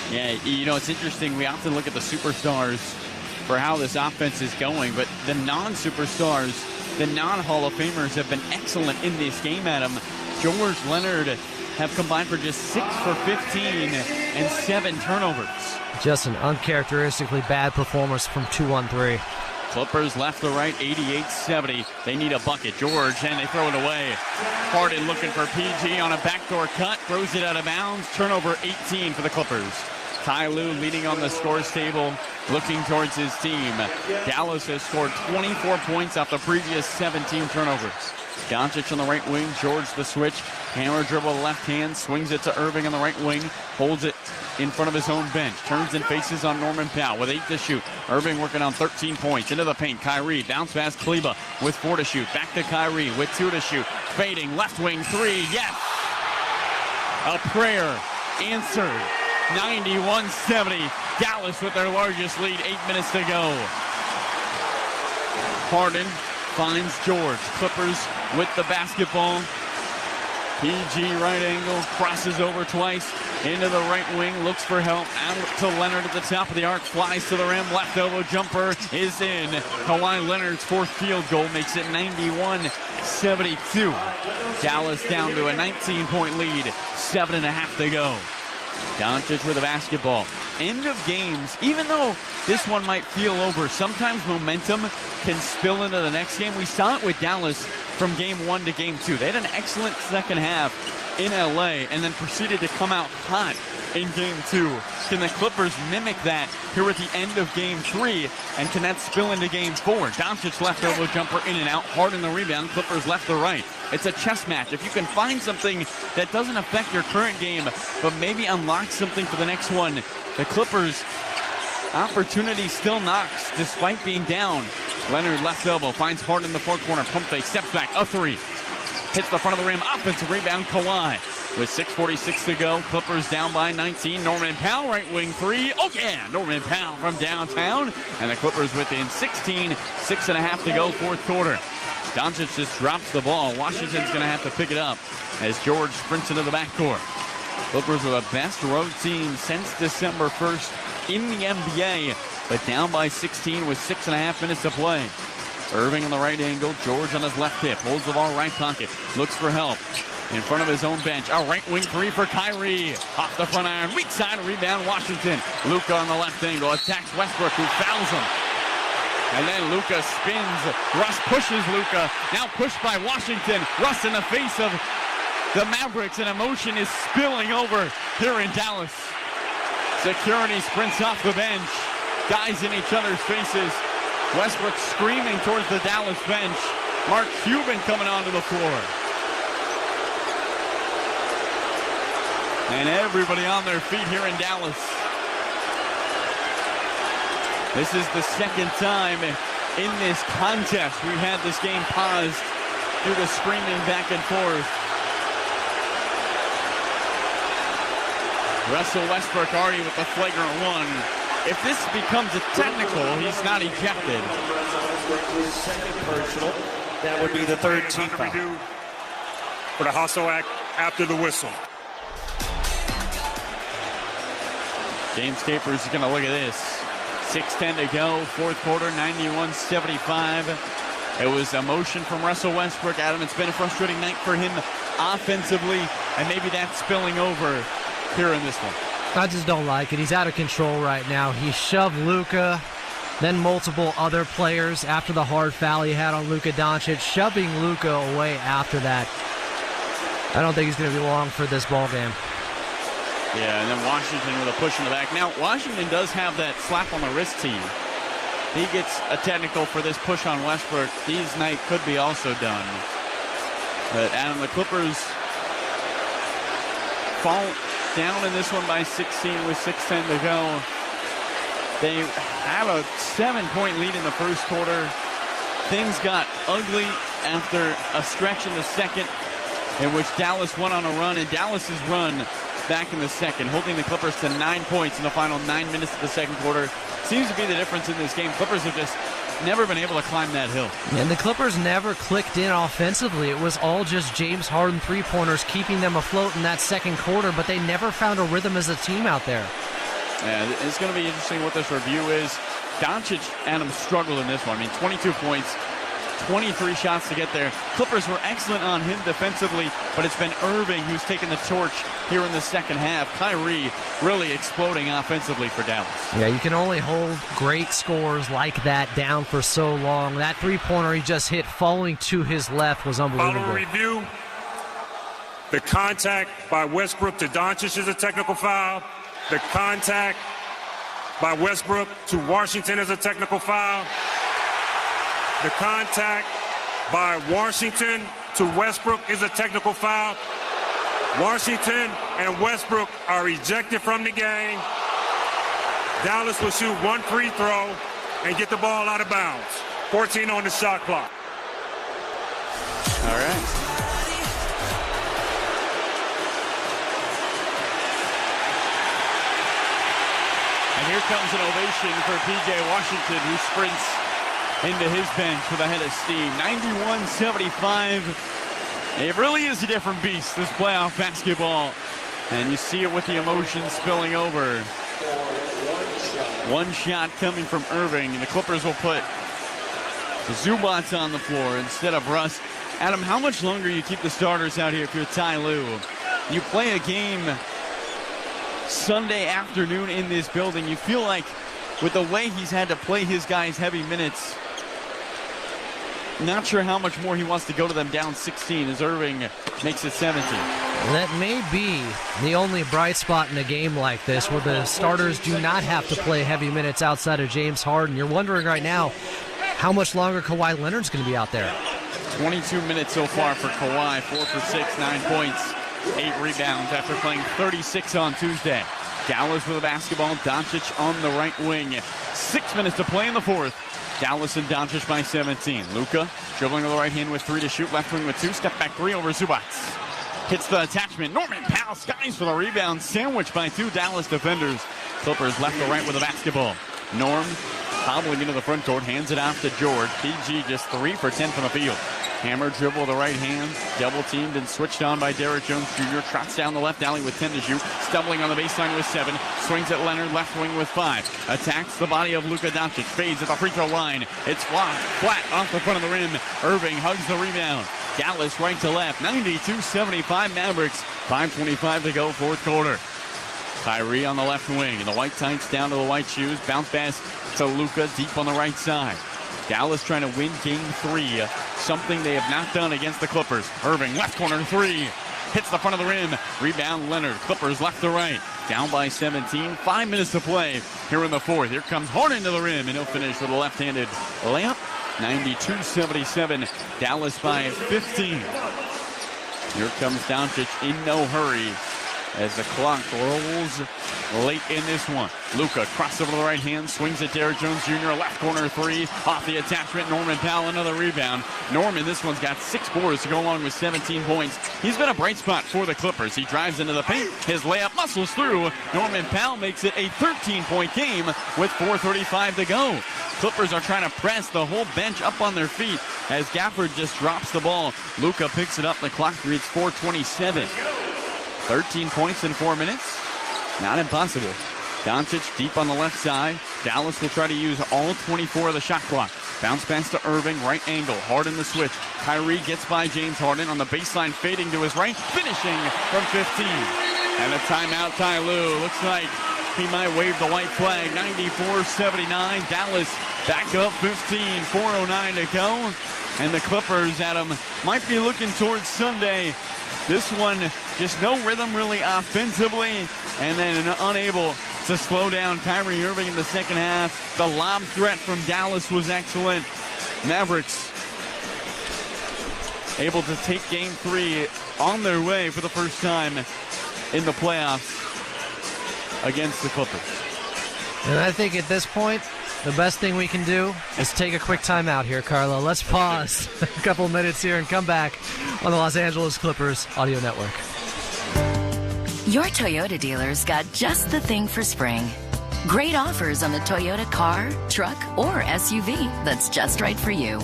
Yeah, you know, it's interesting. We often look at the superstars for how this offense is going, but the non-superstars, the non-Hall of Famers have been excellent in this game, Adam. George, Leonard, have combined for just 6 for 15 and 7 turnovers. Just an uncharacteristically bad performance from 2-on-3. Clippers left to right, 88-70. They need a bucket. George, and they throw it away. Harden looking for PG on a backdoor cut, throws it out of bounds. Turnover 18 for the Clippers. Ty Lue leading on the scores table, looking towards his team. Dallas has scored 24 points off the previous 17 turnovers. Doncic on the right wing, George the switch. Hammer dribble left hand, swings it to Irving on the right wing, holds it in front of his own bench, turns and faces on Norman Powell with 8 to shoot. Irving working on 13 points, into the paint, Kyrie, bounce pass Kleba with 4 to shoot, back to Kyrie with 2 to shoot, fading, left wing 3, yes! A prayer answered, 91-70, Dallas with their largest lead, 8 minutes to go. Harden finds George, Clippers with the basketball. PG right angle, crosses over twice, into the right wing, looks for help, out to Leonard at the top of the arc, flies to the rim, left elbow jumper is in. Kawhi Leonard's 4th field goal makes it 91-72. Dallas down to a 19-point lead, 7.5 to go. Doncic with the basketball. End of games, even though this one might feel over, sometimes momentum can spill into the next game. We saw it with Dallas from game 1 to game 2. They had an excellent second half in LA and then proceeded to come out hot in game 2. Can the Clippers mimic that here at the end of game 3, and can that spill into game 4? Doncic left elbow jumper in and out, Harden the rebound, Clippers left to right. It's a chess match. If you can find something that doesn't affect your current game, but maybe unlock something for the next one, the Clippers' opportunity still knocks despite being down. Leonard left elbow, finds Harden in the 4 corner, pump fake, steps back, a 3. Hits the front of the rim, offensive rebound, Kawhi. With 6:46 to go, Clippers down by 19. Norman Powell, right wing 3. Oh yeah, Norman Powell from downtown. And the Clippers within 16, 6.5 to go, 4th quarter. Doncic just drops the ball. Washington's going to have to pick it up as George sprints into the backcourt. Clippers are the best road team since December 1st in the NBA, but down by 16 with 6.5 minutes to play. Irving on the right angle, George on his left hip, holds the ball right pocket, looks for help in front of his own bench. A right wing 3 for Kyrie. Off the front iron, weak side rebound, Washington. Luka on the left angle, attacks Westbrook, who fouls him. And then Luka spins. Russ pushes Luka. Now pushed by Washington. Russ in the face of the Mavericks, and emotion is spilling over here in Dallas. Security sprints off the bench. Guys in each other's faces. Westbrook screaming towards the Dallas bench. Mark Cuban coming onto the floor. And everybody on their feet here in Dallas. This is the second time in this contest we've had this game paused due to screaming back and forth. Russell Westbrook already with the flagrant 1. If this becomes a technical, he's not ejected. Second personal. That would be the 3rd team foul. For the hustle act after the whistle. Gamescapers is going to look at this. 6:10 to go, 4th quarter, 91-75. It was emotion from Russell Westbrook. Adam, it's been a frustrating night for him offensively, and maybe that's spilling over here in this one. I just don't like it. He's out of control right now. He shoved Luka, then multiple other players after the hard foul he had on Luka Doncic, shoving Luka away after that. I don't think he's going to be long for this ball game. Yeah, and then Washington with a push in the back. Now, Washington does have that slap on the wrist team. He gets a technical for this push on Westbrook. His night could be also done. But, Adam, the Clippers fall down in this one by 16 with 6:10 to go. They have a 7-point lead in the 1st quarter. Things got ugly after a stretch in the 2nd in which Dallas went on a run, and Dallas's run back in the 2nd, holding the Clippers to 9 points in the final 9 minutes of the 2nd quarter. Seems to be the difference in this game. Clippers have just never been able to climb that hill. And the Clippers never clicked in offensively. It was all just James Harden 3-pointers keeping them afloat in that 2nd quarter, but they never found a rhythm as a team out there. Yeah, it's going to be interesting what this review is. Doncic, Adam, struggled in this one. I mean, 22 points, 23 shots to get there. Clippers were excellent on him defensively, but it's been Irving who's taken the torch here in the second half. Kyrie really exploding offensively for Dallas. Yeah, you can only hold great scores like that down for so long. That three-pointer he just hit falling to his left was unbelievable. Follow review. The contact by Westbrook to Doncic is a technical foul. The contact by Westbrook to Washington is a technical foul. The contact by Washington to Westbrook is a technical foul. Washington and Westbrook are ejected from the game. Dallas will shoot one free throw and get the ball out of bounds. 14 on the shot clock. All right. And here comes an ovation for P.J. Washington, who sprints into his bench with a head of steam. 91-75. It really is a different beast, this playoff basketball. And you see it with the emotion spilling over. One shot coming from Irving, and the Clippers will put Zubac on the floor instead of Russ. Adam, how much longer you keep the starters out here if you're Ty Lue? You play a game Sunday afternoon in this building. You feel like with the way he's had to play his guys heavy minutes, not sure how much more he wants to go to them down 16 as Irving makes it 17. That may be the only bright spot in a game like this where the starters do not have to play heavy minutes outside of James Harden. You're wondering right now how much longer Kawhi Leonard's going to be out there. 22 minutes so far for Kawhi, 4 for 6, 9 points, 8 rebounds after playing 36 on Tuesday. Dallas with the basketball, Doncic on the right wing. 6 minutes to play in the fourth. Dallas and Doncic by 17. Luka dribbling with the right hand with 3 to shoot. Left wing with 2. Step back 3 over Zubac. Hits the attachment. Norman Powell skies for the rebound. Sandwiched by 2 Dallas defenders. Clippers left to right with the basketball. Norm hobbling into the front court. Hands it off to George. PG just 3 for 10 from the field. Hammer dribble with the right hand. Double teamed and switched on by Derrick Jones Jr. Trots down the left alley with 10 to shoot. Stumbling on the baseline with 7. Swings at Leonard, left wing with 5. Attacks the body of Luka Doncic. Fades at the free throw line. It's flat off the front of the rim. Irving hugs the rebound. Dallas right to left. 92-75 Mavericks. 5:25 to go, fourth quarter. Kyrie on the left wing. And the white tights down to the white shoes. Bounce pass to Luka deep on the right side. Dallas trying to win game 3, something they have not done against the Clippers. Irving, left corner 3, hits the front of the rim. Rebound Leonard, Clippers left to right. Down by 17, 5 minutes to play here in the fourth. Here comes Harden to the rim, and he'll finish with a left-handed layup. 92-77, Dallas by 15. Here comes Doncic in no hurry as the clock rolls late in this one. Luka crosses over to the right hand, swings at Derrick Jones Jr. Left corner 3, off the attachment. Norman Powell, another rebound. Norman, this one's got 6 boards to go along with 17 points. He's been a bright spot for the Clippers. He drives into the paint. His layup muscles through. Norman Powell makes it a 13-point game with 4:35 to go. Clippers are trying to press the whole bench up on their feet as Gafford just drops the ball. Luka picks it up. The clock reads 4:27. 13 points in 4 minutes. Not impossible. Doncic deep on the left side. Dallas will try to use all 24 of the shot clock. Bounce pass to Irving, right angle. Harden the switch. Kyrie gets by James Harden on the baseline, fading to his right, finishing from 15. And a timeout, Ty Lue. Looks like he might wave the white flag. 94-79. Dallas back up 15. 4:09 to go. And the Clippers, Adam, might be looking towards Sunday. This one, just no rhythm really offensively, and then unable to slow down Kyrie Irving in the second half. The lob threat from Dallas was excellent. Mavericks able to take game 3 on their way for the first time in the playoffs against the Clippers. And I think at this point, the best thing we can do is take a quick timeout here, Carlo. Let's pause a couple minutes here and come back on the Los Angeles Clippers Audio Network. Your Toyota dealer's got just the thing for spring. Great offers on the Toyota car, truck, or SUV that's just right for you.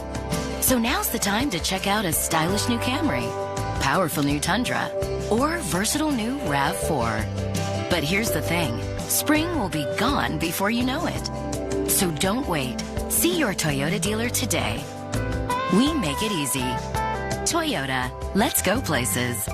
So now's the time to check out a stylish new Camry, powerful new Tundra, or versatile new RAV4. But here's the thing. Spring will be gone before you know it. So don't wait. See your Toyota dealer today. We make it easy. Toyota, let's go places.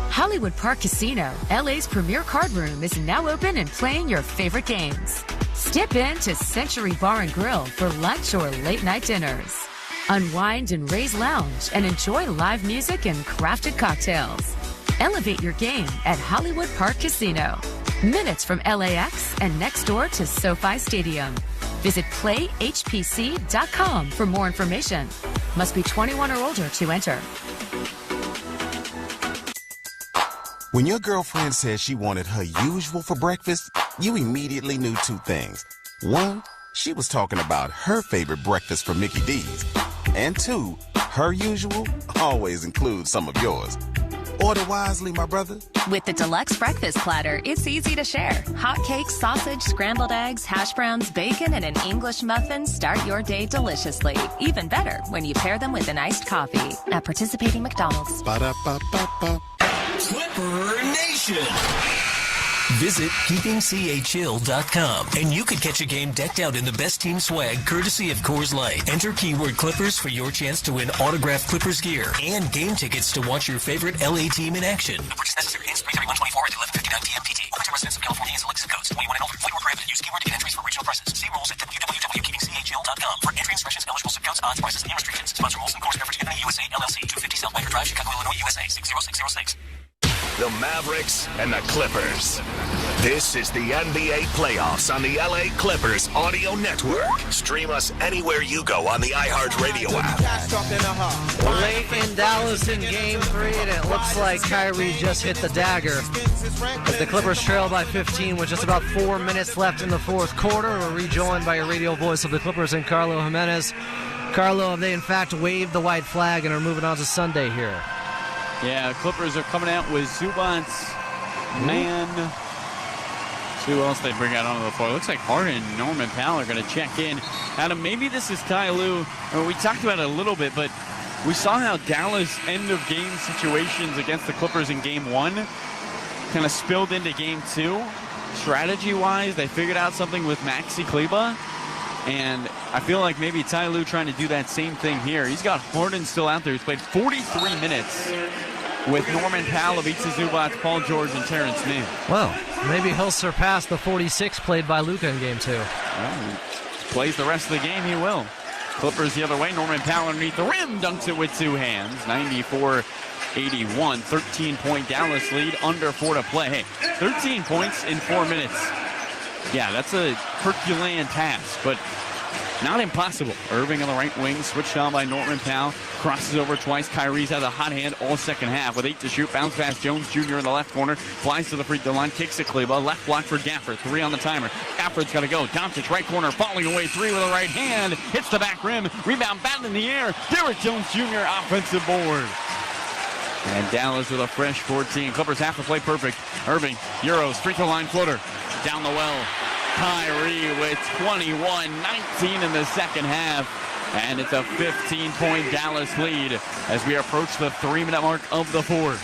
Hollywood Park Casino, LA's premier card room, is now open and playing your favorite games. Step in to Century Bar and Grill for lunch or late night dinners. Unwind in Ray's Lounge and enjoy live music and crafted cocktails. Elevate your game at Hollywood Park Casino. Minutes from LAX and next door to SoFi Stadium. Visit playhpc.com for more information. Must be 21 or older to enter. When your girlfriend says she wanted her usual for breakfast, you immediately knew two things. One, she was talking about her favorite breakfast from Mickey D's. And two, her usual always includes some of yours. Order wisely, my brother. With the deluxe breakfast platter, it's easy to share. Hot cakes, sausage, scrambled eggs, hash browns, bacon, and an English muffin start your day deliciously. Even better when you pair them with an iced coffee. At participating McDonald's. Ba-da-ba-ba-ba. Clipper Nation. Visit keepingchachill.com and you could catch a game decked out in the best team swag courtesy of Coors Light. Enter keyword Clippers for your chance to win autographed Clippers gear and game tickets to watch your favorite LA team in action. No purchase necessary. Ends 3/31/24 at 11:59 p.m. PT. Open to residents of California and select zip codes. 21 and older. Void where prohibited. Use keyword to get entries for regional prices. See rules at www.keepingchachill.com for entry instructions, eligible zip codes, odds, prices, and restrictions. Sponsor Molson Coors Beverage Company USA LLC, 250 South Biker Drive, Chicago, Illinois, USA 60606. The Mavericks and the Clippers. This is the NBA playoffs on the LA Clippers Audio Network. Stream us anywhere you go on the iHeartRadio app. Late in Dallas in Game 3, and it looks like Kyrie just hit the dagger. As the Clippers trail by 15 with just about 4 minutes left in the fourth quarter. We're rejoined by your radio voice of the Clippers and Carlo Jimenez. Carlo, have they in fact waved the white flag and are moving on to Sunday here? Yeah, Clippers are coming out with Zubac's man. See who else they bring out onto the floor. Looks like Harden and Norman Powell are going to check in. Adam, maybe this is Ty Lue. We talked about it a little bit, but we saw how Dallas end-of-game situations against the Clippers in Game 1 kind of spilled into Game 2. Strategy-wise, they figured out something with Maxi Kleber. And I feel like maybe Ty Lue trying to do that same thing here. He's got Harden still out there. He's played 43 minutes with Norman Powell, Ivica Zubac, Paul George, and Terrence Mann. Well, maybe he'll surpass the 46 played by Luka in Game 2. Well, plays the rest of the game, he will. Clippers the other way. Norman Powell underneath the rim, dunks it with two hands. 94-81, 13-point Dallas lead, under 4 to play. Hey, 13 points in 4 minutes. Yeah, that's a Herculean task, but not impossible. Irving on the right wing, switched on by Norman Powell. Crosses over twice. Kyrie's had a hot hand all second half with 8 to shoot. Bounce pass Jones Jr. in the left corner. Flies to the free throw line. Kicks it Kleber. Left block for Gafford. 3 on the timer. Gafford's got to go. Doncic right corner. Falling away 3 with a right hand. Hits the back rim. Rebound batting in the air. Derrick Jones Jr. offensive board. And Dallas with a fresh 14. Clippers have to play perfect. Irving, Euros, free throw line floater. Down the well. Kyrie with 21-19 in the second half. And it's a 15-point Dallas lead as we approach the 3-minute mark of the fourth.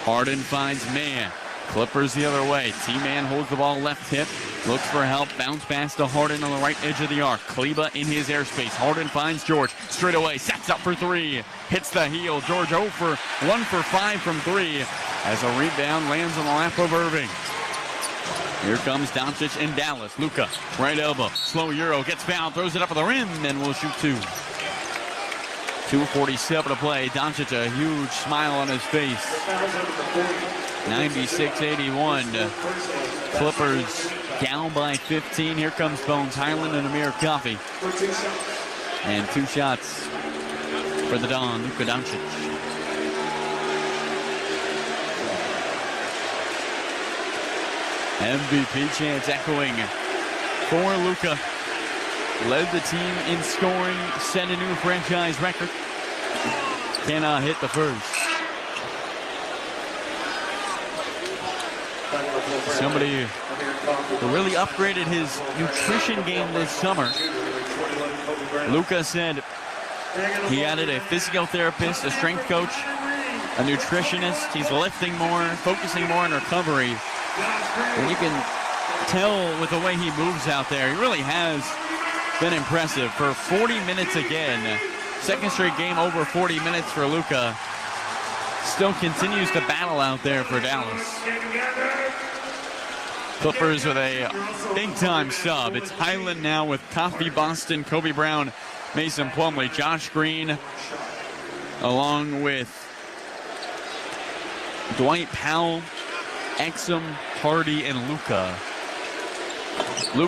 Harden finds Mann. Clippers the other way. T-Man holds the ball left hip. Looks for help. Bounce pass to Harden on the right edge of the arc. Kleber in his airspace. Harden finds George. Straight away. Sets up for 3. Hits the heel. George 1 for 5 from 3. As a rebound lands on the lap of Irving. Here comes Doncic in Dallas. Luka, right elbow. Slow Euro. Gets fouled. Throws it up at the rim. And will shoot 2. 2:47 to play. Doncic, a huge smile on his face. 96-81. Clippers down by 15. Here comes Bones Highland and Amir Coffey. And 2 shots for the Don, Luka Doncic. MVP chants echoing for Luka. Led the team in scoring, set a new franchise record. Cannot hit the first. Somebody who really upgraded his nutrition game this summer. Luka said he added a physiotherapist, a strength coach, a nutritionist. He's lifting more, focusing more on recovery. And you can tell with the way he moves out there, he really has been impressive for 40 minutes again. Second straight game over 40 minutes for Luka. Still continues to battle out there for Dallas. Clippers with a big-time sub. It's Highland now with Coffee Boston, Kobe Brown, Mason Plumlee, Josh Green, along with Dwight Powell, Exum, Hardy, and Luka.